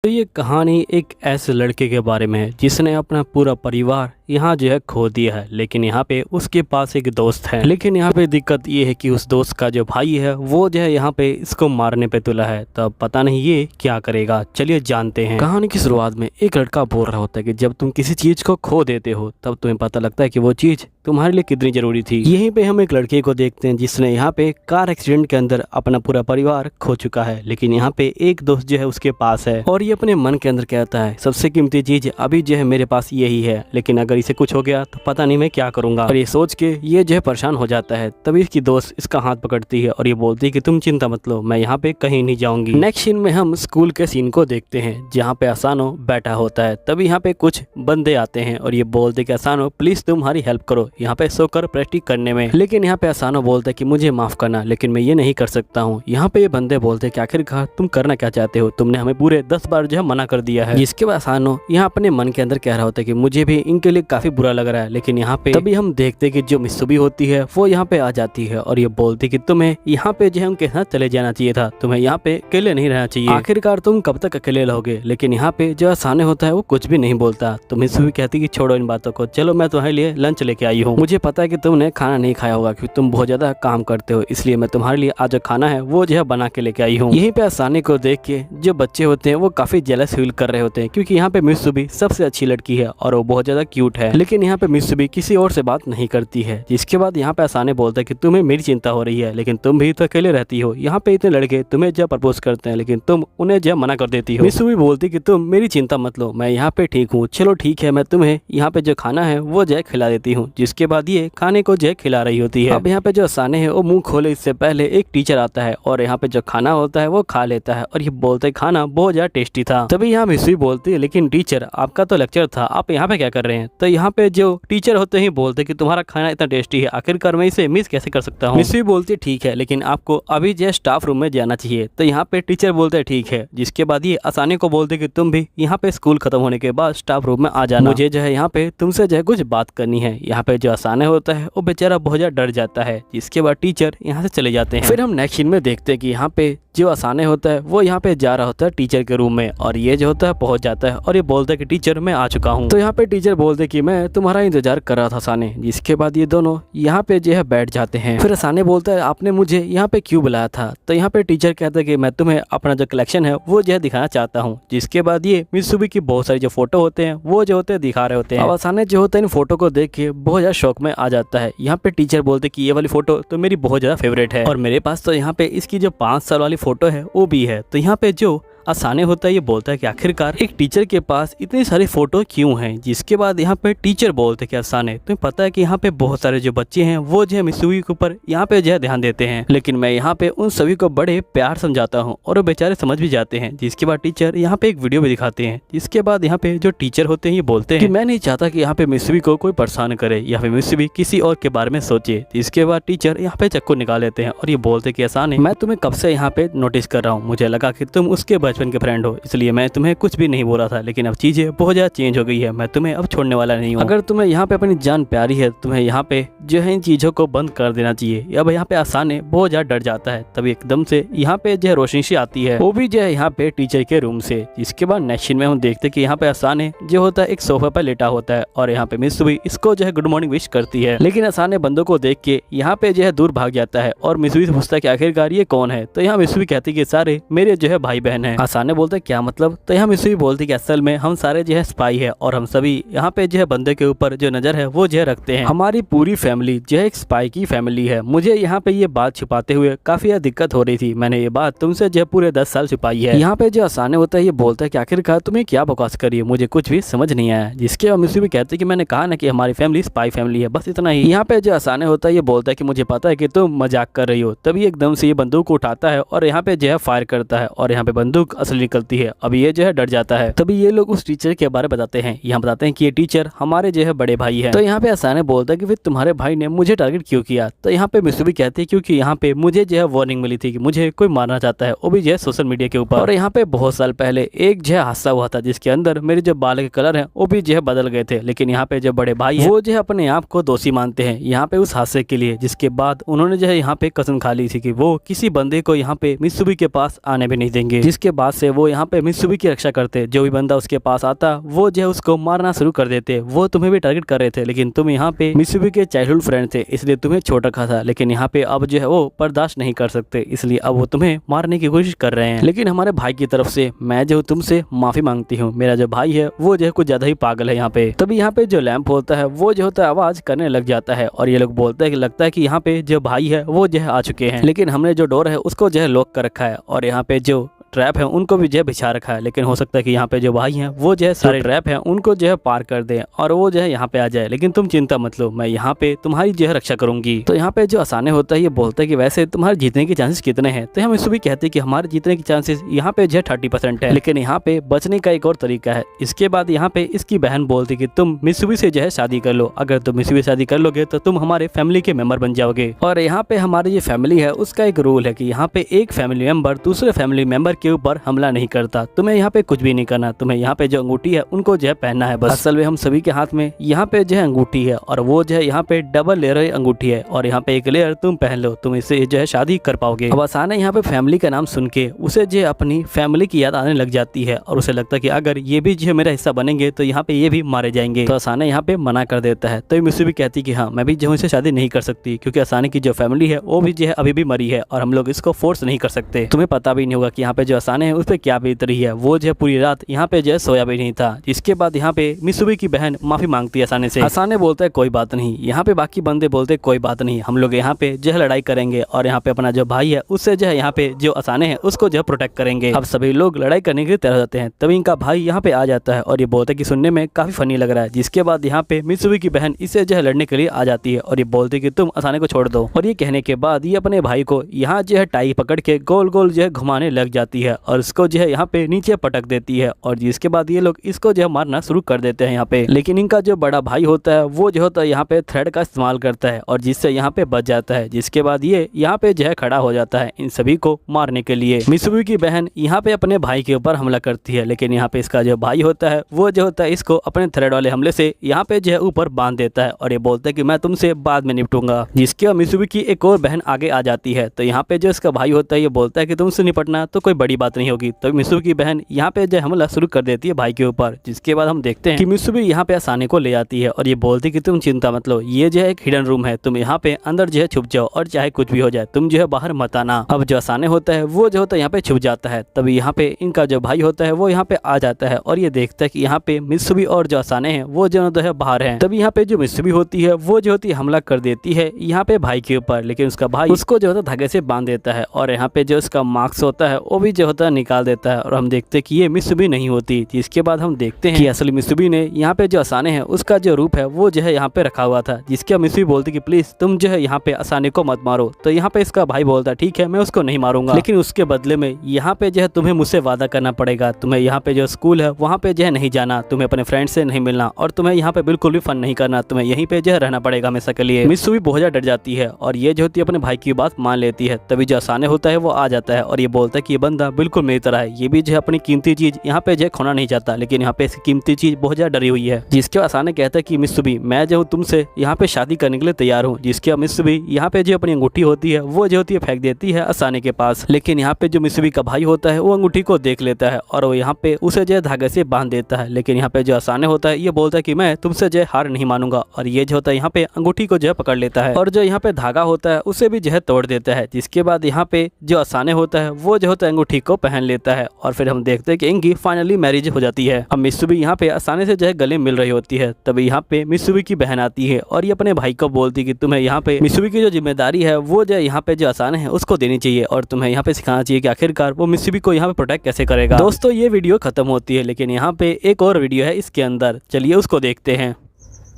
तो ये कहानी एक ऐसे लड़के के बारे में है जिसने अपना पूरा परिवार यहाँ जो है खो दिया है। लेकिन यहाँ पे उसके पास एक दोस्त है। लेकिन यहाँ पे दिक्कत ये है कि उस दोस्त का जो भाई है वो जो है यहाँ पे इसको मारने पे तुला है। तब पता नहीं ये क्या करेगा। चलिए जानते हैं। कहानी की शुरुआत में एक लड़का बोल रहा होता है कि जब तुम किसी चीज को खो देते हो तब तुम्हें पता लगता है कि वो चीज तुम्हारे लिए कितनी जरूरी थी। यहीं पे हम एक लड़के को देखते हैं जिसने यहाँ पे कार एक्सीडेंट के अंदर अपना पूरा परिवार खो चुका है। लेकिन यहाँ पे एक दोस्त जो है उसके पास है और ये अपने मन के अंदर कहता है सबसे कीमती चीज अभी जो है मेरे पास यही है, लेकिन अगर इसे कुछ हो गया तो पता नहीं मैं क्या करूंगा। और ये सोच के ये जो है परेशान हो जाता है। तभी इसकी दोस्त इसका हाथ पकड़ती है और ये बोलती है कि तुम चिंता मत लो, मैं यहाँ पे कहीं नहीं जाऊंगी। नेक्स्ट सीन में हम स्कूल के सीन को देखते हैं जहाँ पे आसानो बैठा होता है। तभी यहाँ पे कुछ बंदे आते हैं और ये बोलते कि आसानो प्लीज तुम हमारी हेल्प करो यहाँ पे सोकर प्रैक्टिस करने में। लेकिन यहाँ पे आसानो बोलता है कि मुझे माफ करना, लेकिन मैं ये नहीं कर सकता हूँ। यहाँ पे ये बंदे बोलते हैं कि आखिरकार तुम करना क्या चाहते हो, तुमने हमें पूरे 10 बार जो है मना कर दिया है। जिसके बाद आसानो यहाँ अपने मन के अंदर कह रहा होता है कि मुझे भी इनके लिए काफी बुरा लग रहा है। लेकिन यहाँ पे तभी हम देखते हैं कि जो मित्सुबी होती है वो यहाँ पे आ जाती है और ये बोलती है कि तुम्हें यहाँ पे जो है उनके साथ चले जाना चाहिए था, तुम्हें यहाँ पे अकेले नहीं रहना चाहिए, आखिरकार तुम कब तक अकेले रहोगे। लेकिन यहाँ पे जो आसाने होता है वो कुछ भी नहीं बोलता। तो मित्सुबी कहती कि छोड़ो इन बातों को, चलो मैं तुम्हारे लिए लंच लेके आई हूँ। मुझे पता है कि तुमने खाना नहीं खाया होगा क्योंकि तुम बहुत ज्यादा काम करते हो, इसलिए मैं तुम्हारे लिए आज जो खाना है वो जो है बना के लेके आई हूँ। यहीं पे आसाने को देख के जो बच्चे होते हैं वो काफी जेलस फील कर रहे होते हैं क्योंकि यहाँ पे मित्सुबी सबसे अच्छी लड़की है और वो बहुत ज्यादा क्यूट है। लेकिन यहाँ पे मित्सुबी किसी और से बात नहीं करती है। जिसके बाद यहाँ पे आसाने बोलता है कि तुम्हें मेरी चिंता हो रही है, लेकिन तुम भी तो अकेले रहती हो। यहाँ पे इतने लड़के तुम्हें जब प्रपोज करते हैं लेकिन तुम उन्हें जब मना कर देती हो। मित्सुबी बोलती कि तुम मेरी चिंता मत लो, मैं यहाँ पे ठीक हूँ, चलो ठीक है मैं तुम्हें यहाँ पे जो खाना है वो जो है खिला देती हूँ। जिसके बाद ये खाने को जो है खिला रही होती है। अब यहाँ पे जो आसाने है वो मुंह खोले इससे पहले एक टीचर आता है और यहाँ पे जो खाना होता है वो खा लेता है और ये बोलता है खाना बहुत ज्यादा टेस्टी था। तभी यहाँ मित्सुबी बोलती है लेकिन टीचर आपका तो लेक्चर था, आप यहाँ पे क्या कर रहे हैं। तो यहाँ पे जो टीचर होते हैं बोलते कि तुम्हारा खाना इतना टेस्टी है, आखिरकार मैं इसे मिस कैसे कर सकता हूँ। मित्सुबी बोलती है ठीक है लेकिन आपको अभी जो स्टाफ रूम में जाना चाहिए। तो यहाँ पे टीचर बोलते हैं ठीक है। जिसके बाद ये आसाने को बोलते कि तुम भी यहाँ पे स्कूल खत्म होने के बाद स्टाफ रूम में आ जाना, मुझे जो है यहाँ पे तुमसे जो है कुछ बात करनी है। यहाँ पे जो आसाने होता है वो बेचारा बहुत ज्यादा डर जाता है। जिसके बाद टीचर यहाँ से चले जाते हैं। फिर हम नेक्स्ट सीन में देखते हैं कि यहाँ पे जो आसाने होता है वो यहाँ पे जा रहा होता है टीचर के रूम में और ये जो होता है पहुंच जाता है और ये बोलता है कि टीचर मैं आ चुका हूँ। तो यहाँ पे टीचर बोलते कि मैं तुम्हारा इंतजार कर रहा था आसाने। जिसके बाद ये दोनों यहाँ पे जो है बैठ जाते हैं। फिर आसाने बोलता है आपने मुझे यहाँ पे क्यों बुलाया था। तो यहाँ पे टीचर कहता है कि मैं तुम्हें अपना जो कलेक्शन है वो जो है दिखाना चाहता हूँ। जिसके बाद ये मित्सुबी की बहुत सारी जो फोटो होते हैं वो जो होते हैं दिखा रहे होते हैं। अब आसाने जो होता है इन फोटो को देख के बहुत ज्यादा शौक में आ जाता है। यहाँ पे टीचर बोलते कि ये वाली फोटो तो मेरी बहुत ज्यादा फेवरेट है और मेरे पास तो यहाँ पे इसकी जो 5 साल वाली फोटो है वो भी है। तो यहाँ पे जो आसाने होता है ये बोलता है कि आखिरकार एक टीचर के पास इतनी सारी फोटो क्यों हैं। जिसके बाद यहाँ पे टीचर बोलते हैं कि आसाने तुम्हें पता है कि यहाँ पे बहुत सारे जो बच्चे हैं वो जो है मित्सुबी के ऊपर यहाँ पे जो है ध्यान देते हैं, लेकिन मैं यहाँ पे उन सभी को बड़े प्यार समझाता हूँ और वो बेचारे समझ भी जाते हैं। जिसके बाद टीचर यहाँ पे एक वीडियो भी दिखाते हैं। जिसके बाद यहाँ पे जो टीचर होते हैं ये बोलते हैं कि मैं नहीं चाहता कि यहाँ पे मित्सुबी को कोई परेशान करे या फिर मित्सुबी किसी और के बारे में सोचे। जिसके बाद टीचर यहाँ पे चाकू निकाल लेते हैं और ये बोलते कि आसाने मैं तुम्हें कब से यहाँ पे नोटिस कर रहा हूँ, मुझे लगा कि तुम उसके बचपन के फ्रेंड हो, इसलिए मैं तुम्हें कुछ भी नहीं बोला था, लेकिन अब चीजें बहुत ज्यादा चेंज हो गई है, मैं तुम्हें अब छोड़ने वाला नहीं हूँ। अगर तुम्हें यहाँ पे अपनी जान प्यारी है तुम्हें यहाँ पे जो है इन चीजों को बंद कर देना चाहिए। अब यहाँ पे आसाने बहुत ज्यादा डर जाता है। तभी एकदम से यहाँ पे जो है रोशनी सी आती है, वो भी जो है यहाँ पे टीचर के रूम से। इसके बाद नेक्स्ट सीन में हम देखते कि यहाँ पे आसाने जो होता है एक सोफे पर लेटा होता है और यहाँ पे मित्सुबी इसको जो है गुड मॉर्निंग विश करती है। लेकिन आसाने बंदों को देख के यहाँ पे जो है दूर भाग जाता है और मित्सुबी से पूछता है कि आखिरकार ये कौन है। तो यहाँ मित्सुबी कहती है कि सारे मेरे जो है भाई बहन है। आसाने बोलता है क्या मतलब। तो यहाँ मित्सुबी बोलती कि असल में हम सारे जो है स्पाई है और हम सभी यहाँ पे जो है बंदे के ऊपर जो नजर है वो जो है रखते हैं। हमारी पूरी फैमिली जो है एक स्पाई की फैमिली है। मुझे यहाँ पे ये बात छुपाते हुए काफी दिक्कत हो रही थी, मैंने ये बात तुमसे जो है पूरे 10 साल छुपाई है। यहाँ पे जो आसाने होता है ये बोलता है कि आखिरकार तुम्हें क्या बकवास करी है, मुझे कुछ भी समझ नहीं आया। जिसके बाद मित्सुबी कहते कि मैंने कहा ना कि हमारी फैमिली स्पाई फैमिली है, बस इतना ही। यहाँ पे जो आसाने होता है ये बोलता है कि मुझे पता है कि तुम मजाक कर रही हो। तभी एकदम से ये बंदूक उठाता है और यहाँ पे जो है फायर करता है और यहाँ पे बंदूक असली निकलती है। अब ये जो है डर जाता है। तभी ये लोग उस टीचर के बारे में बताते हैं। यहाँ बताते हैं कि ये टीचर हमारे जो है बड़े भाई है। तो यहाँ पे आसाने बोलता है कि फिर तुम्हारे भाई ने मुझे टारगेट क्यों किया। तो यहाँ पे मित्सुबी कहती है क्योंकि यहाँ पे मुझे जो है वार्निंग मिली थी कि मुझे कोई मारना चाहता है, वो भी जो है सोशल मीडिया के ऊपर। और यहाँ पे बहुत साल पहले एक जो है हादसा हुआ था जिसके अंदर मेरे जो बाल के कलर है वो भी जो है बदल गए थे। लेकिन यहाँ पे जो बड़े भाई है वो जो है अपने आप को दोषी मानते हैं यहाँ पे उस हादसे के लिए। जिसके बाद उन्होंने जो है यहाँ पे कसम खा ली थी कि वो किसी बंदे को यहाँ पे मित्सुबी के पास आने भी नहीं देंगे। जिसके बाद से वो यहाँ पे मित्सुबी की रक्षा करते। जो भी बंदा उसके पास आता वो जो है उसको मारना शुरू कर देते। वो तुम्हें भी टारगेट कर रहे थे, लेकिन तुम यहाँ पे मित्सुबी के चाइल्डहुड फ्रेंड थे, इसलिए तुम्हें छोड़ रखा था। लेकिन यहाँ पे अब जो है वो बर्दाश्त नहीं कर सकते, इसलिए अब वो तुम्हें मारने की कोशिश कर रहे हैं। लेकिन हमारे भाई की तरफ से मैं जो तुमसे माफी मांगती हूँ। मेरा जो भाई है वो जो है कुछ ज्यादा ही पागल है यहाँ पे। तभी यहाँ पे जो लैंप होता है वो जो होता है आवाज करने लग जाता है और ये लोग बोलते हैं कि लगता है कि यहाँ पे जो भाई है वो जो है आ चुके हैं। लेकिन हमने जो डोर है उसको जो है लॉक कर रखा है और यहाँ पे जो ट्रैप है उनको भी जो है बिछा रखा है। लेकिन हो सकता है कि यहाँ पे जो भाई हैं वो जो है सारे ट्रैप हैं उनको जो है पार कर दें और वो जो है यहाँ पे आ जाए। लेकिन तुम चिंता मत लो, मैं यहाँ पे तुम्हारी जो है रक्षा करूंगी। तो यहाँ पे जो असाने होता है ये बोलता है कि वैसे तुम्हारे जीतने के चांसेस कितने हैं। तो हम इसको भी कहते हैं कि हमारे जीतने के चांसेस यहाँ पे जो है 30% है। लेकिन यहाँ पे बचने का एक और तरीका है। इसके बाद यहाँ पे इसकी बहन बोलती कि तुम मित्सुबी से जो है शादी कर लो। अगर तुम मित्सुबी से शादी कर लोगे तो तुम हमारे फैमिली के मेंबर बन जाओगे। और यहाँ पे हमारी जो फैमिली है उसका एक रूल है कि यहाँ पे एक फैमिली मेंबर दूसरे फैमिली मेंबर के ऊपर हमला नहीं करता। तुम्हें यहाँ पे कुछ भी नहीं करना, तुम्हें यहाँ पे जो अंगूठी है उनको जो है पहनना है बस। असल में हम सभी के हाथ में यहाँ पे जो है अंगूठी है और वो जो है यहाँ पे डबल लेयर अंगूठी है और यहाँ पे एक लेयर तुम पहन लो, तुम इससे जो है शादी कर पाओगे। अब असाने यहाँ पे फैमिली का नाम सुन के उसे जो अपनी फैमिली की याद आने लग जाती है और उसे लगता है कि अगर ये भी जो है मेरा हिस्सा बनेंगे तो यहाँ पे ये भी मारे जाएंगे। तो असाने यहाँ पे मना कर देता है। तो मित्सुबी कहती कि हाँ मैं भी जो इससे शादी नहीं कर सकती, क्योंकि असाने की जो फैमिली है वो भी जो है अभी भी मरी है और हम लोग इसको फोर्स नहीं कर सकते। तुम्हें पता भी नहीं होगा कि यहाँ पे जो असाने है उस पर क्या बीत रही है। वो जो है पूरी रात यहाँ पे जो है सोया भी नहीं था। इसके बाद यहाँ पे मित्सुबी की बहन माफी मांगती है असाने से। असाने बोलता है कोई बात नहीं। यहाँ पे बाकी बंदे बोलते कोई बात नहीं, हम लोग यहाँ पे जो है लड़ाई करेंगे और यहाँ पे अपना जो भाई है उससे जो है यहाँ पे जो असाने है उसको जो है प्रोटेक्ट करेंगे। अब सभी लोग लड़ाई करने के लिए तैयार होते हैं। तभी इनका भाई यहाँ पे आ जाता है और ये बोलता है कि सुनने में काफी फनी लग रहा है। जिसके बाद यहाँ पे मित्सुबी की बहन इसे जो है लड़ने के लिए आ जाती है और ये बोलती है कि तुम असाने को छोड़ दो। और ये कहने के बाद ये अपने भाई को यहाँ जो है टाई पकड़ के गोल गोल जो है घुमाने लग जाती है और इसको जो है यहाँ पे नीचे पटक देती है। और जिसके बाद ये लोग इसको जो है मारना शुरू कर देते हैं यहाँ पे। लेकिन इनका जो बड़ा भाई होता है वो जो होता है यहाँ पे थ्रेड का इस्तेमाल करता है और जिससे यहाँ पे बच जाता है। जिसके बाद ये यहाँ पे जो है खड़ा हो जाता है इन सभी को मारने के लिए। मित्सुबी की बहन यहाँ पे अपने भाई के ऊपर हमला करती है, लेकिन यहाँ पे इसका जो भाई होता है वो जो होता है इसको अपने थ्रेड वाले हमले से यहाँ पे जो है ऊपर बांध देता है और ये बोलता है कि मैं तुमसे बाद में निपटूंगा। जिसके बाद मित्सुबी की एक और बहन आगे आ जाती है। तो यहाँ पे जो इसका भाई होता है ये बोलता है कि तुमसे निपटना तो कोई बड़ी बात नहीं होगी। तो मित्सुबी की बहन यहाँ पे जो हमला शुरू कर देती है भाई के ऊपर। जिसके बाद हम देखते हैं कि मित्सुबी यहाँ पे असाने को ले आती है और ये बोलती है कि तुम चिंता मत लो, ये जो है एक हिडन रूम है, तुम यहाँ पे अंदर जो है छुप जाओ और चाहे कुछ भी हो जाए तुम जो है बाहर मत आना। अब जो असाने होता है वो जो होता है यहाँ पे छुप जाता है। तभी यहाँ पे इनका जो भाई होता है वो यहाँ पे आ जाता है और ये देखता है कि यहाँ पे मित्सुबी और जो असाने हैं वो जो है बाहर है। तभी यहाँ पे जो मित्सुबी होती है वो जो होती है हमला कर देती है यहाँ पे भाई के ऊपर, लेकिन उसका भाई उसको जो होता है धागे से बांध देता है और यहाँ पे जो उसका मार्क्स होता है वो भी जो होता है निकाल देता है और हम देखते हैं कि ये मित्सुबी नहीं होती। जिसके बाद हम देखते हैं कि असली मित्सुबी ने यहाँ पे जो असाने हैं उसका जो रूप है वो जो है यहाँ पे रखा हुआ था। जिसके मित्सुबी बोलती कि प्लीज तुम जो है यहाँ पे असाने को मत मारो। तो यहाँ पे इसका भाई बोलता ठीक है मैं उसको नहीं मारूंगा, लेकिन उसके बदले में यहाँ पे जो है तुम्हें मुझसे वादा करना पड़ेगा। तुम्हें यहाँ पे जो स्कूल है वहाँ पे जो है नहीं जाना, तुम्हें अपने फ्रेंड से नहीं मिलना और तुम्हें यहाँ पे बिल्कुल भी फन नहीं करना, तुम्हें यहीं पे जो है रहना पड़ेगा हमेशा के लिए। मित्सुबी बहुत ज्यादा डर जाती है और ये जो होती है अपने भाई की बात मान लेती है। तभी जो असाने होता है वो आ जाता है और ये बोलता है कि ये बंदा बिल्कुल मेरी तरह है, ये भी जो है अपनी कीमती चीज यहाँ पे जो है खोना नहीं चाहता, लेकिन यहाँ पे इसकी कीमती चीज बहुत ज्यादा डरी हुई है। जिसके असाने कहता है कि मित्सुबी मैं जो हूँ तुमसे यहाँ पे शादी करने के लिए तैयार हूँ। जिसके मित्सुबी यहाँ पे जो अपनी अंगूठी होती है वो जो होती है फेंक देती है असाने के पास। लेकिन यहाँ पे जो मित्सुबी का भाई होता है वो अंगूठी को देख लेता है और वो यहाँ पे उसे जो धागे से बांध देता है। लेकिन यहाँ पे जो असाने होता है ये बोलता है कि मैं तुमसे जो हार नहीं मानूंगा और ये जो होता है यहाँ पे अंगूठी को जो है पकड़ लेता है और जो यहाँ पे धागा होता है उसे भी जो है तोड़ देता है। जिसके बाद यहाँ पे जो असाने होता है वो जो होता है अंगूठी को पहन लेता है और फिर हम देखते हैं कि इनकी फाइनली मैरिज हो जाती है। अब मित्सुबी यहाँ पे असाने से जो है गले मिल रही होती है। तभी यहाँ पे मित्सुबी की बहन आती है और ये अपने भाई को बोलती है कि तुम्हें यहाँ पे मित्सुबी की जो जिम्मेदारी है वो जो यहाँ पे जो असाने है उसको देनी चाहिए और तुम्हें यहाँ पे सिखाना चाहिए कि आखिरकार वो मित्सुबी को यहाँ पे प्रोटेक्ट कैसे करेगा। दोस्तों ये वीडियो खत्म होती है, लेकिन यहाँ पे एक और वीडियो है इसके अंदर, चलिए उसको देखते हैं।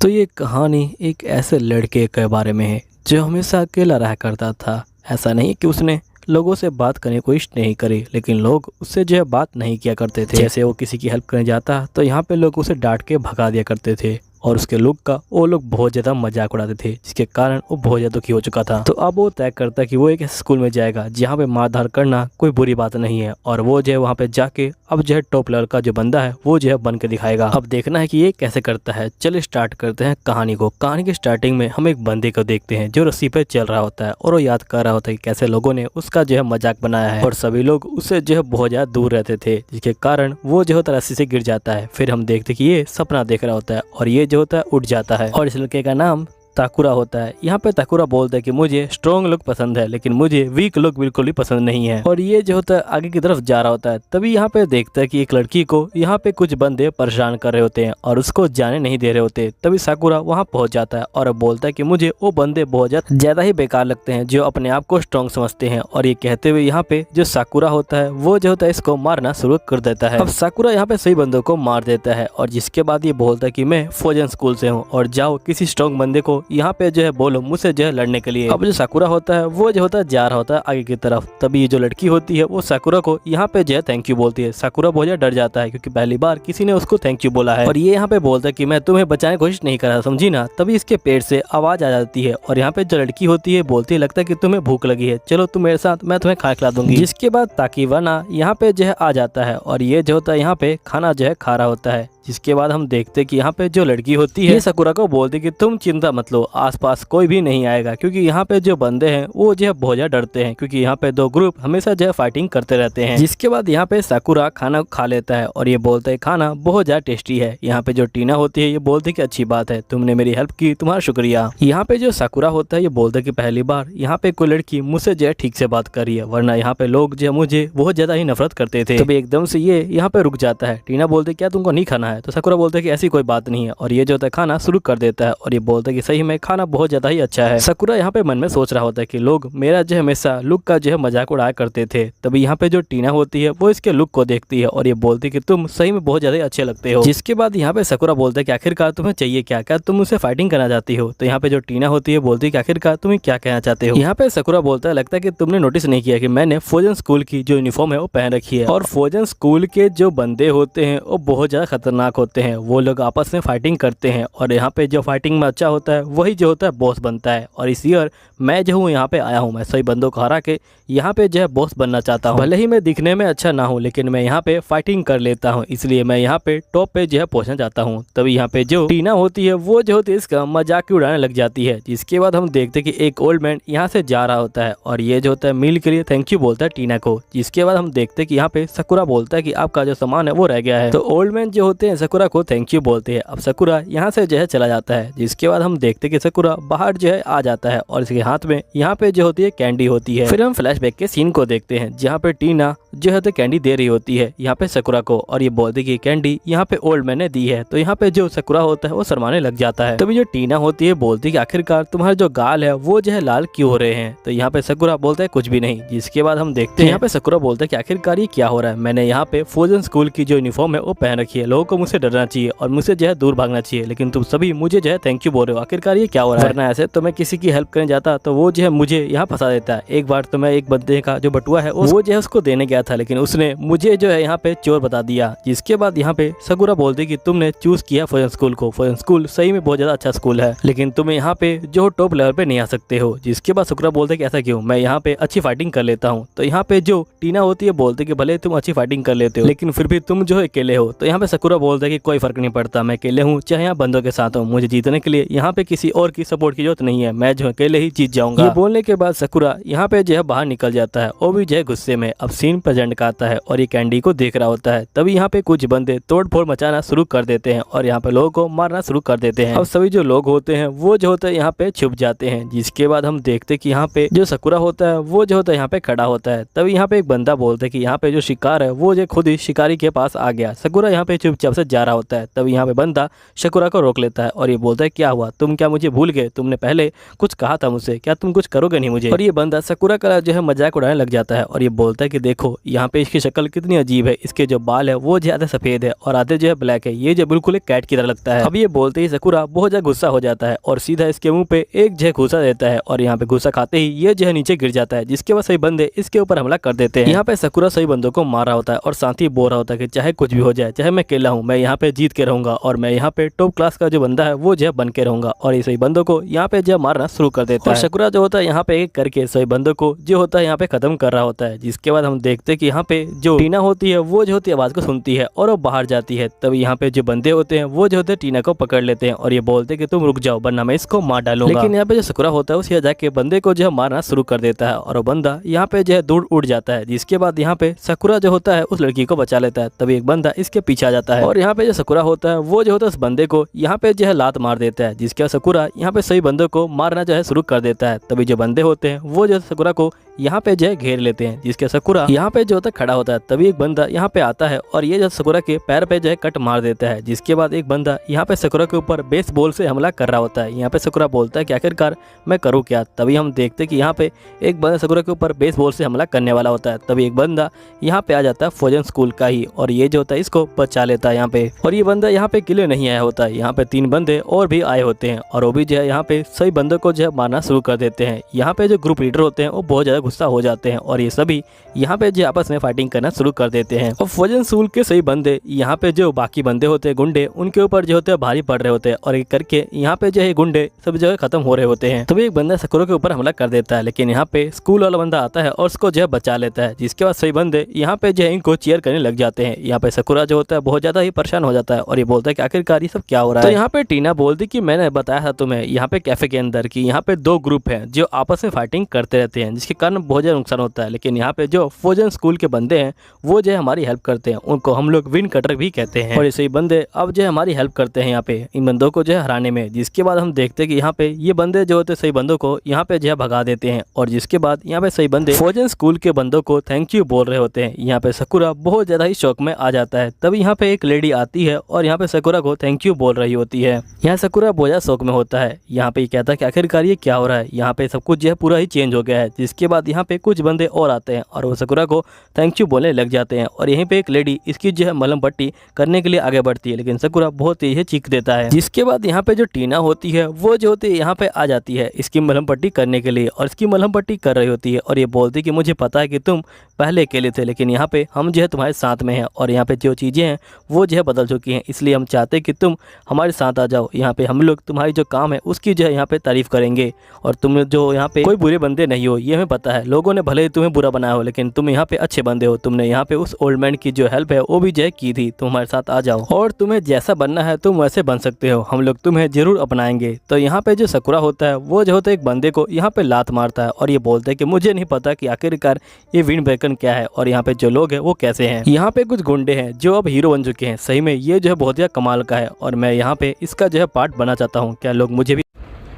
तो ये कहानी एक ऐसे लड़के के बारे में है जो हमेशा अकेला रहा करता था। ऐसा नहीं कि उसने लोगों से बात करने की कोशिश नहीं करी, लेकिन लोग उससे जो है बात नहीं किया करते थे। जैसे वो किसी की हेल्प करने जाता तो यहाँ पे लोग उसे डांट के भगा दिया करते थे और उसके लुक का वो लोग बहुत ज़्यादा मजाक उड़ाते थे, जिसके कारण वो बहुत ज़्यादा दुखी हो चुका था। तो अब वो तय करता है कि वो एक ऐसे स्कूल में जाएगा जहाँ पे मारधार करना कोई बुरी बात नहीं है, और वो जो है वहाँ पे जाके अब जो है टॉप लेवल का जो बंदा है वो जो है बन के दिखाएगा। अब देखना है कि ये कैसे करता है। चलिए स्टार्ट करते हैं कहानी को। कहानी की स्टार्टिंग में हम एक बंदे को देखते हैं जो रस्सी पे चल रहा होता है और वो याद कर रहा होता है कि कैसे लोगों ने उसका जो है मजाक बनाया है और सभी लोग उससे जो है बहुत ज्यादा दूर रहते थे, जिसके कारण वो जो होता है रस्सी से गिर जाता है। फिर हम देखते कि ये सपना देख रहा होता है और ये जो होता है उठ जाता है और इस लड़के का नाम ताकुरा होता है। यहाँ पे ताकुरा बोलता है कि मुझे स्ट्रॉन्ग लुक पसंद है लेकिन मुझे वीक लुक बिल्कुल भी पसंद नहीं है, और ये जो होता है आगे की तरफ जा रहा होता है। तभी यहाँ पे देखता है कि एक लड़की को यहाँ पे कुछ बंदे परेशान कर रहे होते हैं और उसको जाने नहीं दे रहे होते। तभी साकुरा वहाँ पहुंच जाता है और बोलता है कि मुझे वो बंदे बहुत ज्यादा ही बेकार लगते हैं जो अपने आप को स्ट्रॉन्ग समझते हैं। और ये कहते हुए यहाँ पे जो साकुरा होता है वो जो होता है इसको मारना शुरू कर देता है। अब साकुरा यहाँ पे सही बंदों को मार देता है और जिसके बाद ये बोलता है कि मैं फौजन स्कूल से हूँ और जाओ किसी स्ट्रॉन्ग बंदे को यहाँ पे जो है बोलो मुझसे जो है लड़ने के लिए। अब जो साकुरा होता है वो जो होता है जा रहा होता है आगे की तरफ। तभी ये जो लड़की होती है वो साकुरा को यहाँ पे जो है थैंक यू बोलती है। साकुरा बहुत ज्यादा डर जाता है क्योंकि पहली बार किसी ने उसको थैंक यू बोला है और ये यहाँ पे बोलता है कि मैं तुम्हें बचाने की कोशिश नहीं कर रहा, समझी ना। तभी इसके पेट से आवाज आ जाती है और यहाँ पे जो लड़की होती है बोलती है लगता है कि तुम्हें भूख लगी है, चलो तुम मेरे साथ, मैं तुम्हें खाना खिला दूंगी। जिसके बाद ताकीवाना यहाँ पे जो है आ जाता है और ये जो होता है यहाँ पे खाना जो है खा रहा होता है। जिसके बाद हम देखते हैं कि यहाँ पे जो लड़की होती है ये साकुरा को बोलती है कि तुम चिंता मत लो, आसपास कोई भी नहीं आएगा, क्योंकि यहाँ पे जो बंदे हैं वो जो है बहुत ज्यादा डरते हैं क्योंकि यहाँ पे दो ग्रुप हमेशा जो है फाइटिंग करते रहते हैं। जिसके बाद यहाँ पे साकुरा खाना खा लेता है और ये बोलता है खाना बहुत ज्यादा टेस्टी है। यहाँ पे जो टीना होती है ये बोलती है कि अच्छी बात है, तुमने मेरी हेल्प की, तुम्हारा शुक्रिया। यहाँ पे जो साकुरा होता है ये बोलता है कि पहली बार यहाँ पे कोई लड़की मुझसे जो है ठीक से बात कर रही है, वरना यहाँ पे लोग जो है मुझे बहुत ज्यादा ही नफरत करते थे। तभी एकदम से ये यहाँ पे रुक जाता है। टीना बोलते है क्या तुमको नहीं खाना है? तो साकुरा बोलता है कि ऐसी कोई बात नहीं है और ये जो होता है खाना शुरू कर देता है और ये बोलता है कि सही में खाना बहुत ज्यादा ही अच्छा है। साकुरा यहाँ पे मन में सोच रहा होता है कि लोग मेरा जो हमेशा लुक का जो है मजाक उड़ाया करते थे। तभी यहाँ पे जो टीना होती है वो इसके लुक को देखती है और ये बोलती है कि तुम सही में बहुत ज्यादा अच्छे लगते हो। जिसके बाद यहाँ पे साकुरा बोलता है कि आखिरकार तुम्हें चाहिए क्या, क्या तुम मुझसे फाइटिंग करना चाहती हो? तो यहाँ पे जो टीना होती है बोलती है कि आखिरकार तुम्हें क्या कहना चाहते हो? यहाँ पे साकुरा बोलता है लगता है कि तुमने नोटिस नहीं किया कि मैंने फौजन स्कूल की जो यूनिफॉर्म है वो पहन रखी है, और फौजन स्कूल के जो बंदे होते हैं वो बहुत ज्यादा खतरनाक होते हैं। वो लोग आपस में फाइटिंग करते हैं और यहाँ पे जो फाइटिंग में अच्छा होता है वही जो होता है बॉस बनता है। और इस ईयर मैं जो हूँ यहाँ पे आया हूँ, मैं सही बंदों को हरा के यहाँ पे जो है बॉस बनना चाहता हूँ। भले ही मैं दिखने में अच्छा ना हूँ लेकिन मैं यहाँ पे फाइटिंग कर लेता हूँ, इसलिए मैं यहाँ पे टॉप पे जो है पहुँचना चाहता हूँ। तभी यहाँ पे जो टीना होती है वो जो होती है इसका मजाक की उड़ाने लग जाती है। जिसके बाद हम देखते हैं कि एक ओल्ड मैन यहाँ से जा रहा होता है और ये जो होता है मील के लिए थैंक यू बोलता है टीना को। जिसके बाद हम देखते हैं कि यहाँ पे साकुरा बोलता है कि आपका जो सामान है वो रह गया है। तो ओल्ड मैन जो होते हैं साकुरा को थैंक यू बोलते हैं। अब साकुरा यहाँ से जो है चला जाता है। जिसके बाद हम देखते हैं कि साकुरा बाहर जो है आ जाता है और इसके हाथ में यहाँ पे जो होती है कैंडी होती है। फिर हम फ्लैशबैक के सीन को देखते हैं जहाँ पे टीना जो है तो कैंडी दे रही होती है यहाँ पे साकुरा को और ये बोलती है कि कैंडी यहाँ पे ओल्ड मैन ने दी है। तो यहाँ पे जो साकुरा होता है वो शर्माने लग जाता है। तभी जो टीना होती है बोलती है कि आखिरकार तुम्हारे जो गाल है वो जो है लाल क्यों हो रहे हैं? तो यहाँ पे साकुरा बोलता है कुछ भी नहीं। जिसके बाद हम देखते हैं यहाँ पे साकुरा बोलता है कि आखिरकार ये क्या हो रहा है? मैंने यहाँ पे फौजन स्कूल की जो यूनिफॉर्म है वो पहन रखी है, लोगों को मुझसे डरना चाहिए और मुझसे जो है दूर भागना चाहिए, लेकिन तुम सभी मुझे जो है थैंक यू बोल रहे हो, आखिरकार ये क्या हो रहा है? वरना ऐसे तो मैं किसी की हेल्प करने जाता तो वो जो है मुझे यहाँ फंसा देता है। एक बार तो मैं एक बंदे का जो बटुआ है वो जो है उसको देने गया था लेकिन उसने मुझे जो है यहाँ पे चोर बता दिया। जिसके बाद यहाँ पे साकुरा बोलती कि तुमने चूज किया फौजन स्कूल को, फौजन स्कूल सही में बहुत ज्यादा अच्छा स्कूल है लेकिन तुम यहाँ पे जो टॉप लेवल पे नहीं आ सकते हो। जिसके बाद साकुरा बोलते कि ऐसा क्यों, मैं यहाँ पे अच्छी फाइटिंग कर लेता हूँ। तो यहाँ पे जो टीना होती है बोलते कि भले तुम अच्छी फाइटिंग कर लेते हो लेकिन फिर भी तुम जो है अकेले हो। तो यहाँ पे साकुरा बोलता है कि कोई फर्क नहीं पड़ता, मैं अकेले हूँ चाहे यहाँ बंदों के साथ हूँ, मुझे जीतने के लिए यहाँ पे किसी और की सपोर्ट की जरूरत नहीं है, मैं जो अकेले ही जीत जाऊंगा। ये बोलने के बाद साकुरा यहाँ पे जो है बाहर निकल जाता है, वो भी जो है गुस्से में। अब सीन प्रेजेंट का आता है और ये कैंडी को देख रहा होता है। तभी यहाँ पे कुछ बंदे तोड़ फोड़ मचाना शुरू कर देते हैं और यहाँ पे लोगों को मारना शुरू कर देते हैं। अब सभी जो लोग होते हैं वो जो होता है यहाँ पे छुप जाते हैं। जिसके बाद हम देखते कि यहाँ पे जो साकुरा होता है वो जो होता है यहाँ पे खड़ा होता है। तभी यहाँ पे एक बंदा बोलता है कि यहाँ पे जो शिकार है वो जो खुद ही शिकारी के पास आ गया। साकुरा यहाँ पे चुपचाप से जा रहा होता है। तभी यहाँ पे बंदा साकुरा को रोक लेता है और ये बोलता है क्या हुआ, तुम क्या मुझे भूल गए? तुमने पहले कुछ कहा था मुझसे, क्या तुम कुछ करोगे नहीं मुझे? और ये बंदा साकुरा का जो है मजाक उड़ाने लग जाता है और ये बोलता है कि देखो यहाँ पे इसकी शक्ल कितनी अजीब है, इसके जो बाल है वो ज्यादा सफेद है और आधे जो है ब्लैक है, ये जो बिल्कुल एक कैट की तरह लगता है। अब ये बोलते ही साकुरा बहुत ज्यादा गुस्सा हो जाता है और सीधा इसके मुंह पे एक जो है घूसा देता है और यहाँ पे घूसा खाते ही ये जो है नीचे गिर जाता है। जिसके बाद सही बंदे इसके ऊपर हमला कर देते हैं। यहाँ पे साकुरा सही बंदों को मार रहा होता है और साथ ही बोल रहा होता है कि चाहे कुछ भी हो जाए, चाहे मैं अकेला हूँ, मैं यहाँ पे जीत के रहूँगा और मैं यहाँ पे टॉप क्लास का जो बंदा है वो जो है बन के रहूँगा। और ये सभी बंदों को यहाँ पे जो मारना शुरू कर देता है। शकुरा जो होता है यहाँ पे एक करके सभी बंदों को जो होता है यहाँ पे खत्म कर रहा होता है। जिसके बाद हम देखते हैं कि यहाँ पे जो टीना होती है वो जो होती है आवाज को सुनती है और वो बाहर जाती है। तभी यहाँ पे जो बंदे होते हैं वो जो होते हैं टीना को पकड़ लेते हैं और ये बोलते हैं कि तुम रुक जाओ वरना मैं इसको मार डालूंगा। लेकिन यहाँ पे जो शकुरा होता है उसे जाके बंदे को जो है मारना शुरू कर देता है और वो बंदा यहाँ पे जो है दूर उड़ जाता है। जिसके बाद यहाँ पे शकुरा जो होता है उस लड़की को बचा लेता है। तभी एक बंदा इसके पीछे आ जाता है और यहाँ पे जो शकुरा होता है वो जो होता है उस बंदे को यहाँ पे जो है लात मार देता है। जिसके बाद शकुरा यहाँ पे सही बंदों को मारना जो है शुरू कर देता है। तभी जो बंदे होते हैं वो जो शकुरा को यहाँ पे जो है घेर लेते हैं। जिसके शकुरा यहाँ पे जो होता है खड़ा होता है। तभी एक बंदा यहाँ पे आता है और ये जो शकुरा के पैर पे जो है कट मार देता है। जिसके बाद एक बंदा यहाँ पे शकुरा के ऊपर बेसबॉल से हमला कर रहा होता है। यहाँ पे शकुरा बोलता है कि आखिरकार मैं करूँ क्या। तभी हम देखते हैं कि यहाँ पे एक बंदा शकुरा के ऊपर बेसबॉल से हमला करने वाला होता है। तभी एक बंदा यहाँ पे आ जाता है फौजन स्कूल का ही और ये जो होता है इसको बचा लेता है यहाँ पे। और ये बंदा यहाँ पे किले नहीं आया होता है। यहाँ पे 3 बंदे और भी आए होते हैं और वो भी जो है यहाँ पे सभी बंदों को जो है मारना शुरू कर देते हैं। यहाँ पे जो ग्रुप लीडर होते हैं वो बहुत ज्यादा गुस्सा हो जाते हैं और ये सभी यहाँ पे जो आपस में फाइटिंग करना शुरू कर देते हैं। और फौजन स्कूल के सही बंदे यहाँ पे जो बाकी बंदे होते हैं गुंडे उनके ऊपर जो होते हैं भारी पड़ रहे होते हैं और एक करके यहाँ पे जो है गुंडे सब जो है खत्म हो रहे होते हैं। तभी एक बंदा शकुरा के ऊपर हमला कर देता है लेकिन यहाँ पे स्कूल वाला बंदा आता है और उसको जो है बचा लेता है। जिसके बाद सही बंदे यहाँ पे जो है इनको चीयर करने लग जाते हैं। यहाँ पे शकुरा जो होता है बहुत ज्यादा ही परेशान हो जाता है और ये बोलता है कि आखिरकार ये सब क्या हो रहा है। तो यहाँ पे टीना बोलती कि मैंने बताया था तुम्हें यहाँ पे कैफे के अंदर कि यहाँ पे 2 ग्रुप हैं जो आपस में फाइटिंग करते रहते हैं जिसके कारण बहुत ज्यादा नुकसान होता है। लेकिन यहाँ पे जो फौजन स्कूल के बंदे हैं वो जो है हमारी हेल्प करते हैं। उनको हम लोग विन कटर भी कहते हैं और ऐसे ही बंदे अब जो है हमारी हेल्प करते हैं यहाँ पे इन बंदों को जो है हराने में। जिसके बाद हम देखते हैं कि यहाँ पे ये बंदे जो होते हैं सही बंदों को यहाँ पे जो है भगा देते हैं और जिसके बाद यहाँ पे सही बंदे फौजन स्कूल के बंदों को थैंक यू बोल रहे होते हैं। यहाँ पे शकुरा बहुत ज्यादा ही शौक में आ जाता है। तभी यहाँ पे एक लेडी आती है और यहाँ पे शकुरा को थैंक यू बोल रही होती है। यहाँ शकुरा बहुत ज्यादा शौक में होता है। यहाँ पे कहता है कि आखिरकार ये क्या हो रहा है। यहाँ पे सब कुछ जो है पूरा ही चेंज हो गया है। जिसके बाद यहाँ पे कुछ बंदे और आते हैं और वो शकुरा को थैंक यू बोलने लग जाते हैं और यहीं पे एक लेडी इसकी जो है मलहम पट्टी करने के लिए आगे बढ़ती है लेकिन शकुरा बहुत तेज है चीख देता है। जिसके बाद यहाँ पे जो टीना होती है वो जो होती है यहाँ पे आ जाती है इसकी मलहम पट्टी करने के लिए और इसकी मलहम पट्टी कर रही होती है और ये बोलती है कि मुझे पता है कि तुम पहले अकेले थे लेकिन यहाँ पे हम जो है तुम्हारे साथ में हैं और यहाँ पे जो चीज़ें हैं वो जो है बदल चुकी हैं। इसलिए हम चाहते हैं कि तुम हमारे साथ आ जाओ। यहाँ पे हम लोग तुम्हारी जो काम है उसकी जो है यहाँ पे तारीफ करेंगे और तुम जो यहाँ पे कोई बुरे बंदे नहीं हो ये हमें पता है। लोगों ने भले ही तुम्हें बुरा बनाया हो लेकिन तुम यहाँ पे अच्छे बंदे हो। तुमने यहाँ पे उस ओल्ड मैन की जो हेल्प है वो भी जो है की थी। तुम हमारे साथ आ जाओ और तुम्हें जैसा बनना है तुम वैसे बन सकते हो। हम लोग तुम्हें जरूर अपनाएंगे। तो यहाँ पे जो शकुरा होता है वो जो होता है एक बंदे को यहाँ पे लात मारता है और ये बोलता है कि मुझे नहीं पता कि आखिरकार ये विंड ब्रेकन क्या है और यहाँ पे जो लोग हैं वो कैसे हैं। यहाँ पे कुछ गुंडे हैं जो अब हीरो बन चुके हैं। सही में ये जो है बहुत ही कमाल का है और मैं यहाँ पे इसका जो है पार्ट बना चाहता हूँ। क्या लोग मुझे भी।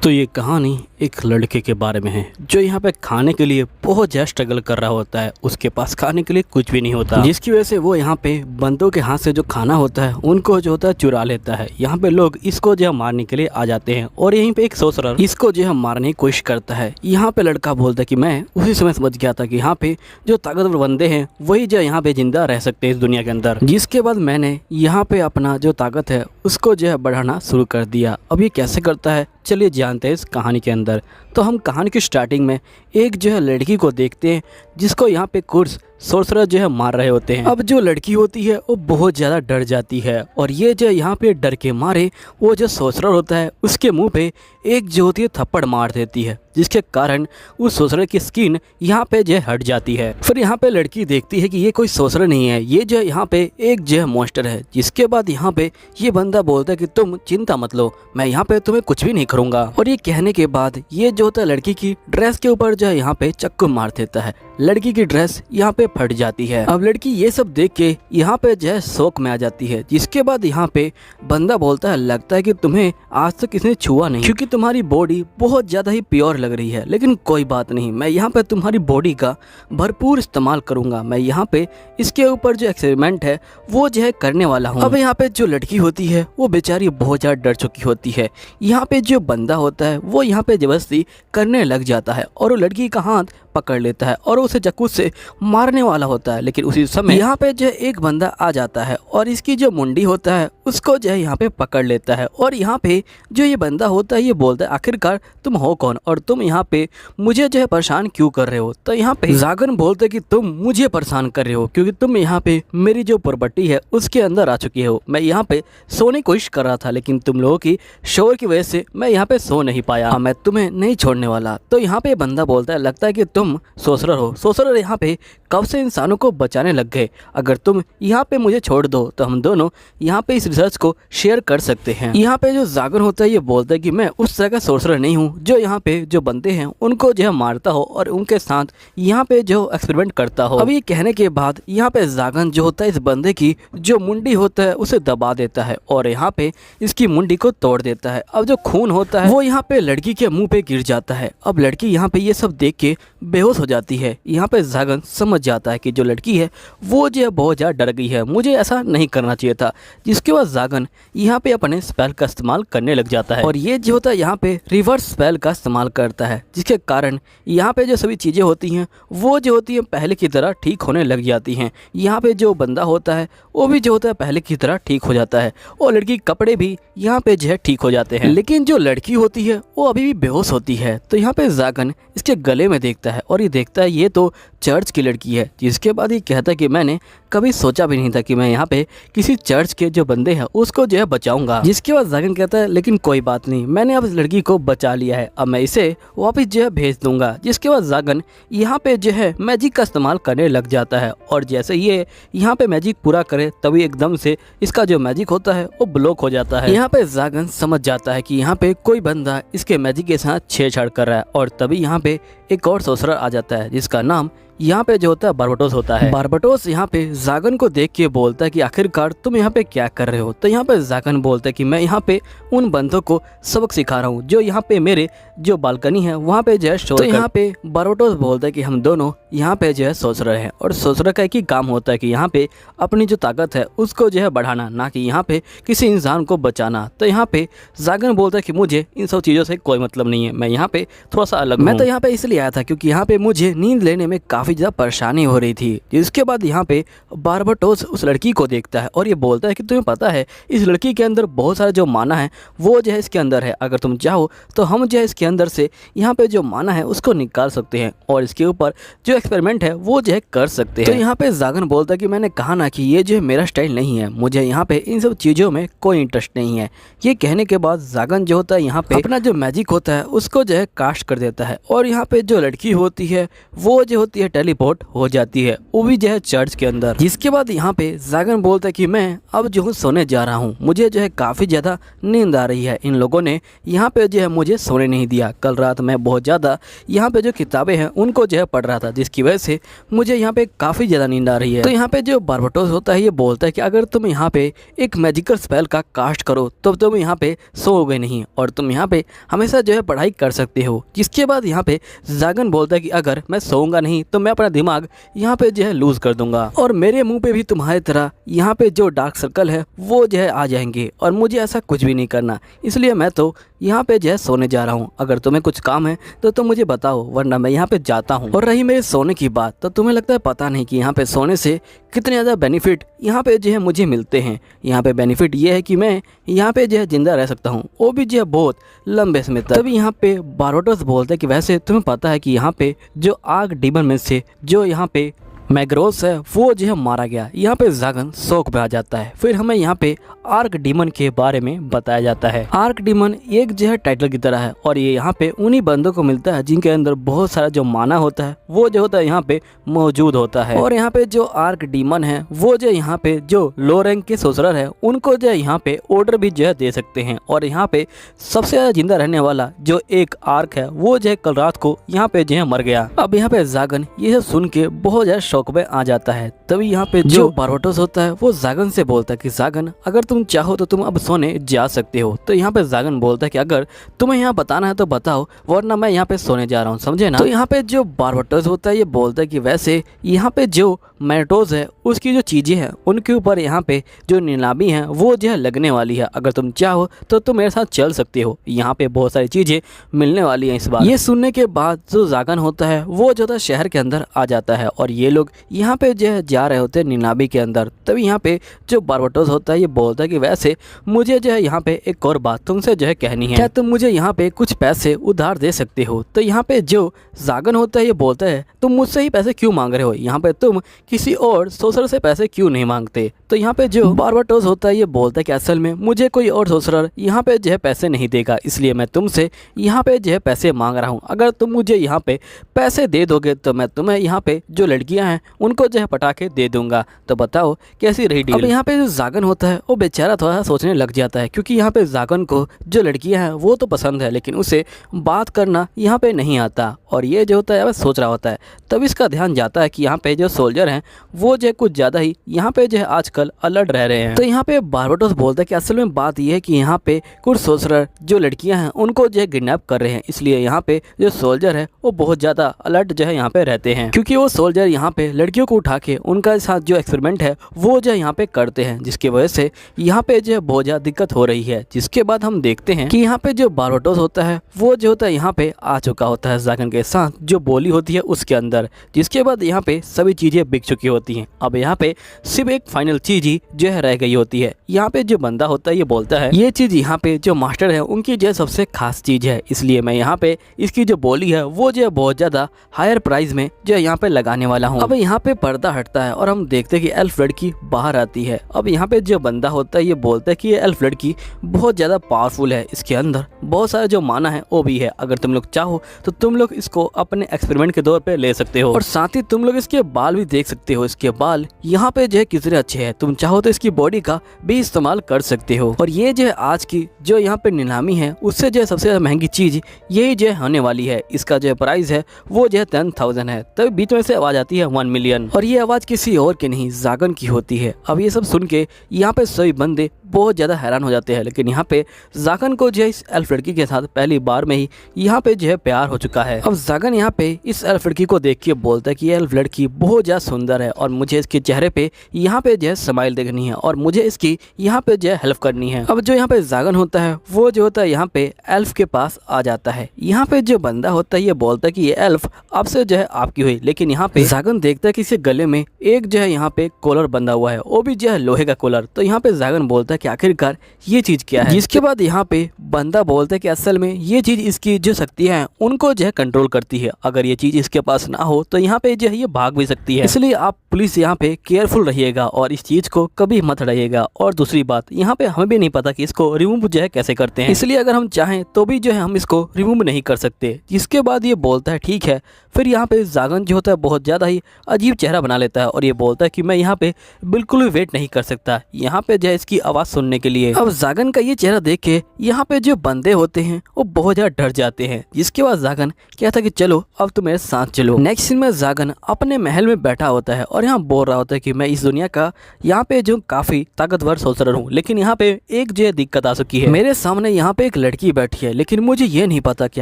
तो ये कहानी एक लड़के के बारे में है जो यहाँ पे खाने के लिए बहुत ज़्यादा स्ट्रगल कर रहा होता है। उसके पास खाने के लिए कुछ भी नहीं होता जिसकी वजह से वो यहाँ पे बंदों के हाथ से जो खाना होता है उनको जो होता है चुरा लेता है। यहाँ पे लोग इसको जो है मारने के लिए आ जाते हैं और यहीं पे एक सोर्सरर इसको जो है मारने की कोशिश करता है। यहाँ पे लड़का बोलता है कि मैं उसी समय समझ गया था कि यहाँ पे जो ताकतवर बंदे हैं वही जो यहाँ पे जिंदा रह सकते हैं इस दुनिया के अंदर। जिसके बाद मैंने यहाँ पे अपना जो ताकत है उसको जो है बढ़ाना शुरू कर दिया। अब ये कैसे करता है चलिए जानते हैं इस कहानी के अंदर। तो हम कहानी की स्टार्टिंग में एक जो है लड़की को देखते हैं जिसको यहाँ पे कुर्स सोर्सरर जो है मार रहे होते हैं। अब जो लड़की होती है वो बहुत ज़्यादा डर जाती है और ये जो यहाँ पे डर के मारे वो जो सोर्सरर होता है उसके मुंह पे एक जो होती है थप्पड़ मार देती है जिसके कारण उस सोर्सरर की स्किन यहाँ पे जो है हट जाती है। फिर यहाँ पे लड़की देखती है कि ये कोई सोर्सरर नहीं है, ये जो है यहाँ पे एक जो है मॉन्स्टर है। जिसके बाद यहाँ पे ये बंदा बोलता है कि तुम चिंता मत लो, मैं यहाँ पे तुम्हें कुछ भी नहीं करूँगा। और ये कहने के बाद ये जो होता है लड़की की ड्रेस के ऊपर जो है यहाँ पे चक्कू मार देता है। लड़की की ड्रेस यहाँ पे फट जाती है। अब लड़की ये सब देख के यहाँ पे जो है शौक में आ जाती है। जिसके बाद यहाँ पे बंदा बोलता है लगता है कि तुम्हें आज तक किसी ने छुआ नहीं क्योंकि तुम्हारी बॉडी बहुत ज्यादा ही प्योर लग रही है। लेकिन कोई बात नहीं, मैं यहाँ पे तुम्हारी बॉडी का भरपूर इस्तेमाल करूंगा। मैं यहाँ पे इसके ऊपर जो एक्सपेरिमेंट है वो जो है करने वाला हूँ। अब यहाँ पे जो लड़की होती है वो बेचारी बहुत ज्यादा डर चुकी होती है। यहाँ पे जो बंदा होता है वो यहाँ पे जबरदस्ती करने लग जाता है और वो लड़की का हाथ पकड़ लेता है और उसे चाकू से मारने वाला होता है। लेकिन उसी समय यहाँ पे जो एक बंदा आ जाता है और इसकी जो मुंडी होता है उसको जो है यहाँ पे पकड़ लेता है। और यहाँ पे जो ये बंदा होता है ये बोलता है आखिरकार तुम हो कौन और तुम यहाँ पे मुझे जो है परेशान क्यों कर रहे हो। तो यहाँ पे जागन बोलते कि तुम मुझे परेशान कर रहे हो क्योंकि तुम यहाँ पे मेरी जो प्रॉपर्टी है उसके अंदर आ चुकी हो। मैं यहाँ पे सोने की कोशिश कर रहा था लेकिन तुम लोगों की शोर की वजह से मैं यहाँ पे सो नहीं पाया। मैं तुम्हें नहीं छोड़ने वाला। तो यहाँ पे बंदा बोलता है लगता है कि तुम सोसरर हो। सोसरर यहाँ पे कब से इंसानों को बचाने लग गए। अगर तुम यहाँ पे मुझे छोड़ दो तो हम दोनों यहाँ पे इस रिसर्च को शेयर कर सकते हैं। यहाँ पे जो जागन होता है ये बोलता है कि मैं उस तरह का सोर्सरर नहीं हूँ जो यहाँ पे जो बंदे हैं उनको जो है मारता हो और उनके साथ यहाँ पे जो एक्सपेरिमेंट करता हो। अब ये कहने के बाद यहाँ पे जागन जो होता है इस बंदे की जो मुंडी होता है उसे दबा देता है और यहाँ पे इसकी मुंडी को तोड़ देता है। अब जो खून होता है वो यहाँ पे लड़की के मुंह पे गिर जाता है। अब लड़की यहाँ पे ये सब देख के बेहोश हो जाती है। यहाँ पे जागन समझ जाता है कि जो लड़की है वो जो है बहुत ज़्यादा डर गई है, मुझे ऐसा नहीं करना चाहिए था। जिसके बाद जागन यहाँ पे अपने स्पेल का इस्तेमाल करने लग जाता है और ये जो होता है यहाँ पे रिवर्स स्पेल का इस्तेमाल करता है जिसके कारण यहाँ पे जो सभी चीज़ें होती हैं वो जो होती हैं पहले की तरह ठीक होने लग जाती हैं। यहाँ पे जो बंदा होता है वो भी जो होता है पहले की तरह ठीक हो जाता है और लड़की के कपड़े भी यहाँ पे जो है ठीक हो जाते हैं। लेकिन जो लड़की होती है वो अभी भी बेहोश होती है। तो यहाँ पे जागन इसके गले में देखता है और ये देखता है ये तो चर्च की लड़की है। जिसके बाद ये कहता है कि मैंने कभी सोचा भी नहीं था कि मैं यहाँ पे किसी चर्च के जो बंदे हैं उसको जो है बचाऊंगा। जिसके बाद जागन कहता है लेकिन कोई बात नहीं, मैंने अब इस लड़की को बचा लिया है, अब मैं इसे वापस जो है भेज दूंगा। जिसके बाद जागन यहाँ पे जो है मैजिक का इस्तेमाल करने लग जाता है और जैसे ये यहाँ पे मैजिक पूरा करे तभी एकदम से इसका जो मैजिक होता है वो ब्लॉक हो जाता है। यहाँ पे जागन समझ जाता है कि यहाँ पे कोई बंदा इसके मैजिक के साथ छेड़छाड़ कर रहा है और तभी यहाँ पे एक और सोसरर आ जाता है जिसका नाम यहाँ पे जो होता है बारबटोस होता है। बारबटोस यहाँ पे जागन को देख के बोलता है कि आखिरकार तुम यहाँ पे क्या कर रहे हो। तो यहाँ पे जागन बोलता है कि मैं यहाँ पे उन बंदों को सबक सिखा रहा हूँ जो यहाँ पे मेरे जो बालकनी है वहाँ पे जो है शोर। तो यहाँ पे बारबटोस बोलता है कि हम दोनों यहाँ पे जो है सोसरर हैं और सोसरर का एक ही काम होता है कि यहाँ पे अपनी जो ताकत है उसको जो है बढ़ाना, ना कि यहाँ पे किसी इंसान को बचाना। तो यहाँ पे जागन बोलता है कि मुझे इन सब चीज़ों से कोई मतलब नहीं है, मैं यहाँ पे थोड़ा सा अलग। मैं तो यहाँ पे इसलिए आया था क्योंकि यहाँ पे मुझे नींद लेने में काफ़ी ज़्यादा परेशानी हो रही थी। जिसके बाद यहाँ पे बारबटोस उस लड़की को देखता है और ये बोलता है कि तुम्हें पता है इस लड़की के अंदर बहुत सारा जो माना है वो जो है इसके अंदर है, अगर तुम चाहो तो हम जो है इसके अंदर से यहाँ पे जो माना है उसको निकाल सकते हैं और इसके ऊपर जो एक्सपेरिमेंट है वो जो है कर सकते हैं। तो यहाँ पे जागन बोलता है कि मैंने कहा ना कि ये जो है मेरा स्टाइल नहीं है, मुझे यहाँ पे इन सब चीज़ों में कोई इंटरेस्ट नहीं है। ये कहने के बाद जागन जो होता है यहाँ पे अपना जो मैजिक होता है उसको जो है कास्ट कर देता है और यहाँ पे जो लड़की होती है वो जो होती है टेलीपोर्ट हो जाती है, वो भी जो है चर्च के अंदर। जिसके बाद यहाँ पे जागन बोलता है कि मैं अब जो हूँ सोने जा रहा हूँ, मुझे जो है काफ़ी ज़्यादा नींद आ रही है। इन लोगों ने यहाँ पे जो है मुझे सोने नहीं दिया। कल रात मैं बहुत ज़्यादा यहाँ पे जो किताबें हैं उनको जो है पढ़ रहा था जिसकी वजह से मुझे यहाँ पे काफ़ी ज़्यादा नींद आ रही है। तो यहाँ पे जो बारबटोस होता है ये बोलता है कि अगर तुम यहाँ पे एक मैजिकल स्पेल का कास्ट करो तो तुम यहाँ पे सोओगे नहीं और तुम यहाँ पे हमेशा जो है पढ़ाई कर सकते हो। जिसके बाद यहाँ पे जागन बोलता है कि अगर मैं सोऊंगा नहीं तो मैं अपना दिमाग यहाँ पे जो है लूज कर दूंगा और मेरे मुंह पे भी तुम्हारी तरह यहाँ पे जो डार्क सर्कल है वो जो है आ जाएंगे और मुझे ऐसा कुछ भी नहीं करना, इसलिए मैं तो यहाँ पे जो है सोने जा रहा हूँ। अगर तुम्हें कुछ काम है तो तुम मुझे बताओ वरना मैं यहाँ पे जाता हूँ। और रही मेरे सोने की बात तो तुम्हें लगता है पता नहीं कि यहाँ पे सोने से कितने ज़्यादा बेनिफिट यहाँ पे जो है मुझे मिलते हैं। यहाँ पे बेनिफिट ये है कि मैं यहाँ पे जो है जिंदा रह सकता हूँ, वो भी जो है बहुत लंबे समय तक। तभी यहाँ पे बारबटोस बोलते हैं कि वैसे तुम्हें पता है कि यहाँ पे जो आग डीमन में से जो यहाँ पे मैग्रोस है वो जो है मारा गया। यहाँ पे जागन शौक में आ जाता है। फिर हमें यहाँ पे आर्क डीमन के बारे में बताया जाता है। आर्क डीमन एक जो है टाइटल की तरह है और ये यहाँ पे उन्हीं बंदों को मिलता है जिनके अंदर बहुत सारा जो माना होता है वो जो होता है यहाँ पे मौजूद होता है। और यहाँ पे जो आर्क डीमन है वो जो यहाँ पे जो लो रैंक के सोसरर है उनको जो यहाँ पे ऑर्डर भी जो है दे सकते हैं। और यहाँ पे सबसे ज्यादा जिंदा रहने वाला जो एक आर्क है वो जो है कल रात को यहाँ पे जो है मर गया। अब यहाँ पे जागन ये सब सुन के बहुत ज्यादा शौक में आ जाता है। तभी यहाँ पे जो बारबटोस होता है वो जागन से बोलता है कि जागन अगर तुम चाहो तो तुम अब सोने जा सकते हो। तो यहाँ पे जागन बोलता है कि अगर तुम्हें यहाँ बताना है तो बताओ, वरना मैं यहाँ पे सोने जा रहा हूँ, समझे ना। तो यहाँ पे जो बारबटोस होता है ये बोलता है कि वैसे यहाँ पे जो मैटोज है उसकी जो चीजें हैं उनके ऊपर यहाँ पे जो नीलामी है वो जो है लगने वाली है। अगर तुम चाहो तो तुम मेरे साथ चल सकते हो, यहाँ पे बहुत सारी चीजें मिलने वाली हैं इस बार। ये सुनने के बाद जो जागन होता है वो जो था शहर के अंदर आ जाता है और ये लोग यहाँ पे जो है जा रहे होते हैं नीलामी के अंदर। तभी यहाँ पे जो बारबटोस होता है ये बोलता है कि वैसे मुझे जो है यहाँ पे एक और बात तुमसे जो है कहनी है, क्या तुम मुझे यहाँ पे कुछ पैसे उधार दे सकते हो। तो यहाँ पे जो जागन होता है ये बोलता है तुम मुझसे ही पैसे क्यों मांग रहे हो, यहाँ पे तुम किसी और सोसर से पैसे क्यों नहीं मांगते। तो यहाँ पे जो बारबटोस होता है ये बोलता है कि असल में मुझे कोई और सोसर यहाँ पे जो है पैसे नहीं देगा, इसलिए मैं तुमसे यहाँ पे जो है पैसे मांग रहा हूँ। अगर तुम मुझे यहाँ पे पैसे दे दोगे तो मैं तुम्हें यहाँ पे जो लड़कियाँ हैं उनको जो है पटाखे दे दूंगा। तो बताओ कैसी रही डील। अब यहाँ पे जो जागन होता है वो बेचारा थोड़ा सोचने लग जाता है, क्योंकि यहाँ पे जागन को जो लड़कियाँ हैं वो तो पसंद है लेकिन उसे बात करना यहाँ पे नहीं आता। और ये जो होता है वह सोच रहा होता है, तब इसका ध्यान जाता है कि यहाँ पे जो सोल्जर हैं वो जो कुछ ज़्यादा ही यहाँ पे जो है आजकल अलर्ट रह रहे हैं। तो यहाँ पे बारबटोस बोलता है कि असल में बात यह है कि यहाँ पे कुछ सोल्जर जो लड़कियां हैं उनको जो है किडनैप कर रहे हैं, इसलिए यहाँ पे जो सोल्जर है वो बहुत ज़्यादा अलर्ट जो है यहाँ पे रहते हैं, क्योंकि वो सोल्जर यहाँ पे लड़कियों को उठा के उनका साथ जो एक्सपेरिमेंट है वो जो है यहाँ पे करते हैं, जिसकी वजह से यहाँ पे जो है बहुत ज़्यादा दिक्कत हो रही है। जिसके बाद हम देखते हैं कि यहाँ पे जो बारबटोस होता है वो जो होता है यहाँ पे आ चुका होता है जागन के साथ जो बोली होती है उसके अंदर, जिसके बाद यहाँ पे सभी चीज़ें बिक चुकी होती हैं। अब यहाँ पे सिर्फ एक फाइनल चीज ही जो है रह गई होती है। यहाँ पे जो बंदा होता है ये बोलता है ये चीज यहाँ पे जो मास्टर है उनकी जो सबसे खास चीज है, इसलिए मैं यहाँ पे इसकी जो बोली है वो जो बहुत ज्यादा हायर प्राइस में जो यहाँ पे लगाने वाला हूँ। अब यहाँ पे पर्दा हटता है और हम देखते हैं कि एल्फ लड़की बाहर आती है। अब यहाँ पे जो बंदा होता है ये बोलता है कि ये एल्फ लड़की बहुत ज्यादा पावरफुल है, इसके अंदर बहुत सारा जो माना है वो भी है, अगर तुम लोग चाहो तो तुम लोग इसको अपने एक्सपेरिमेंट के तौर पे ले सकते हो। और साथ ही तुम लोग इसके बाल भी देख सकते हो, इसके बाल यहाँ पे जो है कितने अच्छे हैं, तुम चाहो तो इसकी बॉडी का भी इस्तेमाल कर सकते हो। और ये जो है आज की जो यहाँ पे नीलामी है उससे जो है सबसे ज्यादा महंगी चीज यही जो है होने वाली है। इसका जो है प्राइस है वो जो है 10,000 है। तभी बीच में से आवाज आती है 1 मिलियन, और ये आवाज किसी और की नहीं जागन की होती है। अब ये सब सुन के यहाँ पे सभी बंदे बहुत ज्यादा हैरान हो जाते हैं, लेकिन यहाँ पे जागन को जो है इस एल्फ लड़की के साथ पहली बार में ही यहाँ पे जो है प्यार हो चुका है। अब जागन यहाँ पे इस एल्फ लड़की को देख के बोलता है कि ये एल्फ लड़की बहुत ज्यादा सुंदर है और मुझे इसके चेहरे पे यहाँ पे जो है स्माइल देखनी है और मुझे इसकी यहाँ पे जो है हेल्प करनी है। अब जो यहाँ पे जागन होता है वो जो होता है यहाँ पे एल्फ के पास आ जाता है। यहाँ पे जो बंदा होता है ये बोलता है कि ये एल्फ आपसे जो है आपकी हुई, लेकिन यहाँ पे जागन देखता है कि इसके गले में एक जो है यहाँ पे कॉलर बंधा हुआ है, वो भी जो है लोहे का कॉलर। तो यहाँ पे जागन बोलता है कि आखिरकार ये चीज क्या है, जिसके बाद यहाँ पे बंदा बोलता है कि असल में ये चीज इसकी जो शक्तियां हैं उनको जो है कंट्रोल करती है, अगर ये चीज इसके पास ना हो तो यहाँ पे जो है ये भाग भी सकती है, इसलिए आप पुलिस यहाँ पे केयरफुल रहिएगा और इस चीज को कभी मत रहिएगा। और दूसरी बात यहाँ पे हमें भी नहीं पता कि इसको रिमूव जो है कैसे करते हैं, इसलिए अगर हम चाहें तो भी जो है हम इसको रिमूव नहीं कर सकते। जिसके बाद ये बोलता है ठीक है। फिर यहाँ पे जागन जो होता है बहुत ज़्यादा ही अजीब चेहरा बना लेता है और ये बोलता है कि मैं यहाँ पे बिल्कुल भी वेट नहीं कर सकता यहाँ पे जो है इसकी आवाज़ सुनने के लिए। अब जागन का ये चेहरा देख के यहाँ पे जो बंदे होते हैं वो बहुत ज़्यादा डर जाते हैं। जिसके बाद जागन कहता है कि चलो अब तुम मेरे साथ चलो। नेक्स्ट सीन में जागन अपने महल में बैठा होता है और यहाँ बोल रहा होता है कि मैं इस दुनिया का यहाँ पे जो काफ़ी ताकतवर सोल्जर हूँ, लेकिन यहाँ पे एक जो है दिक्कत आ चुकी है। मेरे सामने यहाँ पे एक लड़की बैठी है, लेकिन मुझे ये नहीं पता कि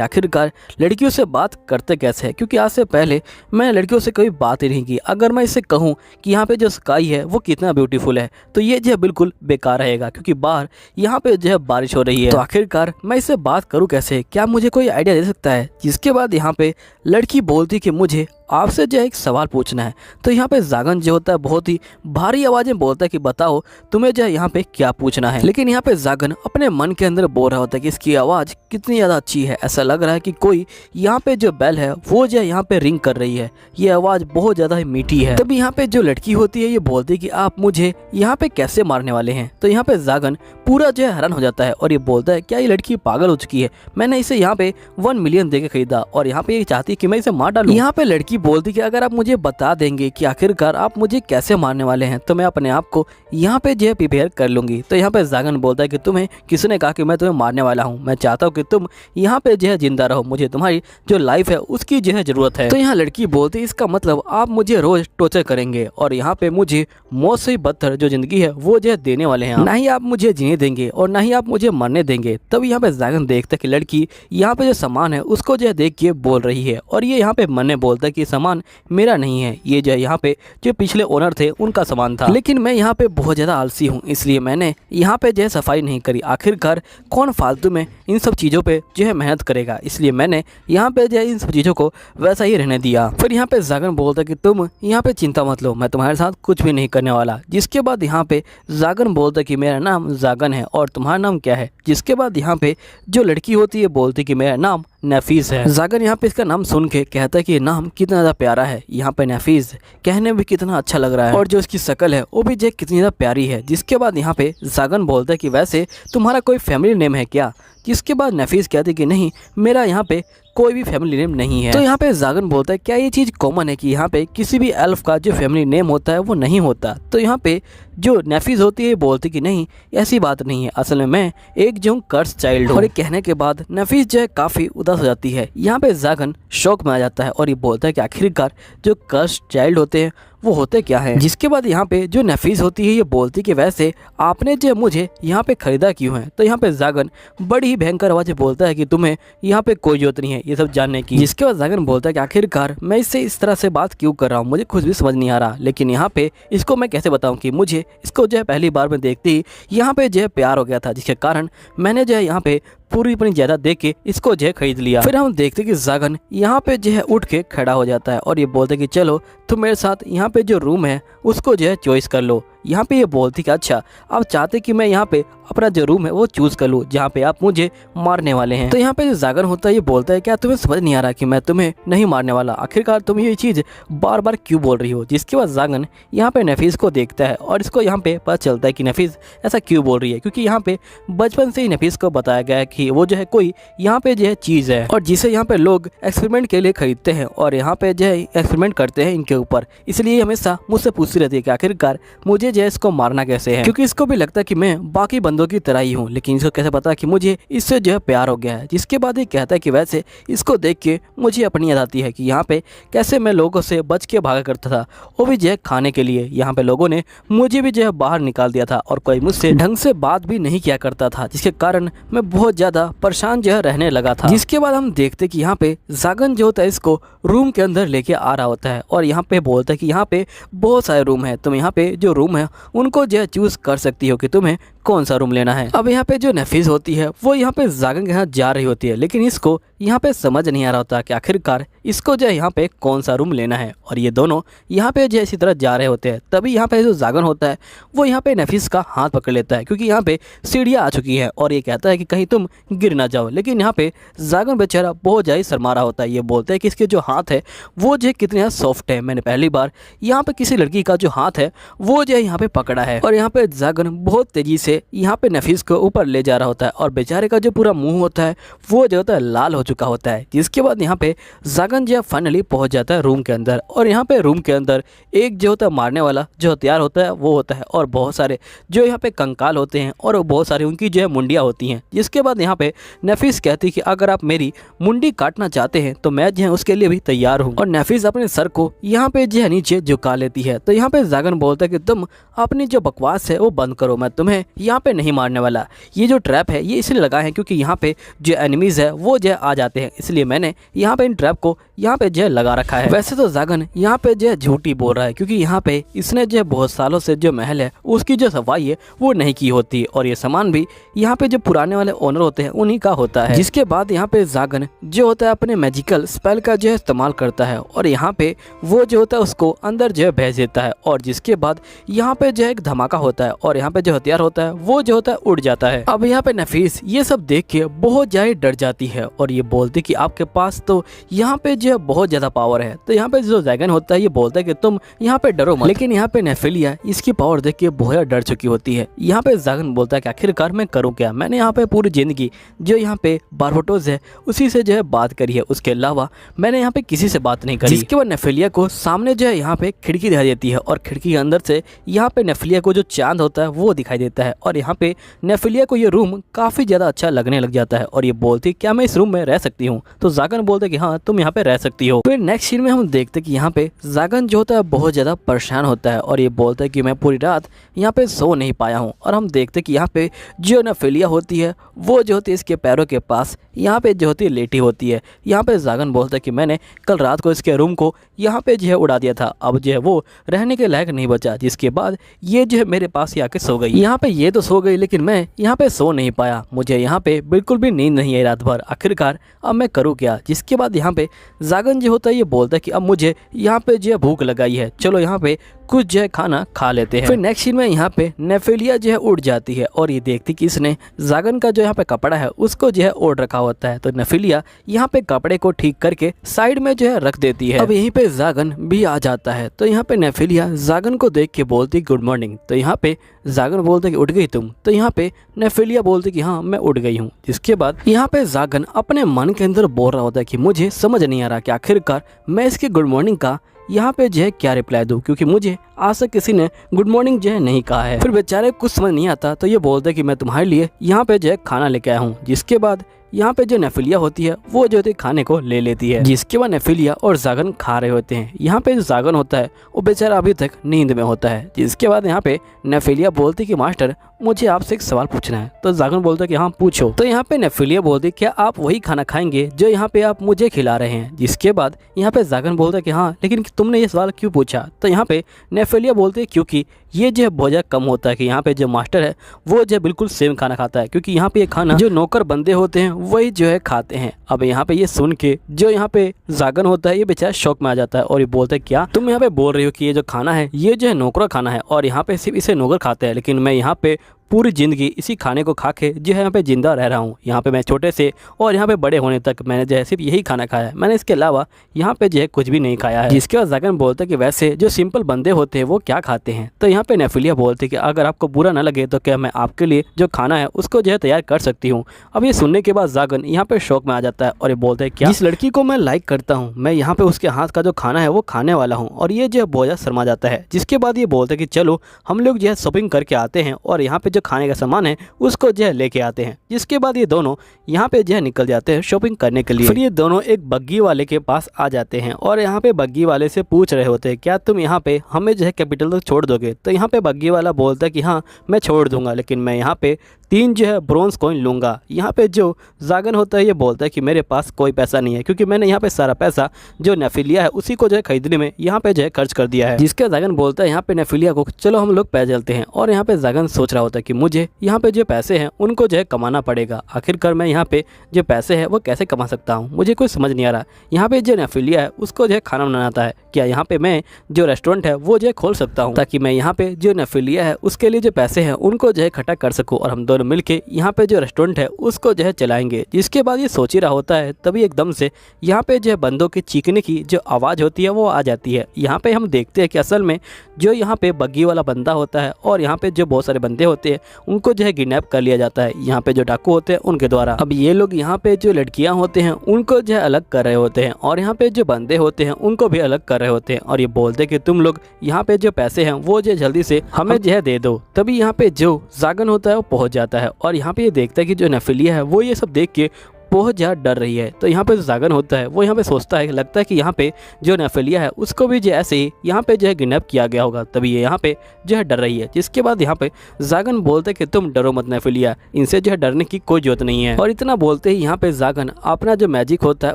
आखिरकार लड़कियों से बात करते कैसे है, क्योंकि आज से पहले मैं लड़कियों से कभी बात ही नहीं की। अगर मैं इससे कहूँ कि यहाँ पे जो स्काई है वो कितना ब्यूटीफुल है तो ये जो है बिल्कुल बेकार रहेगा, क्योंकि बाहर यहाँ पे जो है बारिश हो रही है। तो आखिरकार मैं इससे बात करूँ कैसे, क्या मुझे कोई आइडिया दे सकता है। जिसके बाद यहाँ पे लड़की बोलती कि मुझे आपसे जो है एक सवाल पूछना है। तो यहाँ पे जागन जो होता है बहुत ही भारी आवाज में बोलता है कि बताओ तुम्हें जो है यहाँ पे क्या पूछना है। लेकिन यहाँ पे जागन अपने मन के अंदर बोल रहा होता है कि इसकी आवाज कितनी ज्यादा अच्छी है, ऐसा लग रहा है कि कोई यहाँ पे जो बेल है वो जो है यहाँ पे रिंग कर रही है, ये आवाज बहुत ज्यादा ही मीठी है। तभी यहाँ पे जो लड़की होती है ये बोलती है कि आप मुझे यहाँ पे कैसे मारने वाले हैं। तो यहाँ पे जागन पूरा जो है हैरान हो जाता है और ये बोलता है क्या ये लड़की पागल हो चुकी है, मैंने इसे यहाँ पे 1 मिलियन दे के खरीदा और यहाँ पे ये चाहती है कि मैं इसे मार डालूं। यहाँ पे लड़की लड़की बोलती कि अगर आप मुझे बता देंगे कि आखिरकार आप मुझे कैसे मारने वाले हैं तो मैं अपने आप को यहाँ पे जो है प्रिपेयर कर लूंगी। तो यहाँ पे जागन बोलता है कि तुम्हें किसने कहा कि मैं तुम्हें मारने वाला हूँ, मैं चाहता हूँ कि तुम यहाँ पे जो है जिंदा रहो, मुझे तुम्हारी जो लाइफ है उसकी जो है जरूरत है। तो यहाँ लड़की बोलती है इसका मतलब आप मुझे रोज टॉर्चर करेंगे और यहाँ पे मुझे मौत से बदतर जो जिंदगी है वो जो है देने वाले हैं, ना ही आप मुझे जीने देंगे और ना ही आप मुझे मरने देंगे। तब यहाँ पे जागन देखता है कि लड़की यहाँ पे जो सामान है उसको जो है देख के बोल रही है और ये यहाँ पे मन में बोलता है कि सामान मेरा नहीं है, ये जो है यहाँ पे जो पिछले ओनर थे उनका सामान था, लेकिन मैं यहाँ पे बहुत ज़्यादा आलसी हूँ इसलिए मैंने यहाँ पे जो है सफाई नहीं करी। आखिरकार कौन फालतू में इन सब चीज़ों पे जो है मेहनत करेगा, इसलिए मैंने यहाँ पे जो है इन सब चीज़ों को वैसा ही रहने दिया। फिर यहाँ पे जागन बोलता है कि तुम यहाँ पे चिंता मत लो, मैं तुम्हारे साथ कुछ भी नहीं करने वाला। जिसके बाद यहाँ पे जागन बोलता है कि मेरा नाम जागन है और तुम्हारा नाम क्या है। जिसके बाद यहाँ पे जो लड़की होती है बोलती कि मेरा नाम नफीस है। जागन यहाँ पे इसका नाम सुन के कहता है कि ये नाम कितना ज़्यादा प्यारा है, यहाँ पे नफीस कहने में कितना अच्छा लग रहा है और जो इसकी शक्ल है वो भी जो कितनी ज़्यादा प्यारी है। जिसके बाद यहाँ पे जागन बोलता है कि वैसे तुम्हारा कोई फैमिली नेम है क्या। जिसके बाद नफीस कहते कि नहीं, मेरा यहाँ पे कोई भी फैमिली नेम नहीं है। तो यहाँ पे जागन बोलता है क्या ये चीज़ कॉमन है कि यहाँ पे किसी भी एल्फ का जो फैमिली नेम होता है वो नहीं होता। तो यहाँ पे जो नफीस होती है बोलती कि नहीं ऐसी बात नहीं है, असल में मैं एक जो कर्स चाइल्ड हूँ। और ये कहने के बाद नफीस जो है काफ़ी उदास हो जाती है। यहाँ पे जागन शौक में आ जाता है और ये बोलता है कि आखिरकार जो कर्स चाइल्ड होते हैं वो होते क्या है। जिसके बाद यहाँ पे जो नफीस होती है ये बोलती कि वैसे आपने जो मुझे यहाँ पे खरीदा क्यों है। तो यहाँ पे जागन बड़ी ही भयंकर आवाज़ से बोलता है कि तुम्हें यहाँ पे कोई जरूरत नहीं है ये सब जानने की। जिसके बाद जागन बोलता है कि आखिरकार मैं इससे इस तरह से बात क्यों कर रहा हूँ, मुझे कुछ भी समझ नहीं आ रहा, लेकिन यहाँ पे इसको मैं कैसे बताऊँ कि मुझे इसको जो है पहली बार में देखते ही यहाँ पे जो है प्यार हो गया था, जिसके कारण मैंने जो है यहाँ पे पूरी अपनी जायदाद दे के इसको जो है खरीद लिया। फिर हम देखते कि जागन यहाँ पे जो है उठ के खड़ा हो जाता है और ये बोलते कि चलो तुम मेरे साथ यहाँ पे जो रूम है उसको जो है चॉइस कर लो। यहाँ पे ये बोलती कि अच्छा आप चाहते कि मैं यहाँ पे अपना जो रूम है वो चूज कर लूँ जहाँ पे आप मुझे मारने वाले हैं। तो यहाँ पे जो जागन होता है ये बोलता है क्या तुम्हें समझ नहीं आ रहा कि मैं तुम्हें नहीं मारने वाला, आखिरकार तुम ये चीज़ बार बार क्यों बोल रही हो। जिसके बाद जागन यहाँ पे नफीस को देखता है और इसको यहाँ पे पता चलता है कि नफीस ऐसा क्यों बोल रही है, क्योंकि यहाँ पे बचपन से ही नफीस को बताया गया है कि वो जो है कोई यहाँ पे जो है चीज़ है और जिसे यहाँ पे लोग एक्सपेरिमेंट के लिए खरीदते हैं और यहाँ पे जो है एक्सपेरिमेंट करते हैं इनके ऊपर। इसलिए हमेशा मुझसे पूछती रहती है कि आखिरकार मुझे जो है इसको मारना कैसे है, क्योंकि इसको भी लगता है कि मैं बाकी बंदों की तरह ही हूँ, लेकिन इसको कैसे पता कि मुझे इससे जो है प्यार हो गया है। जिसके बाद ये कहता है कि वैसे इसको देख के मुझे अपनी याद आती है कि यहाँ पे कैसे मैं लोगों से बच के भागा करता था, वो भी जो है खाने के लिए। यहाँ पे लोगों ने मुझे भी जो है बाहर निकाल दिया था और कोई मुझसे ढंग से बात भी नहीं किया करता था, जिसके कारण मैं बहुत ज़्यादा परेशान जो है रहने लगा था। जिसके बाद हम देखते कि यहाँ पे जागन जो होता है इसको रूम के अंदर लेके आ रहा होता है और यहाँ पे बोलता है कि यहाँ पे बहुत सारे रूम है, तुम यहाँ पे जो रूम है उनको जो है चूज कर सकती हो कि तुम्हें कौन सा रूम लेना है। अब यहाँ पे जो नफीस होती है वो यहाँ पे जागन के यहाँ जा रही होती है, लेकिन इसको यहाँ पे समझ नहीं आ रहा होता कि आखिरकार इसको जो है यहाँ पे कौन सा रूम लेना है और ये दोनों यहाँ पे जो इसी तरह जा रहे होते हैं। तभी यहाँ पे जो जागन होता है वो यहाँ पे नफीस का हाथ पकड़ लेता है, क्योंकि यहाँ पे सीढ़ियाँ आ चुकी है और ये कहता है कि कहीं तुम गिर ना जाओ। लेकिन यहाँ पे जागन बेचारा बहुत ज़्यादा शर्मा रहा होता है। ये बोलते हैं कि इसके जो हाथ है वो जो कितने सॉफ्ट है, मैंने पहली बार यहाँ पे किसी लड़की का जो हाथ है वो जो है यहाँ पे पकड़ा है। और यहाँ पे जागन बहुत तेजी से यहाँ पे नफीस को ऊपर ले जा रहा होता है और बेचारे का जो पूरा मुंह होता है वो जो होता है लाल हो चुका होता है। जिसके बाद यहाँ पे जागन जो फाइनली पहुंच जाता है रूम के अंदर और यहाँ पे रूम के अंदर एक जो होता है मारने वाला जो हथियार होता है वो होता है और बहुत सारे जो यहाँ पे कंकाल होते हैं और बहुत सारी उनकी जो है मुंडियाँ होती हैं। जिसके बाद यहाँ पे नफीस कहती कि अगर आप मेरी मुंडी काटना चाहते हैं तो मैं जो है उसके लिए भी तैयार हूँ। और नफीस अपने सर को यहाँ पे जो है नीचे झुका लेती है। तो यहाँ पे जागन बोलता है कि तुम अपनी जो बकवास है वो बंद करो, मैं तुम्हें यहाँ पे नहीं मारने वाला। ये जो ट्रैप है ये इसलिए लगा है क्योंकि यहाँ पे जो एनिमीज है वो जो आ जाते हैं, इसलिए मैंने यहाँ पे इन ट्रैप को यहाँ पे जो लगा रखा है। वैसे तो जागन यहाँ पे जो झूठी बोल रहा है, क्योंकि यहाँ पे इसने जो बहुत सालों से जो महल है उसकी जो सफाई है वो नहीं की होती और ये सामान भी यहाँ पे जो पुराने वाले ओनर होते हैं उन्हीं का होता है। जिसके बाद यहाँ पे जागन जो होता है अपने मैजिकल स्पेल का जो है इस्तेमाल करता है और यहाँ पे वो जो होता है उसको अंदर जो है भेज देता है और जिसके बाद यहाँ पे जो है एक धमाका होता है और यहाँ पे जो हथियार होता है वो जो होता है उड़ जाता है। अब यहाँ पे नफीस ये सब देख के बहुत ज्यादा डर जाती है और ये बोलती कि आपके पास तो यहाँ पे जो है बहुत ज्यादा पावर है। तो यहाँ पे जो ज़ागन होता है ये बोलता है कि तुम यहाँ पे डरो मत, लेकिन यहाँ पे नेफिलिया इसकी पावर देख के बहुत ज्यादा डर चुकी होती है। यहाँ पे ज़ागन बोलता है कि आखिरकार मैं करूँ क्या, मैंने यहाँ पे पूरी जिंदगी जो यहाँ पे बारबटोस है उसी से जो है बात करी है, उसके अलावा मैंने यहाँ पे किसी से बात नहीं करी। इसके बाद नेफिलिया को सामने जो है यहाँ पे खिड़की दिखाई देती है और खिड़की के अंदर से यहाँ पे नेफिलिया को जो चांद होता है वो दिखाई देता है और यहाँ पे नेफिलिया को ये रूम काफी ज्यादा अच्छा लगने लग जाता है और ये बोलती क्या मैं इस रूम में रह सकती हूँ। तो ज़ागन बोलते कि हाँ तुम यहाँ पे रह सकती हो। फिर नेक्स्ट सीन में हम देखते कि यहाँ पे ज़ागन जो होता है बहुत ज्यादा परेशान होता है और ये बोलता है कि मैं पूरी रात यहाँ पे सो नहीं पाया हूँ। और हम देखते कि यहाँ पे जो नेफिलिया होती है वो जो होती है इसके पैरों के पास यहाँ पे जो होती है लेटी होती है। यहाँ पे ज़ागन बोलता है कि मैंने कल रात को इसके रूम को यहाँ पे जो है उड़ा दिया था, अब जो है वो रहने के लायक नहीं बचा, जिसके बाद ये जो है मेरे पास ही आके सो गई। यहाँ पे ये तो सो गई लेकिन मैं यहाँ पे सो नहीं पाया, मुझे यहाँ पे बिल्कुल भी नींद नहीं आई रात भर, आखिरकार अब मैं करूँ क्या। जिसके बाद यहाँ पे ज़ागन जो होता है ये बोलता है कि अब मुझे यहाँ पे जो है भूख लगाई है, चलो यहाँ पे कुछ जो है खाना खा लेते हैं। फिर नेक्स्ट सीन में यहाँ पे नेफिलिया जो है उड़ जाती है और ये देखती कि इसने ज़ागन का जो यहाँ पे कपड़ा है उसको जो है ओढ़ रखा होता है। तो नेफिलिया यहाँ पे कपड़े को ठीक करके साइड में जो है रख देती है। अब यहीं पे ज़ागन भी आ जाता है तो यहाँ पे नेफिलिया ज़ागन को देख के बोलती गुड मॉर्निंग। तो यहाँ पे ज़ागन बोलते कि उठ गई तुम, तो यहाँ पे नेफिलिया बोलती कि हाँ मैं उठ गई हूँ। जिसके बाद यहाँ पे ज़ागन अपने मन के अंदर बोल रहा होता है कि मुझे समझ नहीं आ रहा कि आखिरकार मैं इसके गुड मॉर्निंग का यहाँ पे जो है क्या रिप्लाई दूँ, क्योंकि मुझे आज तक किसी ने गुड मॉर्निंग जो है नहीं कहा है। फिर बेचारे कुछ समझ नहीं आता तो ये बोलते कि मैं तुम्हारे लिए यहाँ पे जो है खाना लेके आया हूँ। जिसके बाद यहाँ पे जो नेफिलिया होती है वो जो होती है खाने को ले लेती है। जिसके बाद नेफिलिया और ज़ागन खा रहे होते हैं। यहाँ पे जो ज़ागन होता है वो बेचारा अभी तक नींद में होता है। जिसके बाद यहाँ पे नेफिलिया बोलती कि मास्टर मुझे आपसे एक सवाल पूछना है। तो ज़ागन बोलता कि हाँ पूछो। तो यहाँ पे नेफिलिया बोलती क्या आप वही खाना खाएंगे जो यहाँ पे आप मुझे खिला रहे हैं। जिसके बाद यहाँ पे ज़ागन बोलता कि हाँ लेकिन तुमने ये सवाल क्यों पूछा। तो यहाँ पे नेफिलिया बोलते क्योंकि ये जो है बहुत ज़्यादा कम होता है कि यहाँ पे जो मास्टर है वो जो है बिल्कुल सेम खाना खाता है, क्योंकि यहाँ पे ये खाना जो नौकर बंदे होते हैं वही जो है खाते हैं। अब यहाँ पे ये सुन के जो यहाँ पे ज़ागन होता है ये बेचारा शौक में आ जाता है और ये बोलता है क्या तुम यहाँ पे बोल रही हो कि ये जो खाना है ये जो है नौकरा खाना है और यहाँ पे सिर्फ इसे नौकर खाते हैं, लेकिन मैं यहाँ पे पूरी ज़िंदगी इसी खाने को खा के जो है यहाँ पे ज़िंदा रह रहा हूँ। यहाँ पे मैं छोटे से और यहाँ पे बड़े होने तक मैंने जो है सिर्फ यही खाना खाया है, मैंने इसके अलावा यहाँ पे जो है कुछ भी नहीं खाया है। जिसके बाद ज़ागन बोलता है कि वैसे जो सिंपल बंदे होते हैं वो क्या खाते हैं। तो यहाँ पे नेफिलिया बोलते कि अगर आपको बुरा ना लगे तो क्या मैं आपके लिए जो खाना है उसको जो है तैयार कर सकती हूँ। अब ये सुनने के बाद ज़ागन यहाँ पे शौक में आ जाता है और ये बोलता है क्या जिस लड़की को मैं लाइक करता हूँ मैं यहाँ पे उसके हाथ का जो खाना है वो खाने वाला हूँ। और ये जो है बहुत ज़्यादा शर्मा जाता है। जिसके बाद ये बोलते कि चलो हम लोग जो है शॉपिंग करके आते हैं और यहाँ पे जो खाने का सामान है उसको जो है लेके आते हैं। जिसके बाद ये दोनों यहाँ पे जो है निकल जाते हैं शॉपिंग करने के लिए। फिर ये दोनों एक बग्गी वाले के पास आ जाते हैं और यहाँ पे बग्गी वाले से पूछ रहे होते हैं क्या तुम यहाँ पे हमें जो है कैपिटल तक छोड़ दोगे। तो यहाँ पे बग्गी वाला बोलता है कि हाँ मैं छोड़ दूंगा, लेकिन मैं यहाँ पे 3 जो है ब्रोंज कॉइन लूँगा। यहाँ पे जो ज़ागन होता है ये बोलता है कि मेरे पास कोई पैसा नहीं है, क्योंकि मैंने यहाँ पे सारा पैसा जो नेफिलिया है उसी को जो है खरीदने में यहाँ पे जो है खर्च कर दिया है। जिसका ज़ागन बोलता है यहाँ पे नेफिलिया को चलो हम लोग पैदल चलते हैं। और यहाँ पे ज़ागन सोच रहा होता है कि मुझे यहाँ पे जो पैसे हैं उनको जो है कमाना पड़ेगा, आखिरकार मैं यहाँ पे जो पैसे हैं वो कैसे कमा सकता हूँ, मुझे कुछ समझ नहीं आ रहा। यहाँ पे जो नेफिलिया है उसको जो है खाना बनाना आता है, क्या यहाँ पे मैं जो रेस्टोरेंट है वो जो है खोल सकता हूँ ताकि मैं यहाँ पे जो नेफिलिया है उसके लिए जो पैसे हैं उनको जो है इकट्ठा कर सकूँ और हम दोनों मिलके यहाँ पे जो रेस्टोरेंट है उसको जो है चलाएंगे। जिसके बाद ये सोच ही रहा होता है तभी एकदम से यहाँ पे जो है बंदों की चीखने की जो आवाज़ होती है वो आ जाती है। यहाँ पे हम देखते हैं कि असल में जो यहाँ पे बग्गी वाला बंदा होता है और यहाँ पे जो बहुत सारे बंदे होते हैं उनको जो है किडनैप कर लिया जाता है यहाँ पे जो डाकू होते हैं उनके द्वारा। अब ये लोग यहाँ पे जो लड़कियाँ होते हैं उनको जो है अलग कर रहे होते हैं और यहाँ पे जो बंदे होते हैं उनको भी अलग कर रहे होते हैं और ये बोलते हैं कि तुम लोग यहाँ पे जो पैसे हैं वो जो जल्दी से हमें जो है दे दो। तभी यहाँ पे जो ज़ागन होता है वो पहुँच जाता है और यहाँ पे ये देखता है कि जो नेफिलिया है वो ये सब देख के बहुत ज़्यादा डर रही है। तो यहाँ पे जो ज़ागन होता है वो यहाँ पे सोचता है, लगता है कि यहाँ पे जो नेफिलिया है उसको भी जो ऐसे ही यहाँ पे जो है किडनैप किया गया होगा, तभी ये यहाँ पे जो है डर रही है। जिसके बाद यहाँ पे ज़ागन बोलते है कि तुम डरो मत नेफिलिया, इनसे जो है डरने की कोई जरूरत नहीं है। और इतना बोलते ही यहाँ पे ज़ागन अपना जो मैजिक होता है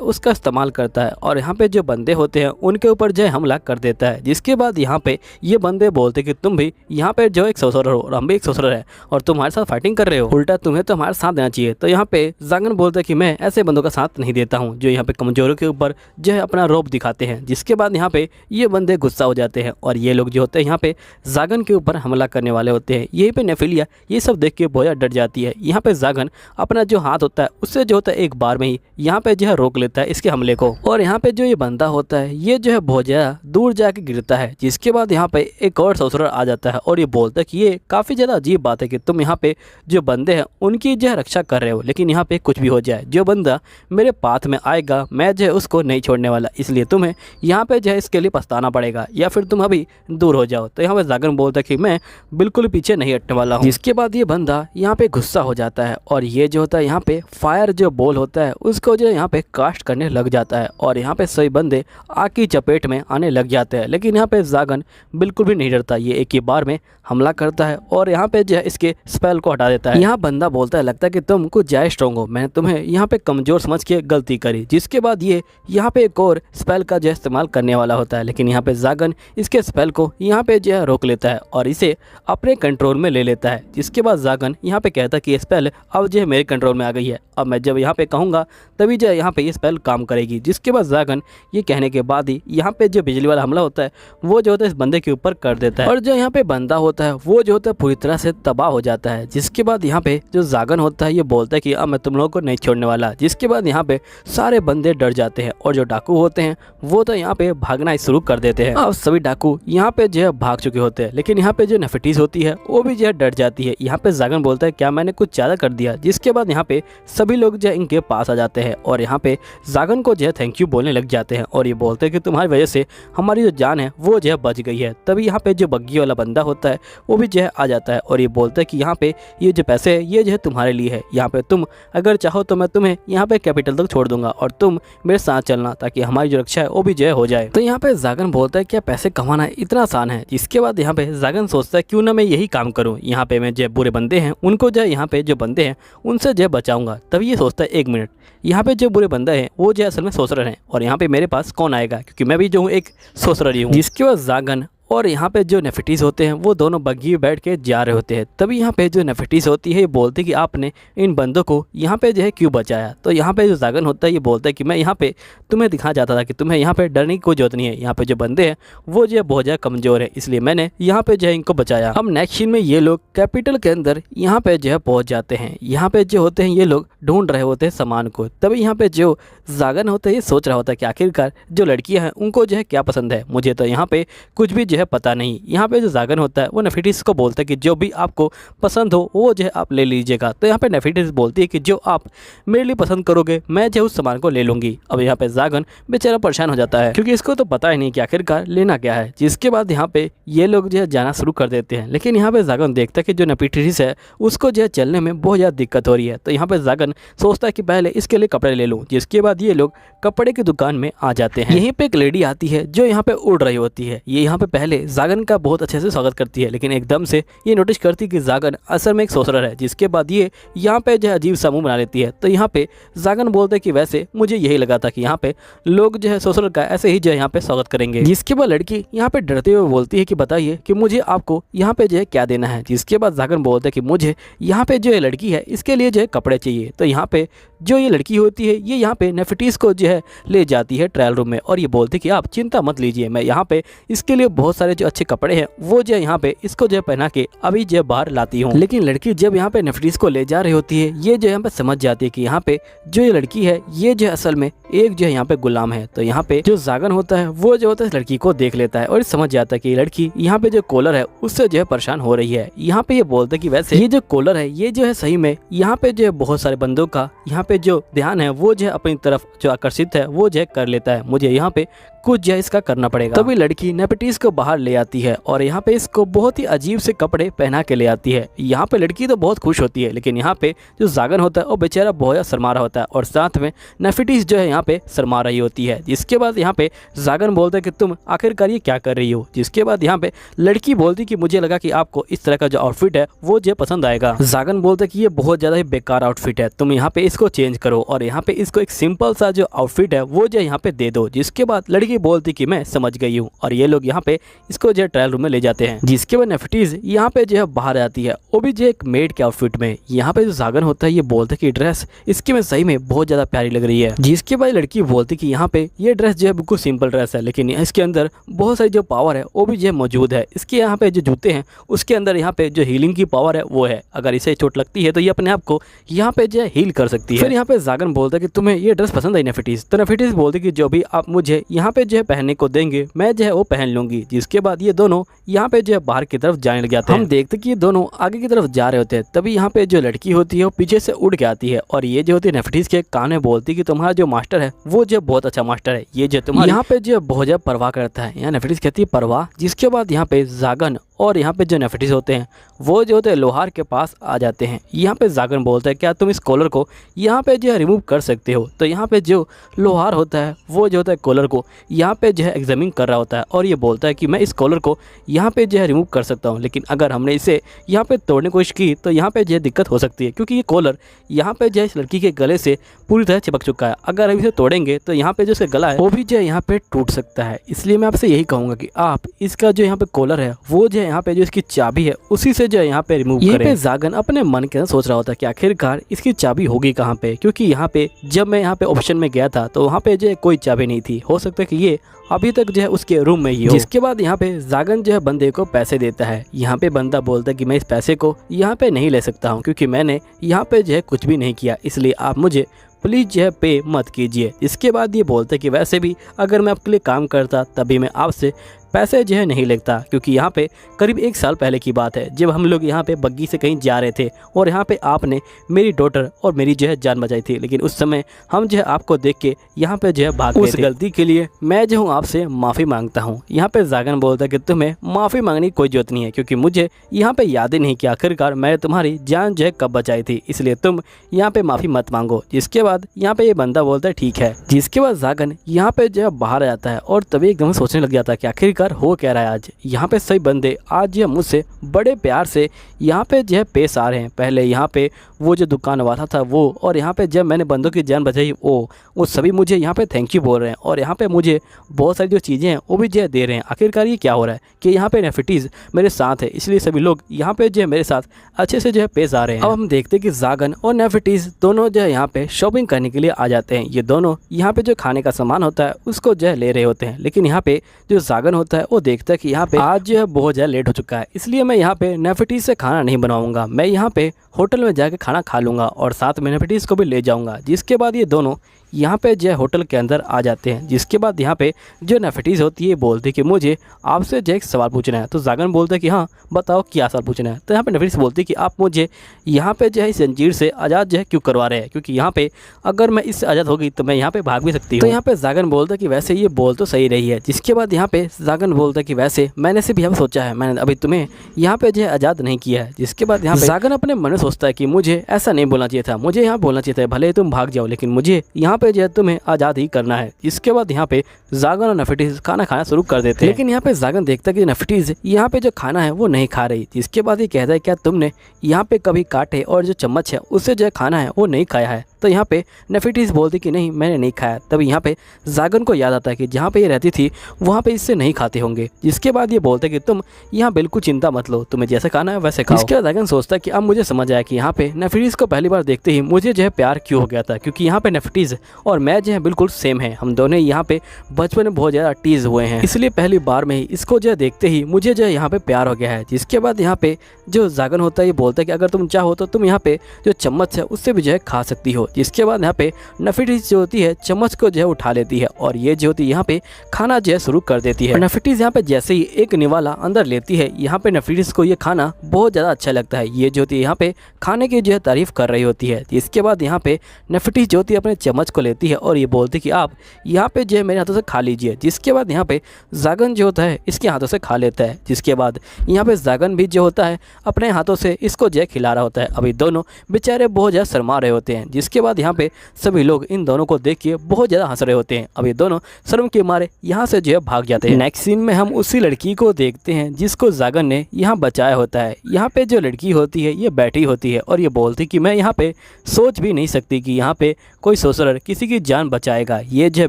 उसका इस्तेमाल करता है और यहाँ पे जो बंदे होते हैं उनके ऊपर जो है हमला कर देता है। जिसके बाद यहाँ पे ये बंदे बोलते कि तुम भी यहाँ पे जो एक ससुर हो और हम भी एक ससुर है और तुम हमारे साथ फाइटिंग कर रहे हो, उल्टा तुम्हें तो हमारे साथ देना चाहिए। तो यहाँ पे ज़ागन बोलता है कि मैं मैं ऐसे बंदों का साथ नहीं देता हूँ जो यहाँ पे कमजोरों के ऊपर जो है अपना रौब दिखाते हैं। जिसके बाद यहाँ पे ये बंदे गुस्सा हो जाते हैं और ये लोग जो होते हैं यहाँ पे जागन के ऊपर हमला करने वाले होते हैं। यहीं पे नेफिलिया ये सब देख के बहुत डर जाती है। यहाँ पे जागन अपना जो हाथ होता है उससे जो होता है एक बार में ही यहाँ पे जो है रोक लेता है इसके हमले को। और यहाँ पे जो ये बंदा होता है ये जो है बहुत ज़्यादा दूर जाके गिरता है। जिसके बाद यहाँ पे एक और ससुराल आ जाता है और ये बोलता है कि ये काफ़ी ज़्यादा अजीब बात है कि तुम यहाँ पे जो बंदे हैं उनकी जो है रक्षा कर रहे हो, लेकिन यहाँ पे कुछ भी हो जाए जो बंदा मेरे पाथ में आएगा मैं जो है उसको नहीं छोड़ने वाला, इसलिए तुम्हें यहाँ पे जो है इसके लिए पछताना पड़ेगा या फिर तुम अभी दूर हो जाओ। तो यहाँ पे जागन बोलता है कि मैं बिल्कुल पीछे नहीं हटने वाला हूँ। जिसके बाद ये बंदा यहाँ पे गुस्सा हो जाता है और ये जो होता है यहाँ पे फायर जो बॉल होता है उसको जो यहाँ पे कास्ट करने लग जाता है और यहाँ पे सभी बंदे आग की चपेट में आने लग जाते हैं। लेकिन यहाँ पे जागन बिल्कुल भी नहीं डरता, ये एक ही बार में हमला करता है और यहाँ पे जो है इसके स्पेल को हटा देता है। यहाँ बंदा बोलता है लगता है कि तुम कुछ ज़्यादा स्ट्रॉन्ग हो, मैंने तुम्हें यहाँ पे कमज़ोर समझ के गलती करी। जिसके बाद ये यहाँ पे एक और स्पेल का जो इस्तेमाल करने वाला होता है, लेकिन यहाँ पे जागन इसके स्पेल को यहाँ पे जो है रोक लेता है और इसे अपने कंट्रोल में ले लेता है। जिसके बाद जागन यहाँ पे कहता है कि ये स्पेल अब जो है मेरे कंट्रोल में आ गई है, अब मैं जब यहाँ पे कहूँगा तभी जो है यहाँ पे ये स्पेल काम करेगी। जिसके बाद जागन ये कहने के बाद ही यहाँ पे जो बिजली वाला हमला होता है वो जो होता है इस बंदे के ऊपर कर देता है और जो यहाँ पे बंदा होता है वो जो होता है पूरी तरह से तबाह हो जाता है। जिसके बाद यहाँ पे जो जागन होता है ये बोलता है कि अब मैं तुम लोगों को नहीं छोड़ने वाला। जिसके बाद यहाँ पे सारे बंदे डर जाते हैं और जो डाकू होते हैं वो तो यहाँ पे भागना शुरू कर देते हैं। अब सभी डाकू यहाँ पे जो है भाग चुके होते हैं, लेकिन यहाँ पे जो नेफिटीज होती है वो भी जो है डर जाती है। यहाँ पे जागन बोलता है क्या मैंने कुछ ज़्यादा कर दिया। जिसके बाद यहाँ पे सभी लोग जो है इनके पास आ जाते हैं और यहाँ पे जागन को जो है थैंक यू बोलने लग जाते हैं और ये बोलते हैं कि तुम्हारी वजह से हमारी जो जान है वो जो है बच गई है। तभी यहाँ पे जो बग्गी वाला बंदा होता है वो भी जो है आ जाता है और ये बोलता है कि यहाँ पे ये जो पैसे है ये जो है तुम्हारे लिए है, यहाँ पे तुम अगर चाहो तो मैं तुम्हें यहाँ पे कैपिटल तक छोड़ दूंगा और तुम मेरे साथ चलना ताकि हमारी जो रक्षा है वो भी जो है हो जाए। तो यहाँ पे जागन बोलता है क्या पैसे कमाना इतना आसान है। जिसके बाद यहाँ पे जागन सोचता है क्यों ना मैं यही काम करूँ, यहाँ पे मैं जो बुरे बंदे हैं उनको जो यहाँ पे जो बंदे हैं उनसे जो बचाऊंगा। तभी ये सोचता है एक मिनट, यहाँ पे जो बुरे बंदे हैं वो जो असल में सोचरर हैं और यहाँ पे मेरे पास कौन आएगा क्योंकि मैं भी जो हूँ एक सोचरर ही हूँ। जिसके बाद जागन और यहाँ पे जो नेफिटीज होते हैं वो दोनों बग्गी में बैठ के जा रहे होते हैं। तभी यहाँ पे जो नेफिटीज होती है ये बोलती है कि आपने इन बंदों को यहाँ पे जो है क्यों बचाया। तो यहाँ पे जो जागन होता है ये बोलता है कि मैं यहाँ पे तुम्हें दिखाना चाहता था कि तुम्हें यहाँ पे डरने की कोई जरूरत नहीं है, यहाँ पे जो बंदे हैं वो जो है बहुत ज़्यादा कमज़ोर है, इसलिए मैंने यहाँ पे जो है इनको बचाया। अब नेक्स्ट सीन में ये लोग कैपिटल के अंदर यहाँ पे जो है पहुँच जाते हैं। यहाँ पे जो होते हैं ये लोग ढूंढ रहे होते हैं सामान को। तभी यहाँ पे जो जागन होता है ये सोच रहा होता है कि आखिरकार जो लड़कियाँ हैं उनको जो है क्या पसंद है, मुझे तो यहाँ पे कुछ भी जो है पता नहीं। यहाँ पे जो जागन होता है वो नेफिटीज को बोलता है कि जो भी आपको पसंद हो वो जो है आप ले लीजिएगा। तो यहाँ पे नेफिटीज बोलती है कि जो आप मेरे लिए पसंद करोगे मैं जो उस सामान को ले लूँगी। अब यहाँ पे जागन बेचारा परेशान हो जाता है क्योंकि इसको तो पता ही नहीं कि आखिरकार लेना क्या है। जिसके बाद यहाँ पे ये लोग जो है जाना शुरू कर देते हैं, लेकिन यहाँ पे जागन देखता है कि जो नेफिटीज है उसको जो है चलने में बहुत ज़्यादा दिक्कत हो रही है। तो यहाँ पे जागन सोचता है कि पहले इसके लिए कपड़े ले लूँ। जिसके बाद ये लोग कपड़े की दुकान में आ जाते हैं। यहीं पे एक लेडी आती है जो यहाँ पे उड़ रही होती है। ये यहाँ पे पहले जागन का बहुत अच्छे से स्वागत करती है, लेकिन एकदम से ये नोटिस करती है कि जागन असल में एक सोसरर है। जिसके बाद ये यहाँ पे जो है अजीब सा मुंह बना लेती है। तो यहाँ पे जागन बोलते हैं कि वैसे मुझे यही लगा था कि यहाँ पे लोग जो है सोसरर का ऐसे ही जो है यहाँ पे स्वागत करेंगे। जिसके बाद लड़की यहाँ पे डरते हुए बोलती है कि बताइए कि मुझे आपको यहाँ पे जो है क्या देना है। जिसके बाद जागन बोलते हैं कि मुझे यहाँ पे जो है लड़की है इसके लिए जो है कपड़े चाहिए। तो यहाँ पे जो ये लड़की होती है ये यहाँ पे नेफिटीज को जो है ले जाती है ट्रायल रूम में और ये बोलती है कि आप चिंता मत लीजिए, मैं यहाँ पे इसके लिए बहुत सारे जो अच्छे कपड़े हैं वो जो है यहाँ पे इसको जो है पहना के अभी जो बाहर लाती हूँ। लेकिन लड़की जब यहाँ पे नेफिटीज को ले जा रही होती है ये जो यहाँ पे समझ जाती है कि यहाँ पे जो ये लड़की है ये जो असल में एक जो है यहाँ पे गुलाम है। तो यहाँ पे जो जागन होता है वो जो होता है इस लड़की को देख लेता है और समझ जाता है कि लड़की यहाँ पे जो कॉलर है उससे जो है परेशान हो रही है। यहाँ पे ये बोलते हैं कि वैसे ये जो कॉलर है ये जो है सही में यहाँ पे जो है बहुत सारे बंदों का यहाँ पे जो ध्यान है वो जो है अपनी तरफ जो आकर्षित है वो जो है कर लेता है, मुझे यहाँ पे कुछ जो है इसका करना पड़ेगा। तभी लड़की नेफिटीज को बाहर ले आती है और यहाँ पे इसको बहुत ही अजीब से कपड़े पहना के ले आती है। यहाँ पे लड़की तो बहुत खुश होती है, लेकिन यहाँ पे जो जागन होता है वो बेचारा बहुत ज़्यादा शर्मा रहा होता है और साथ में नेफिटीज जो है यहाँ पे शर्मा रही होती है। जिसके बाद यहाँ पे जागन बोलता है कि तुम आखिरकार ये क्या कर रही हो। जिसके बाद यहाँ पे लड़की बोलती कि मुझे लगा कि आपको इस तरह का जो आउटफिट है वो जो पसंद आएगा। जागन बोलता है कि ये बहुत ज़्यादा ही बेकार आउटफिट है, तुम यहाँ पे इसको चेंज करो और यहाँ पे इसको एक सिंपल सा जो आउटफिट है वो जो यहाँ पे दे दो। जिसके बाद लड़की की बोलती कि मैं समझ गई हूँ, और ये लोग यहाँ पे इसको जो ट्रायल रूम में ले जाते हैं। जिसके बाद नेफिटीज यहाँ पे जो है बाहर आती है, वो भी जो एक मेड के आउटफिट में। यहाँ पे जो जागन होता है ये बोलता है कि ड्रेस इसकी में सही में बहुत ज्यादा प्यारी लग रही है। जिसके बाद लड़की बोलती कि यहाँ पे ये ड्रेस जो है बिल्कुल सिंपल ड्रेस है, लेकिन इसके अंदर बहुत सारी जो पावर है वो भी जो मौजूद है। इसके यहाँ पे जो जूते हैं उसके अंदर यहाँ पे जो हीलिंग की पावर है वो है। अगर इसे चोट लगती है तो ये अपने आप को यहाँ पे जो है हील कर सकती है। फिर यहाँ पे जागन बोलता है कि तुम्हें ये ड्रेस पसंद आई नेफिटीज? तो नेफिटीज बोलती कि जो भी आप मुझे यहाँ पे जो है पहनने को देंगे मैं जो है वो पहन लूंगी। जिसके बाद ये दोनों यहाँ पे जो है बाहर की तरफ जाने लग जाते हैं। हम देखते कि ये दोनों आगे की तरफ जा रहे होते हैं, तभी यहाँ पे जो लड़की होती है वो पीछे से उड़ के आती है, और ये जो होती है नेफिटीज के कान में बोलती कि तुम्हारा जो मास्टर है वो जो बहुत अच्छा मास्टर है, ये जो तुम्हारा यहाँ पे जो बहुत ज्यादा परवाह करता है। यहाँ नेफिटीज कहती है परवाह। जिसके बाद यहाँ पे जागन और यहाँ पे जो नेफिटीज होते हैं वो जो होते हैं लोहार के पास आ जाते हैं। यहाँ पे जागन बोलता है क्या तुम इस कॉलर को यहाँ पे जो है रिमूव कर सकते हो? तो यहाँ पे जो लोहार होता है वो जो होता है कॉलर को यहाँ पे जो है एग्जामिन कर रहा होता है, और ये बोलता है कि मैं इस कॉलर को यहाँ पे जो है रिमूव कर सकता हूँ, लेकिन अगर हमने इसे यहाँ पे तोड़ने की कोशिश की तो यहाँ पे जो है दिक्कत हो सकती है, क्योंकि ये कॉलर यहाँ पे जो है इस लड़की के गले से पूरी तरह चिपक चुका है। अगर हम इसे तोड़ेंगे तो यहाँ पे जो इसका गला है वो भी जो है यहाँ पे टूट सकता है। इसलिए मैं आपसे यही कहूँगा कि आप इसका जो यहाँ पे कॉलर है वो जो है यहाँ पे जो इसकी चाबी है उसी से जो है यहाँ पे रिमूव करें। पे जागन अपने मन के अंदर सोच रहा होता है कि आखिरकार इसकी चाबी होगी कहाँ पे, क्योंकि यहाँ पे जब मैं यहाँ पे ऑप्शन में गया था तो वहाँ पे जो है कोई चाबी नहीं थी। हो सकता है कि ये अभी तक जो है उसके रूम में ही हो। जिसके बाद यहाँ पे जागन जो है बंदे को पैसे देता है। यहाँ पे बंदा बोलता है कि मैं इस पैसे को यहाँ पे नहीं ले सकता हूँ, क्योंकि मैंने यहाँ पे जो है कुछ भी नहीं किया, इसलिए आप मुझे प्लीज़ जो है पे मत कीजिए। इसके बाद ये बोलते कि वैसे भी अगर मैं आपके लिए काम करता तभी मैं आपसे पैसे जो है नहीं लेता, क्योंकि यहाँ पे करीब 1 साल पहले की बात है जब हम लोग यहाँ पे बग्गी से कहीं जा रहे थे और यहाँ पे आपने मेरी डॉटर और मेरी जो है जान बचाई थी, लेकिन उस समय हम जो है आपको देख के यहाँ पे जो है भाग गए थे। उस गलती के लिए मैं जो हूँ आपसे माफ़ी मांगता हूँ। यहाँ पे जागन बोलता है कि तुम्हें माफ़ी मांगने की कोई जरूरत नहीं है, क्योंकि मुझे यहाँ पे याद ही नहीं कि आखिरकार मैंने तुम्हारी जान जो है कब बचाई थी, इसलिए तुम यहाँ पे माफ़ी मत मांगो। जिसके बाद यहाँ पे ये बंदा बोलता है ठीक है। जिसके बाद जागन यहाँ पे जो है बाहर आ जाता है और तभी एकदम सोचने लग जाता है कि आखिरकार हो क्या रहा है आज। यहाँ पे सही बंदे आज जो मुझसे बड़े प्यार से यहाँ पे जो है पेश आ रहे हैं। पहले यहाँ पे वो जो दुकान वाला था वो, और यहाँ पे जब मैंने बंदों की जान बचाई वो सभी मुझे यहाँ पे थैंक यू बोल रहे हैं, और यहाँ पे मुझे बहुत सारी जो चीज़ें हैं वो भी जो है दे रहे हैं। आखिरकार ये क्या हो रहा है कि यहाँ पे नेफिटीज़ मेरे साथ है, इसलिए सभी लोग यहाँ पे जो है मेरे साथ अच्छे से जो है पेश आ रहे हैं। अब हम देखते हैं कि जागन और नेफिटीज़ दोनों जो है यहाँ पे शॉपिंग करने के लिए आ जाते हैं। ये दोनों यहाँ पे जो खाने का सामान होता है उसको जो है ले रहे होते हैं, लेकिन यहाँ पे जो जागन होता है वो देखता है कि यहाँ पे आज जो है बहुत ज़्यादा लेट हो चुका है, इसलिए मैं यहाँ पे नेफिटीज़ से खाना नहीं बनाऊंगा, मैं यहाँ पे होटल में जाके खाना खा लूँगा और साथ में नेफिटीज़ को भी ले जाऊँगा। जिसके बाद ये दोनों यहाँ पे जो है होटल के अंदर आ जाते हैं। जिसके बाद यहाँ पे जो नेफिटीज़ होती है बोलती है कि मुझे आपसे जो एक सवाल पूछना है। तो जागन बोलता है कि हाँ बताओ क्या सवाल पूछना है। तो यहाँ पे नेफिटीज़ बोलती है कि आप मुझे यहाँ पे जो है इस जंजीर से आज़ाद जो है क्यों करवा रहे हैं, क्योंकि यहाँ पे अगर मैं इससे आज़ाद होगी तो मैं यहाँ पे भाग भी सकती हूँ। तो यहाँ पे जागन बोलता है कि वैसे ये बोल तो सही रही है। जिसके बाद यहाँ पे जागन बोलता है कि वैसे मैंने सिर्फ यहाँ सोचा है, मैंने अभी तुम्हें यहाँ पे जो है आज़ाद नहीं किया है। जिसके बाद यहाँ पे जागन अपने मन में सोचता है कि मुझे ऐसा नहीं बोलना चाहिए था, मुझे यहाँ बोलना चाहिए था भले तुम भाग जाओ, लेकिन मुझे यहाँ पे जो है तुम्हें आज़ाद ही करना है। इसके बाद यहाँ पे जागन और नेफिटीज़ खाना खाना शुरू कर देते हैं, लेकिन यहाँ पे जागन देखता है कि नेफिटीज़ यहाँ पे जो खाना है वो नहीं खा रही। जिसके बाद ये कहता है क्या तुमने यहाँ पे कभी कांटे और जो चम्मच है उससे जो खाना है वो नहीं खाया है? तो यहाँ पे नेफिटीज़ बोलती कि नहीं मैंने नहीं खाया। तब यहाँ पे जागन को याद आता है कि जहाँ पे ये रहती थी वहाँ पे इससे नहीं खाते होंगे। जिसके बाद ये बोलते कि तुम यहाँ बिल्कुल चिंता मत लो, तुम्हें जैसे खाना है वैसे खाओ। इसके बाद जागन सोचता है कि अब मुझे समझ आया कि यहाँ पे नेफिटीज़ को पहली बार देखते ही मुझे जो है प्यार क्यों हो गया था, क्योंकि यहाँ पे नेफिटीज़ और मैं जो है बिल्कुल सेम है। हम दोनों यहाँ पे बचपन में बहुत ज़्यादा टीज हुए हैं, इसलिए पहली बार में ही इसको जो है देखते ही मुझे जो है यहाँ पे प्यार हो गया है। जिसके बाद यहाँ पे जो जागन होता है ये बोलता है कि अगर तुम चाहो तो तुम यहाँ पे जो चम्मच है उससे भी जो है खा सकती हो। जिसके बाद यहाँ पे नेफिटीज़ जो होती है चम्मच को जो है उठा लेती है और ये जो होती है यहाँ पे खाना जो है शुरू कर देती है। नेफिटीज़ यहाँ पे जैसे ही एक निवाला अंदर लेती है, यहाँ पे नेफिटीज़ को ये खाना बहुत ज़्यादा अच्छा लगता है। ये जो होती है यहाँ पे खाने की जो है तारीफ कर रही होती है। इसके बाद यहाँ पे नेफिटीज़ जो होती है अपने चम्मच को लेती है और ये बोलती है कि आप यहाँ पे जो है मेरे हाथों से खा लीजिए। जिसके बाद यहाँ पे जागन जो होता है इसके हाथों से खा लेता है। जिसके बाद यहाँ पे जागन भी जो होता है अपने हाथों से इसको जो है खिला रहा होता है। अभी दोनों बेचारे बहुत ज़्यादा शर्मा रहे होते हैं। जिसके जिसके बाद यहाँ पे सभी लोग इन दोनों को देख के बहुत ज़्यादा हंस रहे होते हैं। अब ये दोनों शर्म के मारे यहाँ से जो है भाग जाते हैं। नेक्स्ट सीन में हम उसी लड़की को देखते हैं जिसको जागन ने यहाँ बचाया होता है। यहाँ पे जो लड़की होती है ये बैठी होती है और ये बोलती कि मैं यहाँ पे सोच भी नहीं सकती कि यहाँ पे कोई सोसरर किसी की जान बचाएगा। ये जो है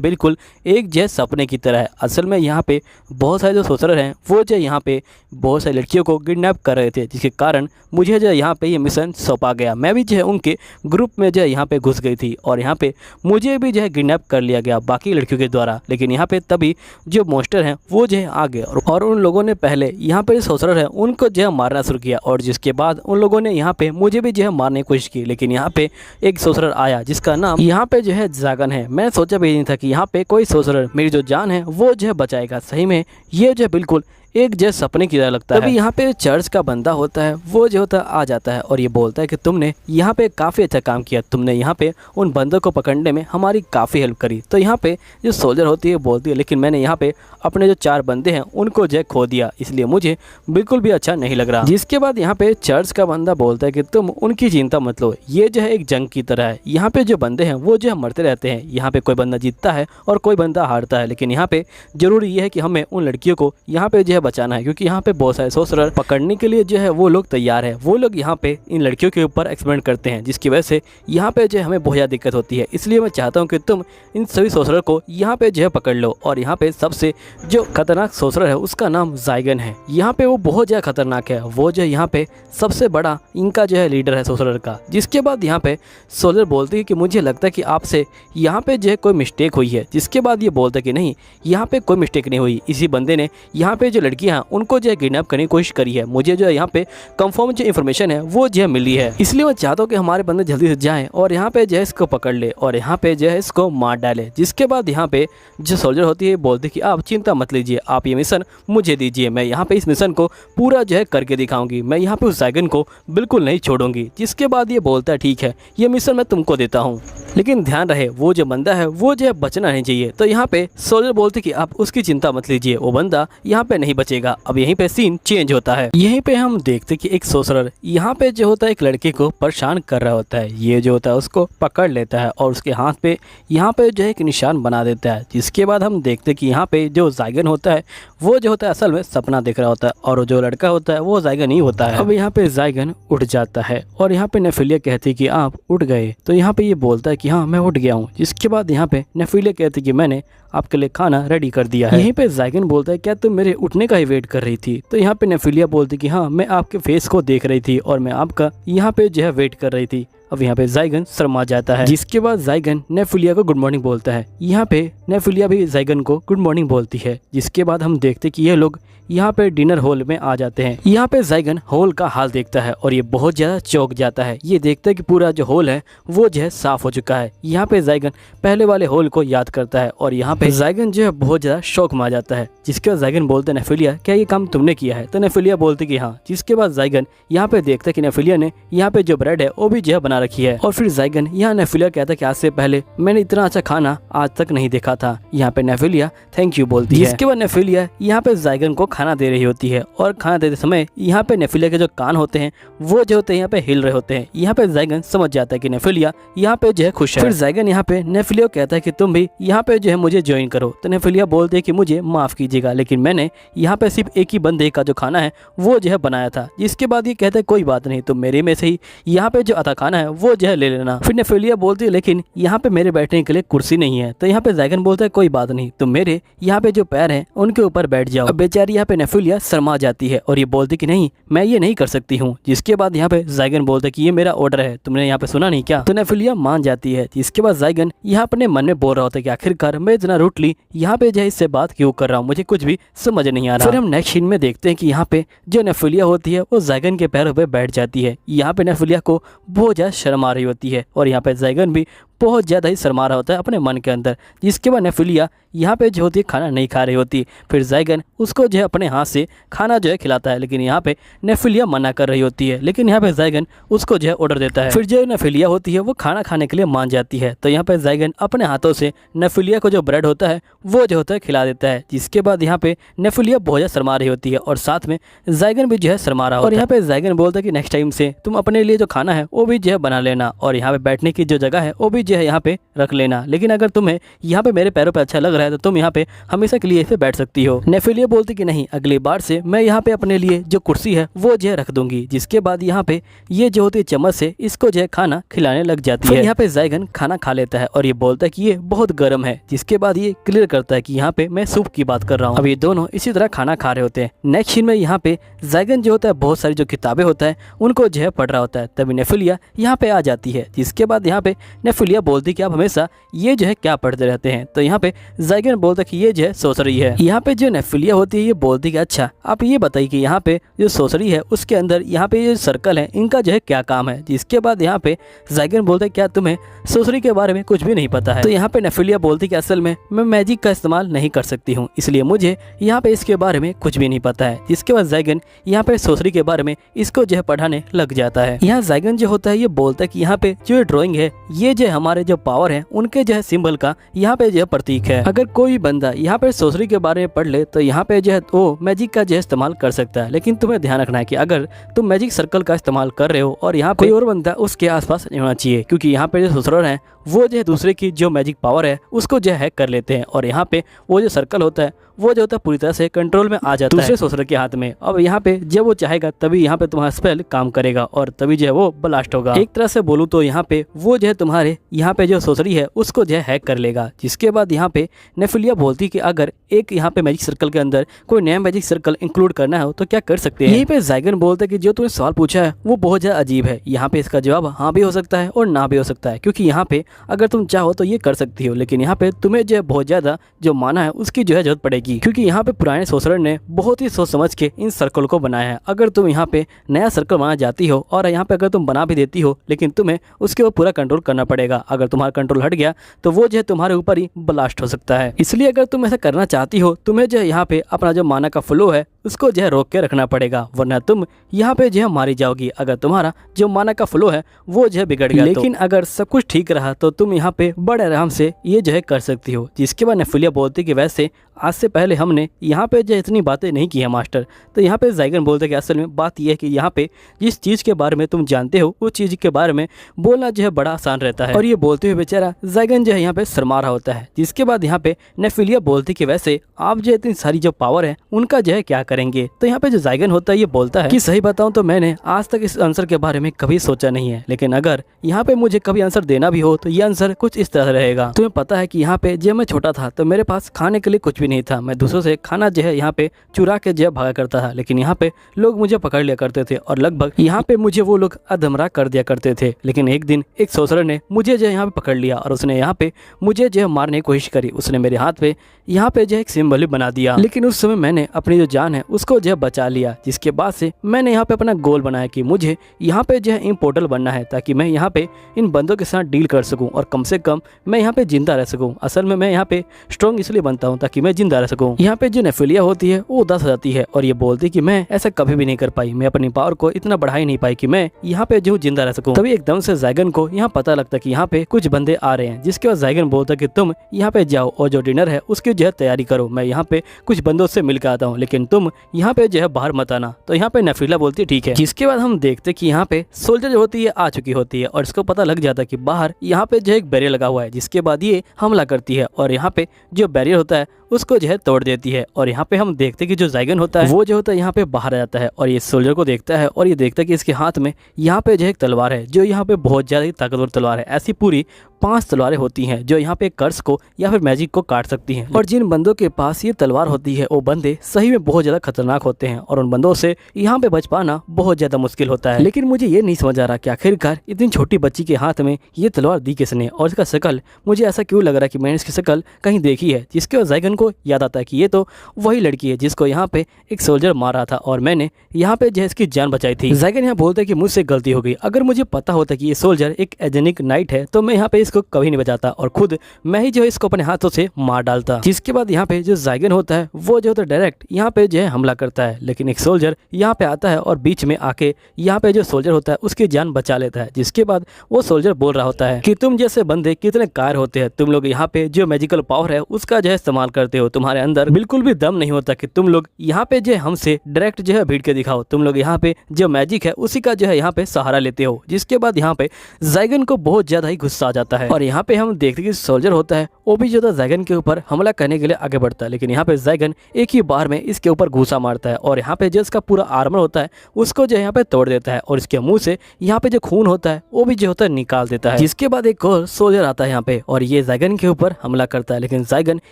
बिल्कुल एक जो सपने की तरह है। असल में यहाँ पे बहुत सारे जो सोसरर हैं वो जो यहाँ पे बहुत सारी लड़कियों को किडनैप कर रहे थे, जिसके कारण मुझे जो यहाँ पे ये मिशन सौंपा गया। मैं भी जो है उनके ग्रुप में जो है यहाँ पे घुस गई थी और यहाँ पे मुझे भी जो है किडनैप कर लिया गया बाकी लड़कियों के द्वारा। लेकिन यहाँ पे तभी जो मॉन्स्टर हैं वो जो है आ गए और उन लोगों ने पहले यहाँ पे सोसरर है उनको जो है मारना शुरू किया और जिसके बाद उन लोगों ने यहाँ पे मुझे भी जो है मारने की कोशिश की। लेकिन यहाँ पे एक सोसरर आया जिसका नाम यहाँ पे जो है जागन है। मैं सोचा भी नहीं था कि यहाँ पे कोई सोसरर मेरी जो जान है वो जो है बचाएगा। सही में ये जो है बिल्कुल एक जैसे सपने की तरह लगता है। तभी यहाँ पे चर्च का बंदा होता है वो जो होता आ जाता है और ये बोलता है कि तुमने यहाँ पे काफ़ी अच्छा काम किया, तुमने यहाँ पे उन बंदों को पकड़ने में हमारी काफ़ी हेल्प करी। तो यहाँ पे जो सोल्जर होती है बोलती है लेकिन मैंने यहाँ पे अपने जो 4 बंदे हैं उनको जो खो दिया, इसलिए मुझे बिल्कुल भी अच्छा नहीं लग रहा। जिसके बाद यहाँ पे चर्च का बंदा बोलता है कि तुम उनकी चिंता मत लो, ये जो है एक जंग की तरह है। यहाँ पे जो बंदे हैं वो जो है मरते रहते हैं, यहाँ पे कोई बंदा जीतता है और कोई बंदा हारता है। लेकिन यहाँ पे जरूरी ये है कि हमें उन लड़कियों को यहाँ पे जो है बचाना है, क्योंकि यहाँ पे बहुत सारे सोसरर पकड़ने के लिए जो है वो लोग तैयार है। वो लोग यहाँ पे इन लड़कियों के ऊपर एक्सपेरिमेंट करते हैं, जिसकी वजह से यहाँ पे जो है हमें बहुत ज़्यादा दिक्कत होती है। इसलिए मैं चाहता हूँ कि तुम इन सभी सोसरर को यहाँ पे जो है पकड़ लो। और यहाँ पे सबसे जो खतरनाक सोसरर है उसका नाम जाइगन है। यहाँ पे वो बहुत ज़्यादा खतरनाक है, वो जो यहाँ पे सबसे बड़ा इनका जो है लीडर है सोसरर का। जिसके बाद यहाँ पे सोल्जर बोलती है कि मुझे लगता है कि आपसे यहाँ पे जो है कोई मिस्टेक हुई है। जिसके बाद ये बोलता है कि नहीं, यहाँ पे कोई मिस्टेक नहीं हुई, इसी बंदे ने यहाँ पे जो लड़कियाँ हैं उनको जो है किडनैप करने की कोशिश करी है। मुझे जो है यहाँ पे कंफर्म जो इन्फॉर्मेशन है वो जो है मिली है, इसलिए मैं चाहता हूँ कि हमारे बंदे जल्दी से जाएं और यहाँ पे जो है इसको पकड़ ले और यहाँ पे जो है इसको मार डाले। जिसके बाद यहाँ पे जो सोल्जर होती है बोलती है कि आप चिंता मत लीजिए, आप ये मिशन मुझे दीजिए, मैं यहाँ पे इस मिशन को पूरा जो है करके दिखाऊंगी, मैं यहाँ पे उस जाइगन को बिल्कुल नहीं छोड़ूंगी। जिसके बाद ये बोलता है ठीक है, ये मिशन मैं तुमको देता हूँ, लेकिन ध्यान रहे वो जो बंदा है वो जो है बचना नहीं चाहिए। तो यहाँ पे सोल्जर बोलते कि आप उसकी चिंता मत लीजिए, वो बंदा यहाँ पे नहीं बचेगा। अब यहीं पे सीन चेंज होता है। यहीं पे हम देखते कि एक सोसरर यहाँ पे जो होता है एक लड़के को परेशान कर रहा होता है। ये जो होता है उसको पकड़ लेता है और उसके हाथ पे यहाँ पे जो है एक निशान बना देता है। जिसके बाद हम देखते कि यहाँ पे जो जाइगन होता है वो जो होता है असल में सपना देख रहा होता है और जो लड़का होता है वो जाइगन ही होता है। अब यहाँ पे जाइगन उठ जाता है और यहाँ पे नेफिलिया कहती है कि आप उठ गए। तो यहाँ पे ये बोलता है कि हाँ मैं उठ गया हूँ। जिसके बाद यहाँ पे नेफिलिया कहती है कि मैंने आपके लिए खाना रेडी कर दिया है। यहीं पे जाइगन बोलता है क्या तुम मेरे उठने का ही वेट कर रही थी? तो यहाँ पे नेफिलिया बोलती कि हाँ मैं आपके फेस को देख रही थी और मैं आपका यहाँ पे जो है वेट कर रही थी। अब यहाँ पे जाइगन शर्मा जाता है। जिसके बाद जाइगन नेफिलिया को गुड मॉर्निंग बोलता है। यहाँ पे नेफिलिया भी जाइगन को गुड मॉर्निंग बोलती है। जिसके बाद हम देखते कि ये लोग यहाँ पे डिनर हॉल में आ जाते हैं। यहाँ पे जाइगन हॉल का हाल देखता है और ये बहुत ज्यादा चौंक जाता है। ये देखता है कि पूरा जो हॉल है वो जो है साफ हो चुका है। यहाँ पे जाइगन पहले वाले हॉल को याद करता है और यहाँ पे जाइगन जो है बहुत ज्यादा शौक में आ जाता है। जिसके बाद जाइगन बोलते हैं नेफिलिया क्या ये काम तुमने किया है? तो नेफिलिया बोलती कि हाँ। जिसके बाद जाइगन यहाँ पे देखता है कि नेफिलिया ने यहाँ पे जो ब्रेड है वो भी जो है बना रखी है। और फिर जाइगन यहाँ नेफिलिया कहता है कि आज से पहले मैंने इतना अच्छा खाना आज तक नहीं देखा था। यहाँ पे नेफिलिया थैंक यू बोलती है। जिसके बाद नेफिलिया यहाँ पे जाइगन को खाना दे रही होती है और खाना देते समय यहाँ पे नेफिलिया के जो कान होते हैं वो जो होते हैं यहाँ पे हिल रहे होते हैं। यहाँ पे जाइगन समझ जाता है कि नेफिलिया यहाँ पे जो है खुश है। फिर जाइगन यहाँ पे नेफिलिया कहता है कि तुम भी यहाँ पे जो है मुझे ज्वाइन करो। तो नेफिलिया बोलते है कि मुझे माफ कीजिएगा, लेकिन मैंने यहाँ पे सिर्फ एक ही बंदे का जो खाना है वो जो है बनाया था। जिसके बाद ये कहता है कोई बात नहीं, तुम मेरे में से ही यहाँ पे जो आता खाना है वो जो है ले लेना। फिर नेफिलिया बोलती है लेकिन यहाँ पे मेरे बैठने के लिए कुर्सी नहीं है। तो यहाँ पे जाइगन बोलता है कोई बात नहीं, तुम मेरे यहाँ पे जो पैर हैं उनके ऊपर बैठ जाओ। अब बेचारी यहाँ पे नेफिलिया शर्मा जाती है और ये बोलती कि नहीं मैं ये नहीं कर सकती हूँ। जिसके बाद यहाँ पे जाइगन बोलता है कि ये मेरा ऑर्डर है, तुमने यहाँ पे सुना नहीं क्या? तो नेफिलिया मान जाती है। जिसके बाद जाइगन यहाँ अपने मन में बोल रहा होता है कि आखिरकार मैं इतना रूटली यहाँ पे जो है इससे बात क्यों कर रहा हूँ, मुझे कुछ भी समझ नहीं आ रहा। फिर हम नेक्स्ट सीन में देखते हैं कि यहाँ पे जो नेफिलिया होती है वो जाइगन के पैरों पे बैठ जाती है। यहाँ पे नेफिलिया को बहुत ज्यादा शर्म आ रही होती है और यहाँ पे जाइगन भी बहुत ज़्यादा ही शर्मा रहा होता है अपने मन के अंदर। जिसके बाद नेफिलिया यहाँ पे जो होती है खाना नहीं खा रही होती। फिर ज़ाइगन उसको जो है अपने हाथ से खाना जो है खिलाता है, लेकिन यहाँ पे नेफिलिया मना कर रही होती है। लेकिन यहाँ पे ज़ाइगन उसको जो है ऑर्डर देता है। फिर जो नेफिलिया होती है वो खाना खाने के लिए मान जाती है। तो यहाँ पे ज़ाइगन अपने हाथों से नेफिलिया को जो ब्रेड होता है वो जो होता है खिला देता है। जिसके बाद यहाँ पे नेफिलिया बहुत ज़्यादा शर्मा रही होती है और साथ में ज़ाइगन भी जो है शर्मा रहा होता है। और यहाँ पे ज़ाइगन बोलता है कि नेक्स्ट टाइम से तुम अपने लिए जो खाना है वो भी जो है बना लेना, और यहाँ पे बैठने की जो जगह है वो भी जो है यहाँ पे रख लेना। लेकिन अगर तुम्हें यहाँ पे मेरे पैरों पे अच्छा लग रहा है तो तुम यहाँ पे हमेशा के लिए इसे बैठ सकती हो। नेफिलिया बोलती कि नहीं, अगली बार से मैं यहाँ पे अपने लिए जो कुर्सी है वो जो है रख दूंगी। जिसके बाद यहाँ पे ये जो होती है चम्मच से इसको जो है खाना खिलाने लग जाती है। यहाँ पे ज़ाइगन खाना खा लेता है और ये बोलता है कि ये बहुत गर्म है। जिसके बाद ये क्लियर करता है कि यहाँ पे मैं सूप की बात कर रहा हूँ। अब ये दोनों इसी तरह खाना खा रहे होते हैं। नेक्स्ट सीन में यहाँ पे ज़ाइगन जो होता है बहुत सारी जो किताबें होता है उनको जो है पढ़ रहा होता है। तभी नेफिलिया यहाँ पे आ जाती है। जिसके बाद यहाँ पे नेफिलिया बोलती है कि आप हमेशा ये जो है क्या पढ़ते रहते हैं। तो यहाँ पे ज़ाइगन बोलता है कि ये जो है सोसरी है। यहाँ पे जो नेफिलिया होती है ये बोलती है कि अच्छा आप ये बताइए कि यहाँ पे जो सोसरी है उसके अंदर यहाँ पे ये सर्कल है इनका जो है क्या काम है। जिसके बाद यहाँ पे ज़ाइगन बोलता है क्या तुम्हें सोसरी के बारे में कुछ भी नहीं पता है। तो यहाँ पे नेफिलिया बोलती है कि असल में मैं मैजिक का इस्तेमाल नहीं कर सकती हूँ, इसलिए मुझे यहाँ पे इसके बारे में कुछ भी नहीं पता है। जिसके बाद ज़ाइगन यहाँ पे सोसरी के बारे में इसको जो है पढ़ाने लग जाता है। यहाँ ज़ाइगन जो होता है ये बोलता है कि यहाँ पे जो ड्राइंग है ये जो हमारे जो पावर है उनके जो है सिंबल का यहाँ पे जो है प्रतीक है। अगर कोई बंदा यहाँ पे सोसरी के बारे में पढ़ ले तो यहाँ पे जो है वो मैजिक का जो है इस्तेमाल कर सकता है। लेकिन तुम्हें ध्यान रखना है कि अगर तुम मैजिक सर्कल का इस्तेमाल कर रहे हो और यहाँ पे कोई और बंदा उसके आसपास नहीं होना चाहिए, क्योंकि यहाँ पे जो सोसरर है वो जो है दूसरे की जो मैजिक पावर है उसको जो हैक कर लेते हैं और यहाँ पे वो जो सर्कल होता है वो जो होता है पूरी तरह से कंट्रोल में आ जाता है दूसरे सोसरर के हाथ में। अब यहाँ पे जब वो चाहेगा तभी यहाँ पे तुम्हारा स्पेल काम करेगा और तभी जो है वो ब्लास्ट होगा। एक तरह से बोलूँ तो यहाँ पे वो जो है तुम्हारे यहाँ पे जो सोसरी है उसको जो है हैक कर लेगा। जिसके बाद यहाँ पे नेफिलिया बोलती कि अगर एक यहाँ पे मैजिक सर्कल के अंदर कोई नया मैजिक सर्कल इंक्लूड करना हो तो क्या कर सकते हैं। यहीं पे ज़ाइगन बोलता है कि जो तुमने सवाल पूछा है वो बहुत ज्यादा अजीब है। यहाँ पे इसका जवाब हाँ भी हो सकता है और ना भी हो सकता है, क्योंकि यहाँ पे अगर तुम चाहो तो ये कर सकती हो, लेकिन यहाँ पे तुम्हें जो है बहुत ज्यादा जो माना है उसकी जो है जरूरत पड़ेगी, क्योंकि यहाँ पे पुराने सोसरर ने बहुत ही सोच समझ के इन सर्कल को बनाया है। अगर तुम यहाँ पे नया सर्कल बनाना चाहती हो और यहाँ पे अगर तुम बना भी देती हो लेकिन तुम्हें उसके ऊपर पूरा कंट्रोल करना पड़ेगा। अगर तुम्हारा कंट्रोल हट गया तो वो जो है तुम्हारे ऊपर ही ब्लास्ट हो सकता है। इसलिए अगर तुम ऐसा करना चाहती हो तुम्हें जो है यहाँ पे अपना जो माना का फ्लो है उसको जो है रोक के रखना पड़ेगा, वरना तुम यहाँ पे जो है मारी जाओगी अगर तुम्हारा जो माना का फ्लो है वो जो है बिगड़ गया। लेकिन अगर सब कुछ ठीक रहा तो तुम यहाँ पे बड़े आराम से ये जो है कर सकती हो। जिसके बाद नेफिलिया बोलती कि वैसे आज से पहले हमने यहाँ पे जो इतनी बातें नहीं की है मास्टर। तो यहाँ पे ज़ाइगन बोलते कि असल में बात यह है कि यहाँ पे जिस चीज़ के बारे में तुम जानते हो उस चीज़ के बारे में बोलना जो है बड़ा आसान रहता है। और ये बोलते हुए बेचारा ज़ाइगन जो है यहाँ पे शर्मा रहा होता है। जिसके बाद यहाँ पे नेफिलिया बोलती कि वैसे आप जो इतनी सारी जो पावर है उनका जो है क्या करेंगे। तो यहाँ पे जो ज़ाइगन होता है ये बोलता है कि सही बताऊँ तो मैंने आज तक इस आंसर के बारे में कभी सोचा नहीं है, लेकिन अगर यहाँ पे मुझे कभी आंसर देना भी हो तो ये आंसर कुछ इस तरह रहेगा। तुम्हें पता है कि यहाँ पे जब मैं छोटा था तो मेरे पास खाने के लिए कुछ भी नहीं था। मैं दूसरों से खाना जो है यहाँ पे चुरा के जो है भागा करता था, लेकिन यहाँ पे लोग मुझे पकड़ लिया करते थे और लगभग यहाँ पे मुझे वो लोग अधमरा कर दिया करते थे। लेकिन एक दिन एक सोसरर ने मुझे जो है यहाँ पे पकड़ लिया और उसने यहाँ पे मुझे जो है मारने की कोशिश करी। उसने मेरे हाथ पे यहाँ पे जो है एक सिंबल बना दिया, लेकिन उस समय मैंने अपनी जो जान है उसको जो है बचा लिया। जिसके बाद से मैंने यहाँ पे अपना गोल बनाया कि मुझे यहाँ पे जो है इम्पोर्टल बनना है ताकि मैं यहाँ पे इन बंदों के साथ डील कर सकूं और कम से कम मैं यहाँ पे जिंदा रह सकूं। असल में मैं यहाँ पे स्ट्रॉन्ग इसलिए बनता हूँ ताकि मैं जिंदा रह सकूं। यहाँ पे जो नेफिलिया होती है वो उदास हो जाती है और ये बोलती कि मैं ऐसा कभी भी नहीं कर पाई, मैं अपनी पावर को इतना बढ़ा ही नहीं पाई कि मैं यहाँ पे जो जिंदा रह सकूं। तभी एकदम से ज़ाइगन को यहाँ पता लगता कि यहाँ पे कुछ बंदे आ रहे हैं। जिसके बाद ज़ाइगन बोलता कि तुम यहाँ पे जाओ और जो डिनर है उसकी जो है तैयारी करो, मैं यहाँ पे कुछ बंदों से मिल के आता हूँ, लेकिन तुम यहाँ पे जो है बाहर मत आना। तो यहाँ पे नेफिलिया बोलती ठीक है। जिसके बाद हम देखते कि यहाँ पे सोल्जर जो होती है आ चुकी होती है और इसको पता लग जाता है कि बाहर यहाँ पे जो एक बैरियर लगा हुआ है। जिसके बाद ये हमला करती है और यहाँ पे जो बैरियर होता है उसको जो है तोड़ देती है। और यहाँ पे हम देखते कि जो ज़ाइगन होता है वो जो होता है यहाँ पे बाहर आ जाता है और ये सोल्जर को देखता है और ये देखता है कि इसके हाथ में यहाँ पे जो एक तलवार है जो यहाँ पे बहुत ज़्यादा ही ताकतवर तलवार है। ऐसी पूरी 5 तलवारें होती हैं जो यहाँ पे कर्स को या फिर मैजिक को काट सकती हैं। और जिन बंदों के पास ये तलवार होती है वो बंदे सही में बहुत ज़्यादा खतरनाक होते हैं और उन बंदों से यहाँ पे बच पाना बहुत ज़्यादा मुश्किल होता है। लेकिन मुझे ये नहीं समझ आ रहा कि आखिरकार इतनी छोटी बच्ची के हाथ में ये तलवार दी किसने और इसका शक्ल मुझे ऐसा क्यों लग रहा है कि मैंने इसकी शक्ल कहीं देखी है। जिसके बाद ज़ाइगन को याद आता है कि ये तो वही लड़की है जिसको यहाँ पे एक सोल्जर मारा था और मैंने यहाँ पे जो है इसकी जान बचाई थी। ज़ाइगन यहाँ बोलता है कि मुझसे गलती हो गई, अगर मुझे पता होता कि ये सोल्जर एक एजेनिक नाइट है तो मैं यहाँ पे इसको कभी नहीं बचाता और खुद मैं ही जो है इसको अपने हाथों से मार डालता। जिसके बाद यहाँ पे जो ज़ाइगन होता है वो जो होता है डायरेक्ट यहाँ पे जो है हमला करता है, लेकिन एक सोल्जर यहाँ पे आता है और बीच में आके यहाँ पे जो सोल्जर होता है उसकी जान बचा लेता है। जिसके बाद वो सोल्जर बोल रहा होता है कि तुम जैसे बंदे कितने कायर होते हैं, तुम लोग यहाँ पे जो मैजिकल पावर है उसका जो है इस्तेमाल करते हो, तुम्हारे अंदर बिल्कुल भी दम नहीं होता कि तुम लोग यहाँ पे जो हमसे डायरेक्ट जो है भीड़ के दिखाओ, तुम लोग यहाँ पे जो मैजिक है उसी का जो है यहाँ पे सहारा लेते हो। जिसके बाद यहाँ पे ज़ाइगन को बहुत ज्यादा ही गुस्सा आ जाता है और यहाँ पे हम देखते हैं कि सोल्जर होता है वो भी जो था ज़ाइगन के ऊपर हमला करने के लिए आगे बढ़ता है, लेकिन यहाँ पे ज़ाइगन एक ही बार में इसके ऊपर घूसा मारता है और यहाँ पे जो इसका पूरा आर्मर होता है उसको जो यहाँ पे तोड़ देता है और इसके मुंह से यहाँ पे जो खून होता है वो भी जो होता है निकाल देता है। जिसके बाद एक और सोल्जर आता है यहाँ पे और ये ज़ाइगन के ऊपर हमला करता है, लेकिन ज़ाइगन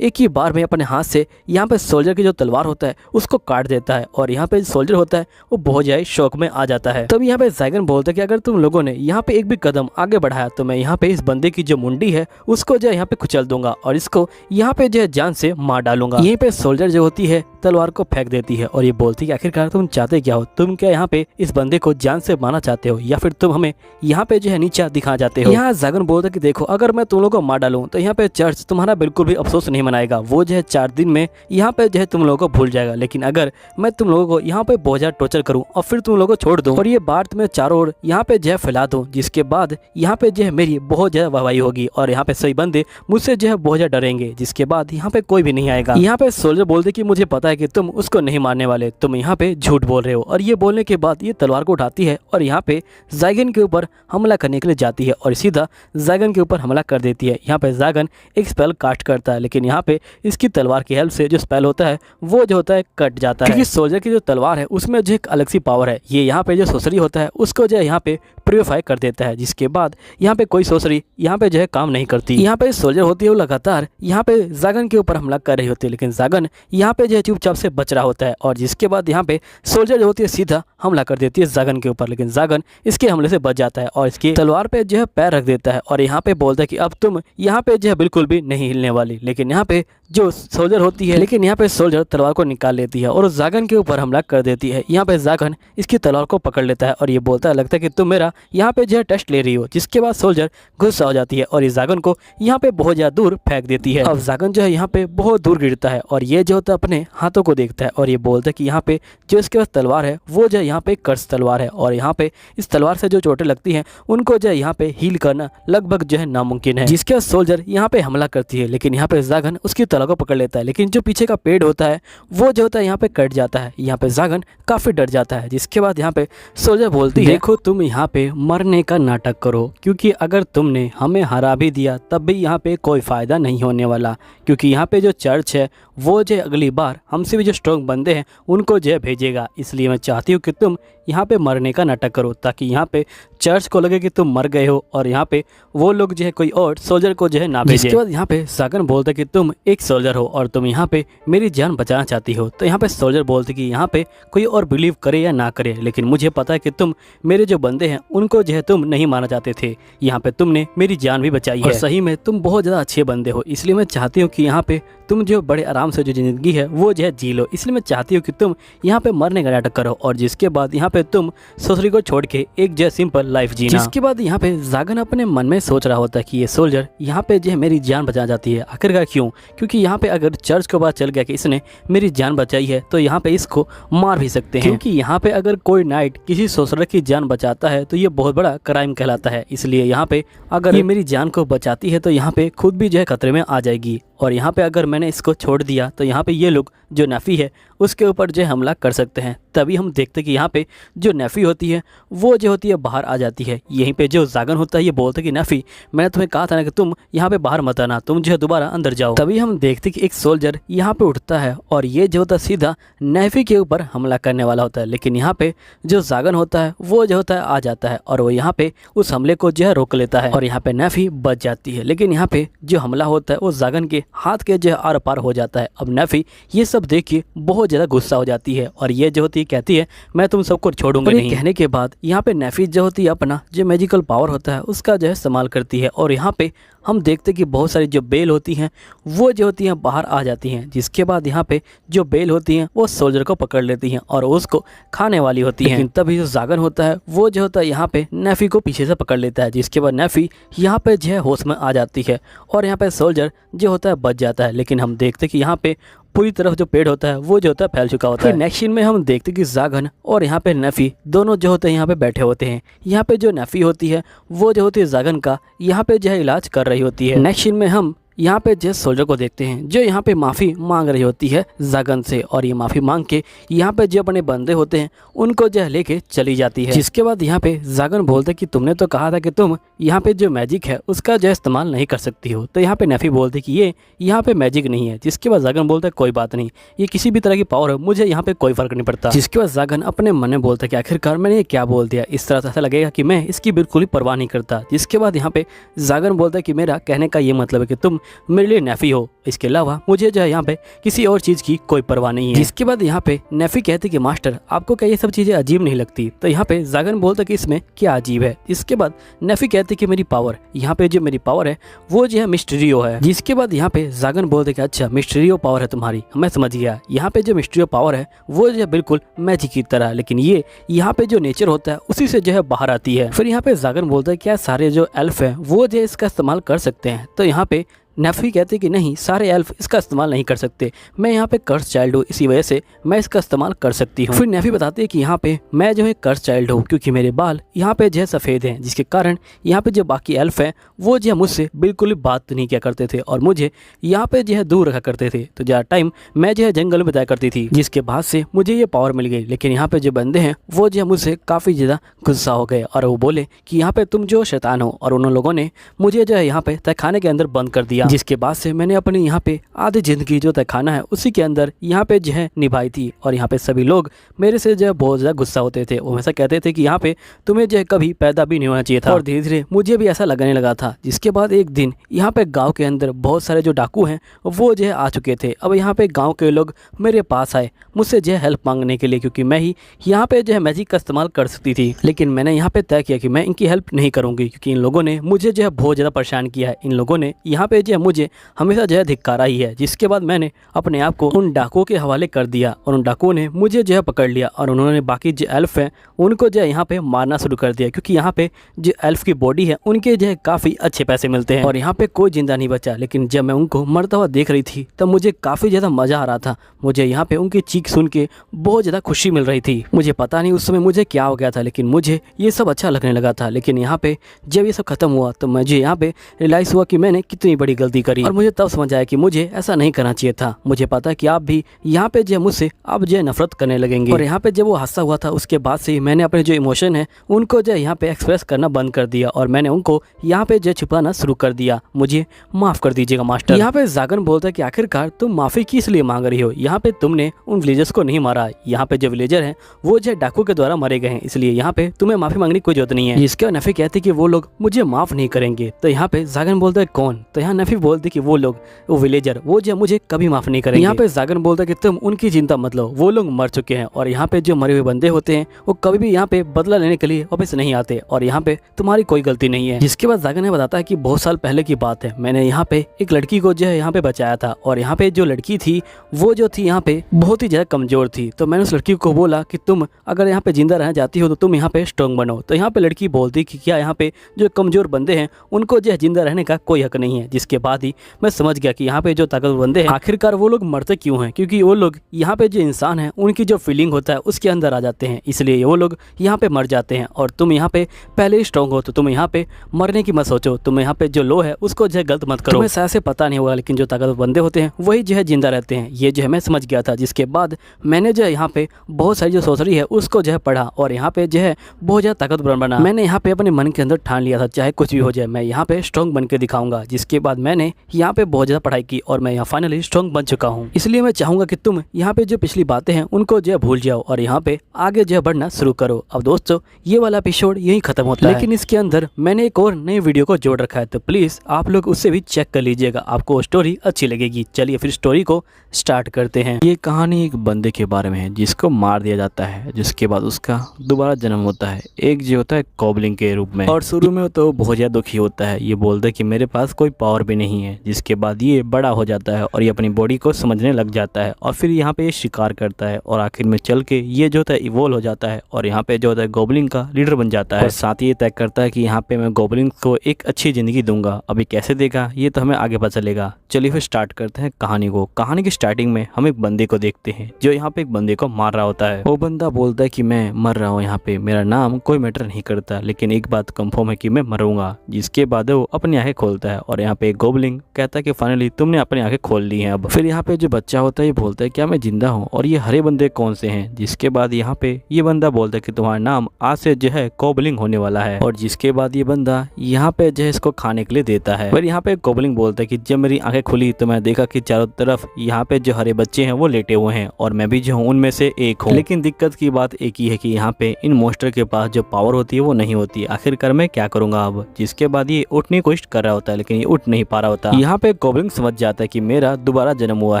एक ही बार में अपने हाथ से यहाँ पे सोल्जर की जो तलवार होता है उसको काट देता है और यहाँ पे सोल्जर होता है वो बहुत ज्यादा शौक में आ जाता है। तब यहाँ पे ज़ाइगन बोलता है कि अगर तुम लोगों ने यहाँ पे एक भी कदम आगे बढ़ाया तो मैं यहाँ पे इस बंदे की जो मुंडी है उसको जो है यहाँ पे कुचल दूंगा और इसको यहाँ पे जो है जान से मार डालूंगा। यहीं पे सोल्जर जो होती है तलवार को फेंक देती है और ये बोलती है कि आखिरकार तुम चाहते क्या हो, तुम क्या यहाँ पे इस बंदे को जान से मारना चाहते हो या फिर तुम हमें यहाँ पे जो है नीचा दिखा जाते हो। यहाँ ज़ाइगन बोलता है कि देखो अगर मैं तुम लोगों को मार डालूं तो यहाँ पे चर्च तुम्हारा बिल्कुल भी अफसोस नहीं मनाएगा, वो जो है 4 दिन में यहाँ पे जो है तुम लोगों को भूल जाएगा, लेकिन अगर मैं तुम लोगों को यहाँ पे बहुत ज्यादा टॉर्चर करूँ और फिर तुम लोगों को छोड़ दूँ और ये बात तुम्हें चारों ओर यहाँ पे जो है फैला दूँ, जिसके बाद यहाँ पे जो है मेरी बहुत ज्यादा वाहवाही होगी और यहाँ पे सही बंदे मुझसे जो है बहुत ज्यादा डरेंगे, जिसके बाद यहाँ पे कोई भी नहीं आएगा। यहाँ पे सोल्जर बोलते कि मुझे पता है कि तुम उसको नहीं मारने वाले, तुम यहाँ पे झूठ बोल रहे हो। और ये बोलने के बाद ये तलवार को उठाती है और यहाँ पे ज़ाइगन के ऊपर हमला करने के लिए जाती है और सीधा ज़ाइगन के ऊपर हमला कर देती है। यहाँ पे ज़ाइगन एक स्पेल कास्ट करता है, लेकिन यहाँ पे इसकी तलवार की हेल्प से जो स्पेल होता है वो जो होता है कट जाता है, क्योंकि सोल्जर की जो तलवार है उसमें जो एक अलग सी पावर है, ये यहाँ पे जो सोसरी होता है उसको जो है यहाँ पे प्योरीफाई कर देता है, जिसके बाद यहाँ पे कोई सोसरी यहाँ पे जो है काम नहीं करती। यहाँ पे सोल्जर होती है वो लगातार यहाँ पे ज़ाइगन के ऊपर हमला कर रही होती है, लेकिन ज़ाइगन यहाँ पे जो है चुपचाप से बच रहा होता है और जिसके बाद यहाँ पे सोल्जर जो होती है सीधा हमला कर देती है ज़ाइगन के ऊपर, लेकिन ज़ाइगन इसके हमले से बच जाता है और इसकी तलवार पे जो है पैर रख देता है और यहाँ पे बोलता है कि अब तुम यहाँ पे जो है बिल्कुल भी नहीं हिलने वाली। लेकिन यहाँ पे जो सोल्जर होती है यहाँ पे सोल्जर तलवार को निकाल लेती है और ज़ाइगन के ऊपर हमला कर देती है। यहाँ पे ज़ाइगन इसकी तलवार को पकड़ लेता है और ये बोलता है लगता है कि तुम मेरा यहाँ पे जो है टेस्ट ले रही हो, जिसके बाद सोल्जर गुस्सा हो जाती है और ये ज़ाइगन को यहाँ पे बहुत ज्यादा दूर फेंक देती है। अब ज़ाइगन जो है यहाँ पे बहुत दूर गिरता है और ये जो होता है अपने हाथों को देखता है और ये बोलता है कि यहाँ पे जो इसके पास तलवार है वो जो है यहाँ पे कर्स तलवार है और यहाँ पे इस तलवार से जो चोटें लगती हैं उनको जो है यहाँ पे हील करना लगभग जो है नामुमकिन है। जिसके बाद सोल्जर यहाँ पे हमला करती है, लेकिन यहाँ पे ज़ाइगन उसकी तलवार को पकड़ लेता है, लेकिन जो पीछे का पेड़ होता है वो जो होता है यहाँ पे कट जाता है। यहाँ पे ज़ाइगन काफी डर जाता है, जिसके बाद यहाँ पे सोल्जर बोलती है देखो तुम यहाँ पे मरने का नाटक करो, क्योंकि अगर तुमने हमें हरा भी दिया तब भी यहाँ पे कोई फायदा नहीं होने वाला, क्योंकि यहाँ पे जो चर्च है वो जो अगली बार हमसे भी जो स्ट्रॉन्ग बंदे हैं उनको जो है भेजेगा। इसलिए मैं चाहती हूँ कि तुम यहाँ पे मरने का नाटक करो ताकि यहाँ पे चर्च को लगे कि तुम मर गए हो और यहाँ पे वो लोग जो है कोई और सोल्जर को जो है ना भेजे। इसके बाद यहाँ पे ज़ाइगन बोलते कि तुम एक सोल्जर हो और तुम यहाँ पे मेरी जान बचाना चाहती हो, तो यहाँ पे सोल्जर बोलते कि यहाँ पे कोई और बिलीव करे या ना करे, लेकिन मुझे पता है कि तुम मेरे जो बंदे हैं उनको जो है तुम नहीं मारना चाहते थे, यहाँ पे तुमने मेरी जान भी बचाई है। सही में तुम बहुत ज़्यादा अच्छे बंदे हो, इसलिए मैं चाहती हूँ कि यहाँ पे तुम जो बड़े आराम से जो ज़िंदगी है वो जो है जी लो। इसलिए मैं चाहती हूँ कि तुम यहाँ पे मरने का नाटक करो और जिसके बाद यहाँ पे तुम सोसरी को छोड़ के एक जो सिंपल लाइफ जीना। जिसके बाद यहाँ पे ज़ाइगन अपने मन में सोच रहा होता है कि ये सोल्जर यहाँ पे जो है मेरी जान बचा जाती है, आखिरकार क्यों? क्योंकि यहाँ पे अगर चर्च को पता चल गया कि इसने मेरी जान बचाई है तो यहाँ पे इसको मार भी सकते हैं, क्योंकि यहाँ पे अगर कोई नाइट किसी सोल्जर की जान बचाता है तो ये बहुत बड़ा क्राइम कहलाता है। इसलिए यहाँ पे अगर ये मेरी जान को बचाती है तो यहाँ पे खुद भी जो है खतरे में आ जाएगी और यहाँ पे अगर मैंने इसको छोड़ दिया तो यहाँ पे ये लोग जो नेफ़ी है उसके ऊपर जो हमला कर सकते हैं। तभी हम देखते कि यहाँ पे जो नेफ़ी होती है वो जो होती है बाहर आ जाती है। यहीं पे जो ज़ाइगन होता है ये बोलता है कि नेफ़ी मैंने तुम्हें कहा था ना कि तुम यहाँ पे बाहर मत आना, तुम जो है दोबारा अंदर जाओ। तभी हम देखते कि एक सोल्जर यहाँ पे उठता है और ये जो होता है सीधा नेफ़ी के ऊपर हमला करने वाला होता है, लेकिन यहाँ पे जो ज़ाइगन होता है वो जो होता है आ जाता है और वो यहाँ पे उस हमले को जो है रोक लेता है और यहाँ पे नेफ़ी बच जाती है। लेकिन यहाँ पे जो हमला होता है वो ज़ाइगन के हाथ के जो है आर पार हो जाता है। अब नेफ़ी ये सब देख के बहुत ज़्यादा गुस्सा हो जाती है और ये जो होती है कहती है मैं तुम सबको छोड़ूंगी नहीं। कहने के बाद यहाँ पे नेफ़ी जो होती है अपना जो मैजिकल पावर होता है उसका जो है इस्तेमाल करती है और यहाँ पे हम देखते कि बहुत सारी जो बेल होती हैं वो जो होती हैं बाहर आ जाती हैं, जिसके बाद यहाँ पे जो बेल होती हैं वो सोल्जर को पकड़ लेती हैं और उसको खाने वाली होती हैं। लेकिन तभी जो जागन होता है वो जो होता है यहाँ पे नेफी को पीछे से पकड़ लेता है, जिसके बाद नेफी यहाँ पे जो है होश में आ जाती है और यहाँ पे सोल्जर जो होता है बच जाता है। लेकिन हम देखते कि यहाँ पे पूरी तरफ जो पेड़ होता है वो जो होता है फैल चुका होता है। नेक्स्ट सीन में हम देखते कि जागन और यहाँ पे नेफी दोनों जो होते हैं यहाँ पे बैठे होते हैं। यहाँ पे जो नेफी होती है वो जो होती है जागन का यहाँ पे जो है इलाज कर रही होती है। नेक्स्ट सीन में हम यहाँ पे जेस सोल्जर को देखते हैं जो यहाँ पे माफ़ी मांग रही होती है जागन से, और ये माफ़ी मांग के यहाँ पे जो अपने बंदे होते हैं उनको जो है लेके चली जाती है। जिसके बाद यहाँ पे जागन बोलते कि तुमने तो कहा था कि तुम यहाँ पे जो मैजिक है उसका जो इस्तेमाल नहीं कर सकती हो। तो यहाँ पे नेफी बोलते कि ये यहाँ पे मैजिक नहीं है। जिसके बाद जागन बोलता है कोई बात नहीं, ये किसी भी तरह की पावर है, मुझे यहाँ पे कोई फर्क नहीं पड़ता। जिसके बाद जागन अपने मन में बोलता है कि आखिरकार मैंने ये क्या बोल दिया, इस तरह से ऐसा लगेगा कि मैं इसकी बिल्कुल ही परवाह नहीं करता। जिसके बाद यहाँ पे जागन बोलता है कि मेरा कहने का ये मतलब है कि तुम मेरे लिए नेफी हो, इसके अलावा मुझे जो है यहाँ पे किसी और चीज की कोई परवाह नहीं है। जिसके बाद यहाँ पे नेफी कहती कि मास्टर आपको क्या ये सब चीजें अजीब नहीं लगती। तो यहाँ पे जागन बोलता कि इसमें क्या अजीब है। इसके बाद नेफी कहती कि मेरी पावर, यहाँ पे जो मेरी पावर है वो जो है मिस्टीरियो है। जिसके बाद यहाँ पे जागन बोलते कि अच्छा मिस्टीरियो पावर है तुम्हारी, मैं समझ गया। यहाँ पे जो मिस्टीरियो पावर है वो जो है बिल्कुल मैजिक की तरह, लेकिन ये यहाँ पे जो नेचर होता है उसी से जो है बाहर आती है। फिर यहाँ पे जागन बोलता है क्या सारे जो एल्फ है वो जो है इसका इस्तेमाल कर सकते हैं। तो यहाँ पे नेफी कहते कि नहीं, सारे एल्फ इसका इस्तेमाल नहीं कर सकते, मैं यहाँ पे कर्स चाइल्ड हूँ, इसी वजह से मैं इसका इस्तेमाल कर सकती हूँ। फिर नेफी बताती है कि यहाँ पे मैं जो है कर्स चाइल्ड हूँ क्योंकि मेरे बाल यहाँ पे जो है सफ़ेद हैं, जिसके कारण यहाँ पे जो बाकी एल्फ हैं वो जो है मुझसे बिल्कुल ही बात नहीं किया करते थे और मुझे यहाँ पे जो है दूर रखा करते थे। तो ज़्यादा टाइम मैं जो है जंगल में बिताया करती थी, जिसके बाद से मुझे ये पावर मिल गई। लेकिन यहाँ पे जो बंदे हैं वो जो है मुझसे काफ़ी ज़्यादा गुस्सा हो गए और वो बोले कि यहाँ पे तुम जो शैतान हो, और उन लोगों ने मुझे जो है यहाँ पे तहखाने के अंदर बंद कर दिया। जिसके बाद से मैंने अपनी यहाँ पे आधी जिंदगी जो तहखाना है उसी के अंदर यहाँ पे जो है निभाई थी, और यहाँ पे सभी लोग मेरे से जो है बहुत ज़्यादा गुस्सा होते थे। वो हमेशा कहते थे कि यहाँ पे तुम्हें जो है कभी पैदा भी नहीं होना चाहिए था, और धीरे धीरे मुझे भी ऐसा लगने लगा था। जिसके बाद एक दिन यहाँ पे गाँव के अंदर बहुत सारे जो डाकू हैं वो जो है आ चुके थे। अब यहाँ पे गाँव के लोग मेरे पास आए मुझसे जो है हेल्प मांगने के लिए, क्योंकि मैं ही यहाँ पे जो है मैजिक का इस्तेमाल कर सकती थी। लेकिन मैंने यहाँ पे तय किया कि मैं इनकी हेल्प नहीं करूँगी, क्योंकि इन लोगों ने मुझे जो है बहुत ज़्यादा परेशान किया है। इन लोगों ने यहाँ पे जो है मुझे हमेशा जो है धिक्कारा ही है। जिसके बाद मैंने अपने आप को उन डाकुओं के हवाले कर दिया और उन डाकुओं ने मुझे जो है पकड़ लिया, और उन्होंने बाकी जो एल्फ हैं उनको जो है यहाँ पे मारना शुरू कर दिया, क्योंकि यहाँ पे जो एल्फ की बॉडी है उनके जो है काफ़ी अच्छे पैसे मिलते हैं और यहाँ पे कोई जिंदा नहीं बचा। लेकिन जब मैं उनको मरता हुआ देख रही थी तब मुझे काफ़ी ज़्यादा मज़ा आ रहा था। मुझे यहाँ पे उनकी चीख सुन के बहुत ज़्यादा खुशी मिल रही थी। मुझे पता नहीं उस समय मुझे क्या हो गया था, लेकिन मुझे ये सब अच्छा लगने लगा था। लेकिन यहाँ पे जब ये सब खत्म हुआ तो मुझे यहाँ पे रियलाइज़ हुआ कि मैंने कितनी बड़ी गलती करी, और मुझे तब समझ आया कि मुझे ऐसा नहीं करना चाहिए था। मुझे पता है कि आप भी यहाँ पे जो मुझसे अब जो नफरत करने लगेंगे। और यहाँ पे जब वो हादसा हुआ था उसके बाद से मैंने अपने जो इमोशन है उनको जो यहाँ पे एक्सप्रेस करना बंद कर दिया, और मैंने उनको यहाँ पे जो छुपाना शुरू कर दिया। मुझे माफ़ कर दीजिएगा मास्टर। यहाँ पे जागन बोलता है कि आखिरकार तुम माफ़ी किस लिए मांग रही हो, यहाँ पे तुमने उन विलेजर्स को नहीं मारा, यहाँ पे जो विलेजर हैं वो जो डाकू के द्वारा मारे गए हैं, इसलिए यहाँ पे तुम्हें माफ़ी मांगने की कोई जरूरत नहीं है। जिसके नफी कहते कि वो लोग मुझे माफ़ नहीं करेंगे। तो यहाँ पे जागन बोलता है कौन? तो यहाँ नफी बोलते कि वो लोग, वो विलेजर, वो जो मुझे कभी माफ़ नहीं करेंगे। यहाँ पे जागन बोलता है कि तुम उनकी चिंता मत लो, वो लोग मर चुके हैं, और यहाँ पे जो मरे हुए बंदे होते हैं वो कभी भी यहाँ पे बदला लेने के लिए वापस नहीं आते, और यहाँ पे तुम्हारी कोई गलती नहीं है। जिसके बाद जागन ने बताता है कि बहुत साल पहले की बात है, मैंने यहाँ पे एक लड़की को जो है यहाँ पे बचाया था, और यहाँ पे जो लड़की थी वो जो थी यहाँ पे बहुत ही ज्यादा कमजोर थी। तो मैंने उस लड़की को बोला कि तुम अगर यहाँ पे जिंदा रहना चाहती हो तो तुम यहाँ पे स्ट्रॉन्ग बनो। तो यहाँ पे लड़की बोलती कि क्या यहाँ पे जो कमजोर बंदे हैं उनको जो है जिंदा रहने का कोई हक नहीं है। जिसके बाद ही मैं समझ गया कि यहाँ पे जो ताकतवर बंदे हैं आखिरकार वो लोग मरते क्यों हैं, क्योंकि वो लोग यहाँ पे जो इंसान है उनकी जो फीलिंग होता है उसके अंदर आ जाते हैं, इसलिए वो लोग यहाँ पे मर जाते हैं। और तुम यहाँ पे पहले ही स्ट्रॉन्ग हो तो तुम यहाँ पे मरने की मत सोचो, तुम यहाँ पे जो लो है उसको जो है गलत मत करो। तुम्हें शायद से पता नहीं होगा, लेकिन जो ताकतवर बंदे होते हैं वही जो है जिंदा रहते हैं, ये जो है मैं समझ गया था। जिसके बाद मैंने जो है यहाँ पे बहुत सारी जो सोचरी है उसको जो है पढ़ा, और यहाँ पे जो है बहुत ज़्यादा ताकतवर बना। मैंने यहाँ पे अपने मन के अंदर ठान लिया था चाहे कुछ भी हो जाए मैं यहाँ पे स्ट्रॉन्ग बन के दिखाऊंगा। जिसके बाद मैंने यहाँ पे बहुत ज़्यादा पढ़ाई की और मैं यहाँ फाइनली स्ट्रॉन्ग बन चुका हूँ। इसलिए मैं चाहूँगा कि तुम यहाँ पे जो पिछली बातें हैं उनको जो है भूल जाओ और यहाँ पे आगे जो है बढ़ना शुरू करो। अब दोस्तों ये वाला एपिसोड यही खत्म होता है, लेकिन इसके अंदर मैंने एक और नई वीडियो को जोड़ रखा है, तो प्लीज़ आप लोग उससे भी चेक कर लीजिएगा, आपको स्टोरी अच्छी लगेगी। चलिए फिर स्टोरी को स्टार्ट करते हैं। ये कहानी एक बंदे के बारे में है जिसको मार दिया जाता है, जिसके बाद उसका दोबारा जन्म होता है, एक जो होता है गॉब्लिन के रूप में। और शुरू में तो बहुत ज़्यादा दुखी होता है, ये बोलता है कि मेरे पास कोई पावर भी नहीं है। जिसके बाद ये बड़ा हो जाता है और ये अपनी बॉडी को समझने लग जाता है और फिर यहाँ पे ये शिकार करता है और आखिर में चल के ये जो होता है इवॉल्व हो जाता है और यहाँ पे जो होता है गॉब्लिन का लीडर बन जाता है। और साथ ही ये तय करता है कि यहाँ पे मैं गॉब्लिन को एक अच्छी जिंदगी दूंगा। अभी कैसे देगा ये तो हमें आगे पता चलेगा। चलिए फिर स्टार्ट करते हैं कहानी को। कहानी की स्टार्टिंग में हम एक बंदे को देखते हैं जो यहाँ पे एक बंदे को मार रहा होता है। वो बंदा बोलता है कि मैं मर रहा हूँ, यहाँ पे मेरा नाम कोई मैटर नहीं करता, लेकिन एक बात कंफर्म है कि मैं मरूंगा। जिसके बाद वो अपनी आंखें खोलता है और यहाँ पे गॉब्लिन कहता है कि फाइनली तुमने अपनी आंखें खोल ली हैं। अब फिर यहाँ पे जो बच्चा होता है ये बोलता है क्या मैं जिंदा हूँ और ये हरे बंदे कौन से हैं। जिसके बाद यहाँ पे ये बंदा बोलता है कि तुम्हारा नाम आज से जो है गॉब्लिन होने वाला है। और जिसके बाद ये बंदा यहाँ पे जो है इसको खाने के लिए देता है। फिर यहाँ पे गॉब्लिन बोलता है कि जब मेरी आंखें खुली तो मैं देखा कि चारों तरफ यहाँ पे जो हरे बच्चे हैं वो लेटे हुए हैं और मैं भी जो हूँ उनमें से एक हूँ। लेकिन दिक्कत की बात एक ही है कि यहाँ पे इन मोस्टर के पास जो पावर होती है वो नहीं होती। आखिरकार मैं क्या करूंगा अब। जिसके बाद ये उठने की कोशिश कर रहा होता है लेकिन ये उठ नहीं पा रहा होता। यहाँ पे गॉब्लिन समझ जाता है कि मेरा दोबारा जन्म हुआ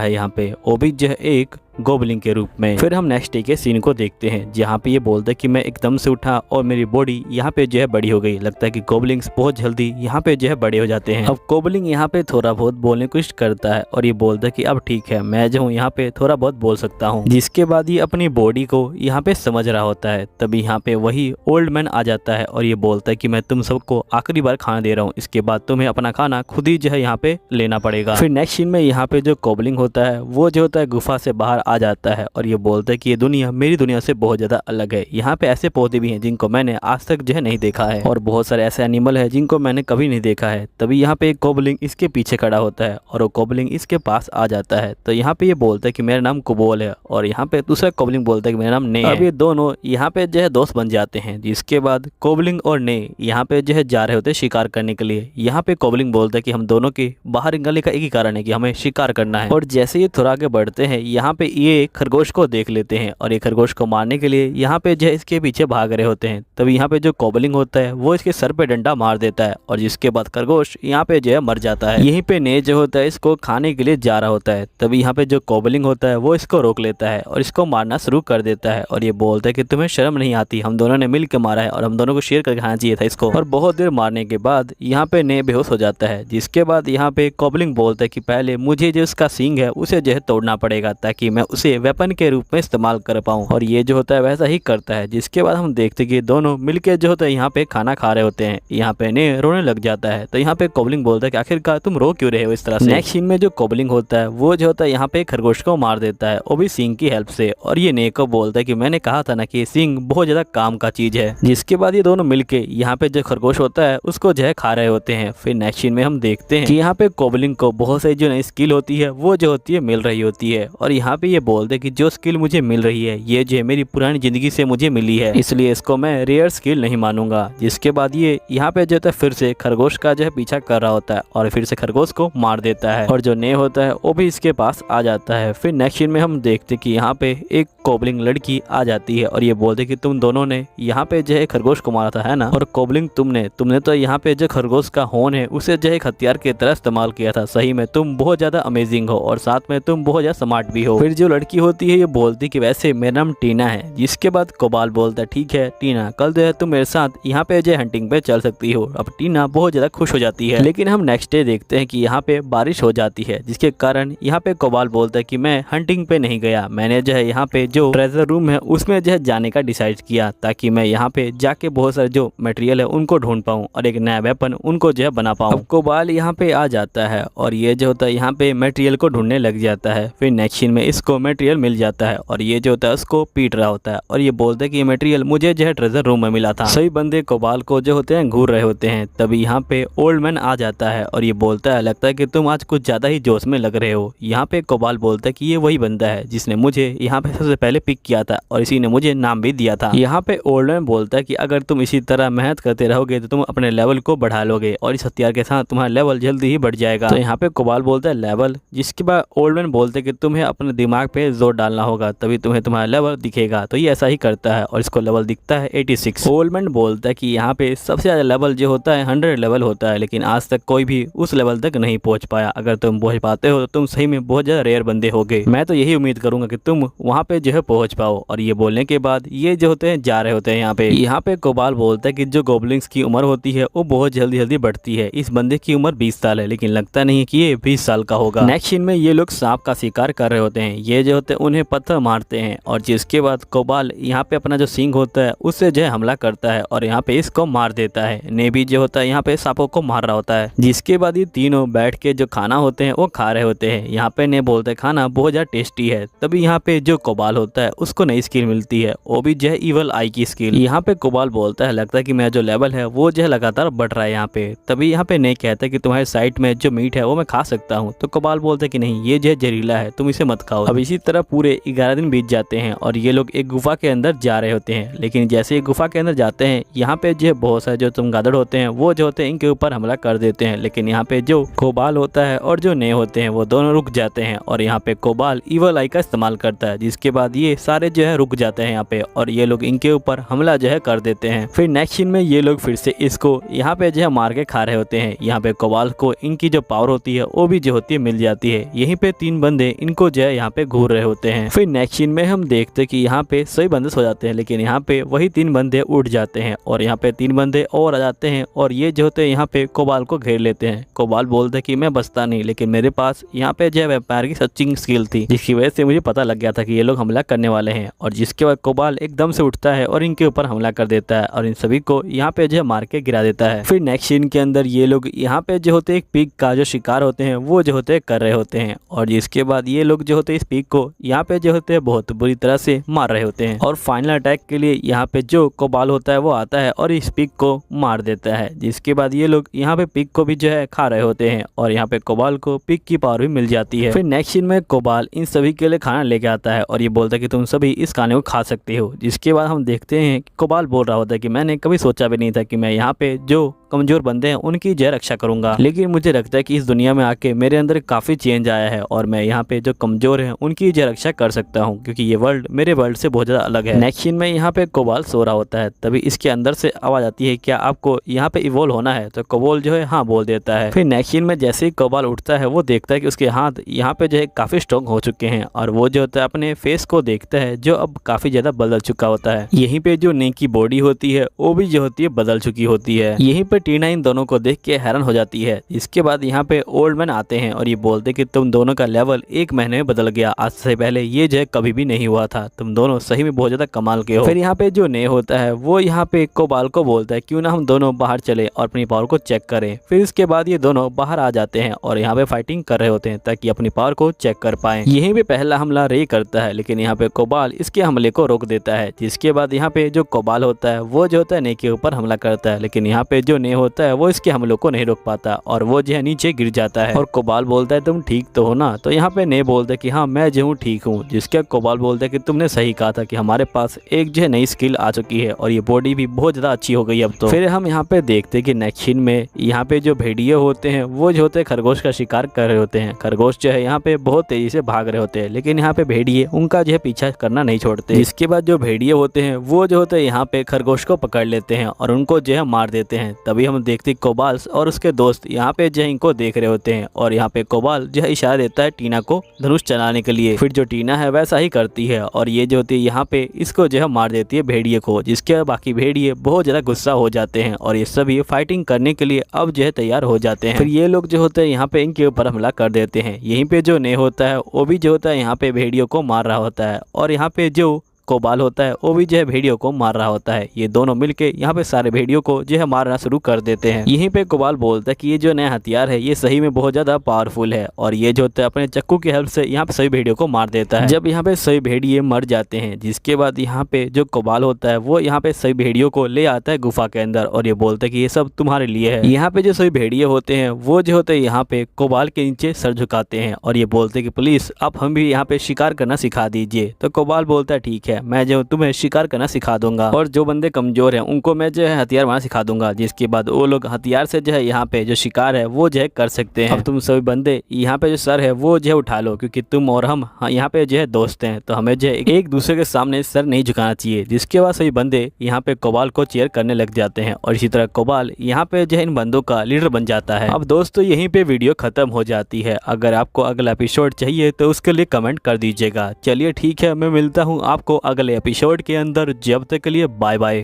है यहाँ पे, वो भी जो है एक गॉब्लिन के रूप में। फिर हम नेक्स्ट डे के सीन को देखते हैं जहाँ पे ये बोलता है कि मैं एकदम से उठा और मेरी बॉडी यहाँ पे जो है बड़ी हो गई। लगता है कि गॉब्लिन्स बहुत जल्दी यहाँ पे जो है बड़े हो जाते हैं। अब गॉब्लिन यहाँ पे थोड़ा बहुत बोलने की कोशिश करता है और ये बोलता है कि अब ठीक है मैं जो हूँ यहाँ पे थोड़ा बहुत बोल सकता हूँ। जिसके बाद ये अपनी बॉडी को यहाँ पे समझ रहा होता है। तभी यहाँ पे वही ओल्ड मैन आ जाता है और ये बोलता है कि मैं तुम सबको आखिरी बार खाना दे रहा हूँ, इसके बाद तुम्हें अपना खाना खुद ही जो है यहाँ पे लेना पड़ेगा। फिर नेक्स्ट सीन में यहाँ पे जो गॉब्लिन होता है वो जो होता है गुफा से बाहर आ जाता है और ये बोलता है कि ये दुनिया मेरी दुनिया से बहुत ज्यादा अलग है। यहाँ पे ऐसे पौधे भी हैं जिनको मैंने आज तक जो है नहीं देखा है और बहुत सारे ऐसे एनिमल है जिनको मैंने कभी नहीं देखा है। तभी यहाँ पे एक गॉब्लिन इसके पीछे खड़ा होता है और वो गॉब्लिन इसके पास आ जाता है। तो यहाँ पे ये बोलता है कि मेरा नाम कुबोल है और यहाँ पे दूसरा गॉब्लिन बोलता है कि मेरा नाम ने है। अब ये दोनों यहाँ पे जो है दोस्त बन जाते हैं। जिसके बाद गॉब्लिन और ने यहाँ पे जो है जा रहे होते हैं शिकार करने के लिए। यहाँ पे गॉब्लिन बोलता है कि हम दोनों के बाहर निकलने का एक ही कारण है कि हमें शिकार करना है। और जैसे ये थोड़ा आगे बढ़ते हैं यहाँ पे ये खरगोश को देख लेते हैं और ये खरगोश को मारने के लिए यहाँ पे जो है इसके पीछे भाग रहे होते हैं। तभी यहाँ पे जो गॉब्लिन होता है वो इसके सर पे डंडा मार देता है और जिसके बाद खरगोश यहाँ पे जो है मर जाता है। यहीं पे ने जो होता है इसको खाने के लिए जा रहा होता है। तभी यहाँ पे जो गॉब्लिन होता है वो इसको रोक लेता है और इसको मारना शुरू कर देता है और ये बोलता है कि तुम्हें शर्म नहीं आती, हम दोनों ने मिल के मारा है और हम दोनों को शेयर करके खाना चाहिए था इसको। और बहुत देर मारने के बाद यहाँ पे ने बेहोश हो जाता है। जिसके बाद यहाँ पे गॉब्लिन बोलता है कि पहले मुझे जो उसका सींग है उसे जो है तोड़ना पड़ेगा ताकि मैं उसे वेपन के रूप में इस्तेमाल कर पाऊं। और ये जो होता है वैसा ही करता है। जिसके बाद हम देखते कि दोनों मिलके जो होता है यहाँ पे खाना खा रहे होते हैं। यहाँ पे ने रोने लग जाता है। तो यहाँ पे गॉब्लिन बोलता है कि आखिरकार तुम रो क्यों रहे हो इस तरह से। नेक्स्ट सीन में जो गॉब्लिन होता है वो जो होता है यहाँ पे खरगोश को मार देता है, वो भी सींग की हेल्प से। और ये ने को बोलता है कि मैंने कहा था ना कि सींग बहुत ज्यादा काम का चीज है। जिसके बाद ये दोनों मिलके यहाँ पे जो खरगोश होता है उसको जो है खा रहे होते हैं। फिर नेक्स्ट सीन में हम देखते हैं कि यहाँ पे गॉब्लिन को बहुत सारी जो नई स्किल होती है वो जो होती है मिल रही होती है। और यहाँ पे ये बोलते हैं कि जो स्किल मुझे मिल रही है ये जो है मेरी पुरानी जिंदगी से मुझे मिली है, इसलिए इसको मैं रेयर स्किल नहीं मानूंगा। जिसके बाद ये यहाँ पे जो है फिर से खरगोश का जो है पीछा कर रहा होता है और फिर से खरगोश को मार देता है और जो ने होता है वो भी इसके पास आ जाता है। फिर नेक्स्ट सीन में हम देखते कि यहाँ पे एक गॉब्लिन लड़की आ जाती है और ये बोलते कि तुम दोनों ने यहाँ पे जो है खरगोश को मारा था है ना, और गॉब्लिन तुमने तो यहाँ पे जो खरगोश का होन है उसे जो है एक हथियार की तरह इस्तेमाल किया था। सही में तुम बहुत ज्यादा अमेजिंग हो और साथ में तुम बहुत ज्यादा स्मार्ट भी हो। फिर जो लड़की होती है ये बोलती कि वैसे मेरा नाम टीना है। जिसके बाद कोबाल बोलता है ठीक है टीना, कल जो है तुम मेरे साथ यहाँ पे जो हंटिंग पे चल सकती हो। अब टीना बहुत ज्यादा खुश हो जाती है। लेकिन हम नेक्स्ट डे देखते हैं कि यहाँ पे बारिश हो जाती है जिसके कारण यहाँ पे कोबाल बोलता है कि मैं हंटिंग पे नहीं गया, मैंने जो है यहाँ पे जो ट्रेजर रूम है उसमें जो है जाने का डिसाइड किया ताकि मैं यहाँ पे जाके बहुत सारे जो मटेरियल है उनको ढूंढ पाऊँ और एक नया वेपन उनको जो है बना पाऊँ। अब कोबाल यहाँ पे आ जाता है और ये जो होता है यहाँ पे मटेरियल को ढूंढने लग जाता है। फिर नेक्स्ट सीन में इस इसको मटेरियल मिल जाता है और ये जो होता है उसको पीट रहा होता है और ये बोलता है कि ये मटेरियल मुझे जो है ट्रेजर रूम में मिला था। सभी बंदे कोबाल को जो होते हैं घूर रहे होते हैं। तभी यहाँ पे ओल्ड मैन आ जाता है और ये बोलता है लगता है कि तुम आज कुछ ज्यादा ही जोश में लग रहे हो। यहाँ पे कोबाल बोलता है कि ये वही बंदा है जिसने मुझे यहाँ पे सबसे पहले पिक किया था और इसी ने मुझे नाम भी दिया था। यहाँ पे ओल्ड मैन बोलता है कि अगर तुम इसी तरह मेहनत करते रहोगे तो तुम अपने लेवल को बढ़ा लोगे और इस हथियार के साथ तुम्हारा लेवल जल्दी ही बढ़ जाएगा। तो यहाँ पे कोबाल बोलता है लेवल, जिसके बाद ओल्ड मैन बोलते हैं कि तुम्हें अपने दिमाग पे जोर डालना होगा तभी तुम्हें तुम्हारा लेवल दिखेगा। तो ये ऐसा ही करता है और इसको लेवल दिखता है 86। ओल्ड मैन बोलता है कि यहाँ पे सबसे ज्यादा लेवल जो होता है 100 लेवल होता है, लेकिन आज तक कोई भी उस लेवल तक नहीं पहुंच पाया। अगर तुम पहुंच पाते हो तो तुम सही में बहुत ज्यादा रेयर बंदे होगे। मैं तो यही उम्मीद करूंगा कि तुम वहाँ पे जो है पहुंच पाओ। और ये बोलने के बाद ये जो होते हैं जा रहे होते हैं। यहाँ पे कोबाल बोलता है कि जो गोबलिंग्स की उम्र होती है वो बहुत जल्दी जल्दी बढ़ती है। इस बंदे की उम्र 20 साल है लेकिन लगता नहीं कि ये 20 साल का होगा। नेक्स्ट सीन में ये लोग सांप का शिकार कर रहे होते हैं। ये जो होते हैं उन्हें पत्थर मारते हैं और जिसके बाद कोबाल यहाँ पे अपना जो सींग होता है उससे जो है हमला करता है और यहाँ पे इसको मार देता है। नेबी जो होता है यहाँ पे सांपों को मार रहा होता है। जिसके बाद ये तीनों बैठ के जो खाना होते हैं वो खा रहे होते हैं। यहाँ पे ने बोलते हैं खाना बहुत ज्यादा टेस्टी है। तभी यहाँ पे जो कोबाल होता है उसको नई स्किल मिलती है, वो भी जो है इवल आई की स्किल। यहाँ पे कोबाल बोलता है लगता है कि मेरा जो लेवल है वो जो है लगातार बढ़ रहा है यहाँ पे। तभी यहाँ पे नहीं कहता है कि तुम्हारे साइट में जो मीट है वो मैं खा सकता हूँ। तो कोबाल बोलते हैं कि नहीं, ये जो है जहरीला है, तुम इसे मत खाओ। अब इसी तरह पूरे 11 दिन बीत जाते हैं और ये लोग एक गुफा के अंदर जा रहे होते हैं। लेकिन जैसे ही गुफा के अंदर जाते हैं यहाँ पे जो बहुत सारे जो चमगादड़ होते हैं वो जो होते हैं इनके ऊपर हमला कर देते हैं। लेकिन यहाँ पे जो कोबाल होता है और जो ने होते हैं वो दोनों रुक जाते हैं और यहाँ पे कोबाल इवल आई का इस्तेमाल करता है। जिसके बाद ये सारे जो है रुक जाते हैं यहाँ पे और ये लोग इनके ऊपर हमला जो है कर देते हैं। फिर नेक्स्ट सीन में ये लोग फिर से इसको यहाँ पे जो है मार के खा रहे होते हैं। यहाँ पे कोबाल को इनकी जो पावर होती है वो भी जो होती है मिल जाती है। यहीं पे 3 बंदे इनको जो है यहाँ पे घूर रहे होते हैं। फिर नेक्स्ट सीन में हम देखते हैं कि यहाँ पे सभी बंदे सो जाते हैं लेकिन यहाँ पे वही 3 बंदे उठ जाते हैं और यहाँ पे 3 बंदे और आ जाते हैं और ये जो होते हैं यहाँ पे कोबाल को घेर लेते हैं। कोबाल बोलते हैं कि मैं बचता नहीं, लेकिन मेरे पास यहाँ पे जो है व्यापार की सचिंग स्किल थी जिसकी वजह से मुझे पता लग गया था कि ये लोग हमला करने वाले हैं। और जिसके बाद कोबाल एकदम से उठता है और इनके ऊपर हमला कर देता है और इन सभी को यहाँ पे जो है मार के गिरा देता है। फिर नेक्स्ट सीन के अंदर ये लोग यहाँ पे जो होते हैं एक पिग का जो शिकार होते हैं वो जो होते हैं कर रहे होते हैं और जिसके बाद ये लोग जो होते हैं इस पिग को यहाँ पे जो होते हैं बहुत बुरी तरह से मार रहे होते हैं। और फाइनल अटैक के लिए यहाँ पे जो कोबाल होता है वो आता है और इस पिग को मार देता है। जिसके बाद ये लोग यहाँ पे पिग को भी जो है खा रहे होते हैं और यहाँ पे कोबाल को पिग की पावर भी मिल जाती है। फिर नेक्स्ट सीन में कोबाल इन सभी के लिए खाना लेके आता है और ये बोलता है कि तुम सभी इस खाने को खा सकते हो। जिसके बाद हम देखते हैं कि कोबाल बोल रहा होता है कि मैंने कभी सोचा भी नहीं था कि मैं यहाँ पे जो कमजोर बंदे हैं उनकी जय रक्षा करूंगा, लेकिन मुझे लगता है कि इस दुनिया में आके मेरे अंदर काफी चेंज आया है और मैं यहाँ पे जो कमजोर हैं उनकी जय रक्षा कर सकता हूँ क्योंकि ये वर्ल्ड मेरे वर्ल्ड से बहुत ज्यादा अलग है। नेक्स्ट सीन में यहाँ पे कोबाल सो रहा होता है। तभी इसके अंदर से आवाज आती है क्या आपको यहाँ पे इवोल्व होना है? तो कोबाल जो है हाँ बोल देता है। फिर नेक्स्ट सीन में जैसे ही कोबाल उठता है वो देखता है कि उसके हाथ यहाँ पे जो है काफी स्ट्रॉन्ग हो चुके हैं और वो जो होता है अपने फेस को देखता है जो अब काफी ज्यादा बदल चुका होता है। यहीं पे जो ने की बॉडी होती है वो भी जो होती है बदल चुकी होती है। यहीं पे टीना इन दोनों को देख के हैरान हो जाती है। इसके बाद यहाँ पे ओल्ड मैन आते हैं और ये बोलते कि तुम दोनों का लेवल 1 महीने में बदल गया, आज से पहले ये जो है कभी भी नहीं हुआ था, तुम दोनों सही में बहुत ज्यादा कमाल के हो। फिर यहाँ पे जो ने होता है वो यहाँ पे कोबाल को बोलता है क्यों ना हम दोनों बाहर चले और अपनी पावर को चेक करें। फिर इसके बाद ये दोनों बाहर आ जाते हैं और यहाँ पे फाइटिंग कर रहे होते हैं ताकि अपनी पावर को चेक कर पाए। यहीं पे पहला हमला रे करता है लेकिन यहाँ पे कोबाल इसके हमले को रोक देता है। जिसके बाद यहाँ पे जो कोबाल होता है वो जो होता है ने के ऊपर हमला करता है लेकिन यहाँ पे जो ने होता है वो इसके हमलों को नहीं रोक पाता और वो जो है नीचे गिर जाता है। और कोबाल बोलता है तुम ठीक तो हो ना? तो यहाँ पे ने बोलता है कि हाँ मैं जो हूँ ठीक हूँ। जिसके कोबाल बोलता है कि तुमने सही कहा था कि हमारे पास एक जो है नई स्किल आ चुकी है और ये बॉडी भी बहुत ज्यादा अच्छी हो गई अब तो। फिर हम यहाँ पे देखते हैं कि नेक्स्ट सीन में यहाँ पे जो भेड़िए होते हैं वो जो होते हैं खरगोश का शिकार कर रहे होते हैं। खरगोश जो है यहाँ पे बहुत तेजी से भाग रहे होते हैं लेकिन यहाँ पे भेड़िए उनका जो है पीछा करना नहीं छोड़ते। इसके बाद जो भेड़िए होते हैं वो जो होते हैं यहाँ पे खरगोश को पकड़ लेते हैं और उनको जो है मार देते हैं। तभी हम देखते कोबाल और उसके दोस्त यहाँ पे जो है इनको देख रहे होते हैं और यहाँ पे कोबाल जो है इशारा देता है टीना को धनुष चलाने के लिए। फिर जो टीना है वैसा ही करती है और ये जो होती है यहाँ पे इसको जो है मार देती है भेड़िए को। जिसके बाकी भेड़िए बहुत ज्यादा गुस्सा हो जाते हैं और ये सभी फाइटिंग करने के लिए अब जो है तैयार हो जाते हैं। फिर ये लोग जो होते हैं यहाँ पे इनके ऊपर हमला कर देते हैं। यहीं पे जो ने होता है वो भी जो होता है यहाँ पे भेड़ियों को मार रहा होता है और यहाँ पे जो कोबाल होता है वो भी जो है भेड़ियों को मार रहा होता है। ये दोनों मिलके यहाँ पे सारे भेड़ियों को जो है मारना शुरू कर देते हैं। यहीं पे कोबाल बोलता है कि ये जो नया हथियार है ये सही में बहुत ज्यादा पावरफुल है, और ये जो होता है अपने चक्कू की हेल्प से यहाँ पे सभी भेड़ियों को मार देता है। जब यहाँ पे सभी भेड़िए मर जाते हैं, जिसके बाद यहाँ पे जो कोबाल होता है वो यहाँ पे सभी भेड़ियों को ले आता है गुफा के अंदर, और ये बोलता है कि ये सब तुम्हारे लिए है। यहाँ पे जो सभी भेड़िए होते हैं वो जो होते हैं यहाँ पे कोबाल के नीचे सर झुकाते हैं, और ये बोलते हैं कि पुलिस आप हम भी यहाँ पे शिकार करना सिखा दीजिए। तो कोबाल बोलता है ठीक है, मैं जो तुम्हें शिकार करना सिखा दूंगा, और जो बंदे कमजोर हैं उनको मैं जो है हथियार बनाना सिखा दूंगा, जिसके बाद वो लोग हथियार से जो है यहाँ पे जो शिकार है वो जो है कर सकते हैं। अब तुम सभी बंदे यहाँ पे जो सर है वो जो है उठा लो, क्योंकि तुम और हम यहाँ पे जो है दोस्त हैं, तो हमें जो है एक दूसरे के सामने सर नहीं झुकाना चाहिए। जिसके बाद सभी बंदे यहाँ पे कोबाल को चेयर करने लग जाते हैं, और इसी तरह कोबाल यहाँ पे जो है इन बंदों का लीडर बन जाता है। अब दोस्तों यहीं पे वीडियो खत्म हो जाती है। अगर आपको अगला एपिसोड चाहिए तो उसके लिए कमेंट कर दीजिएगा। चलिए ठीक है, मैं मिलता हूँ आपको अगले एपिसोड के अंदर। जब तक के लिए बाय बाय।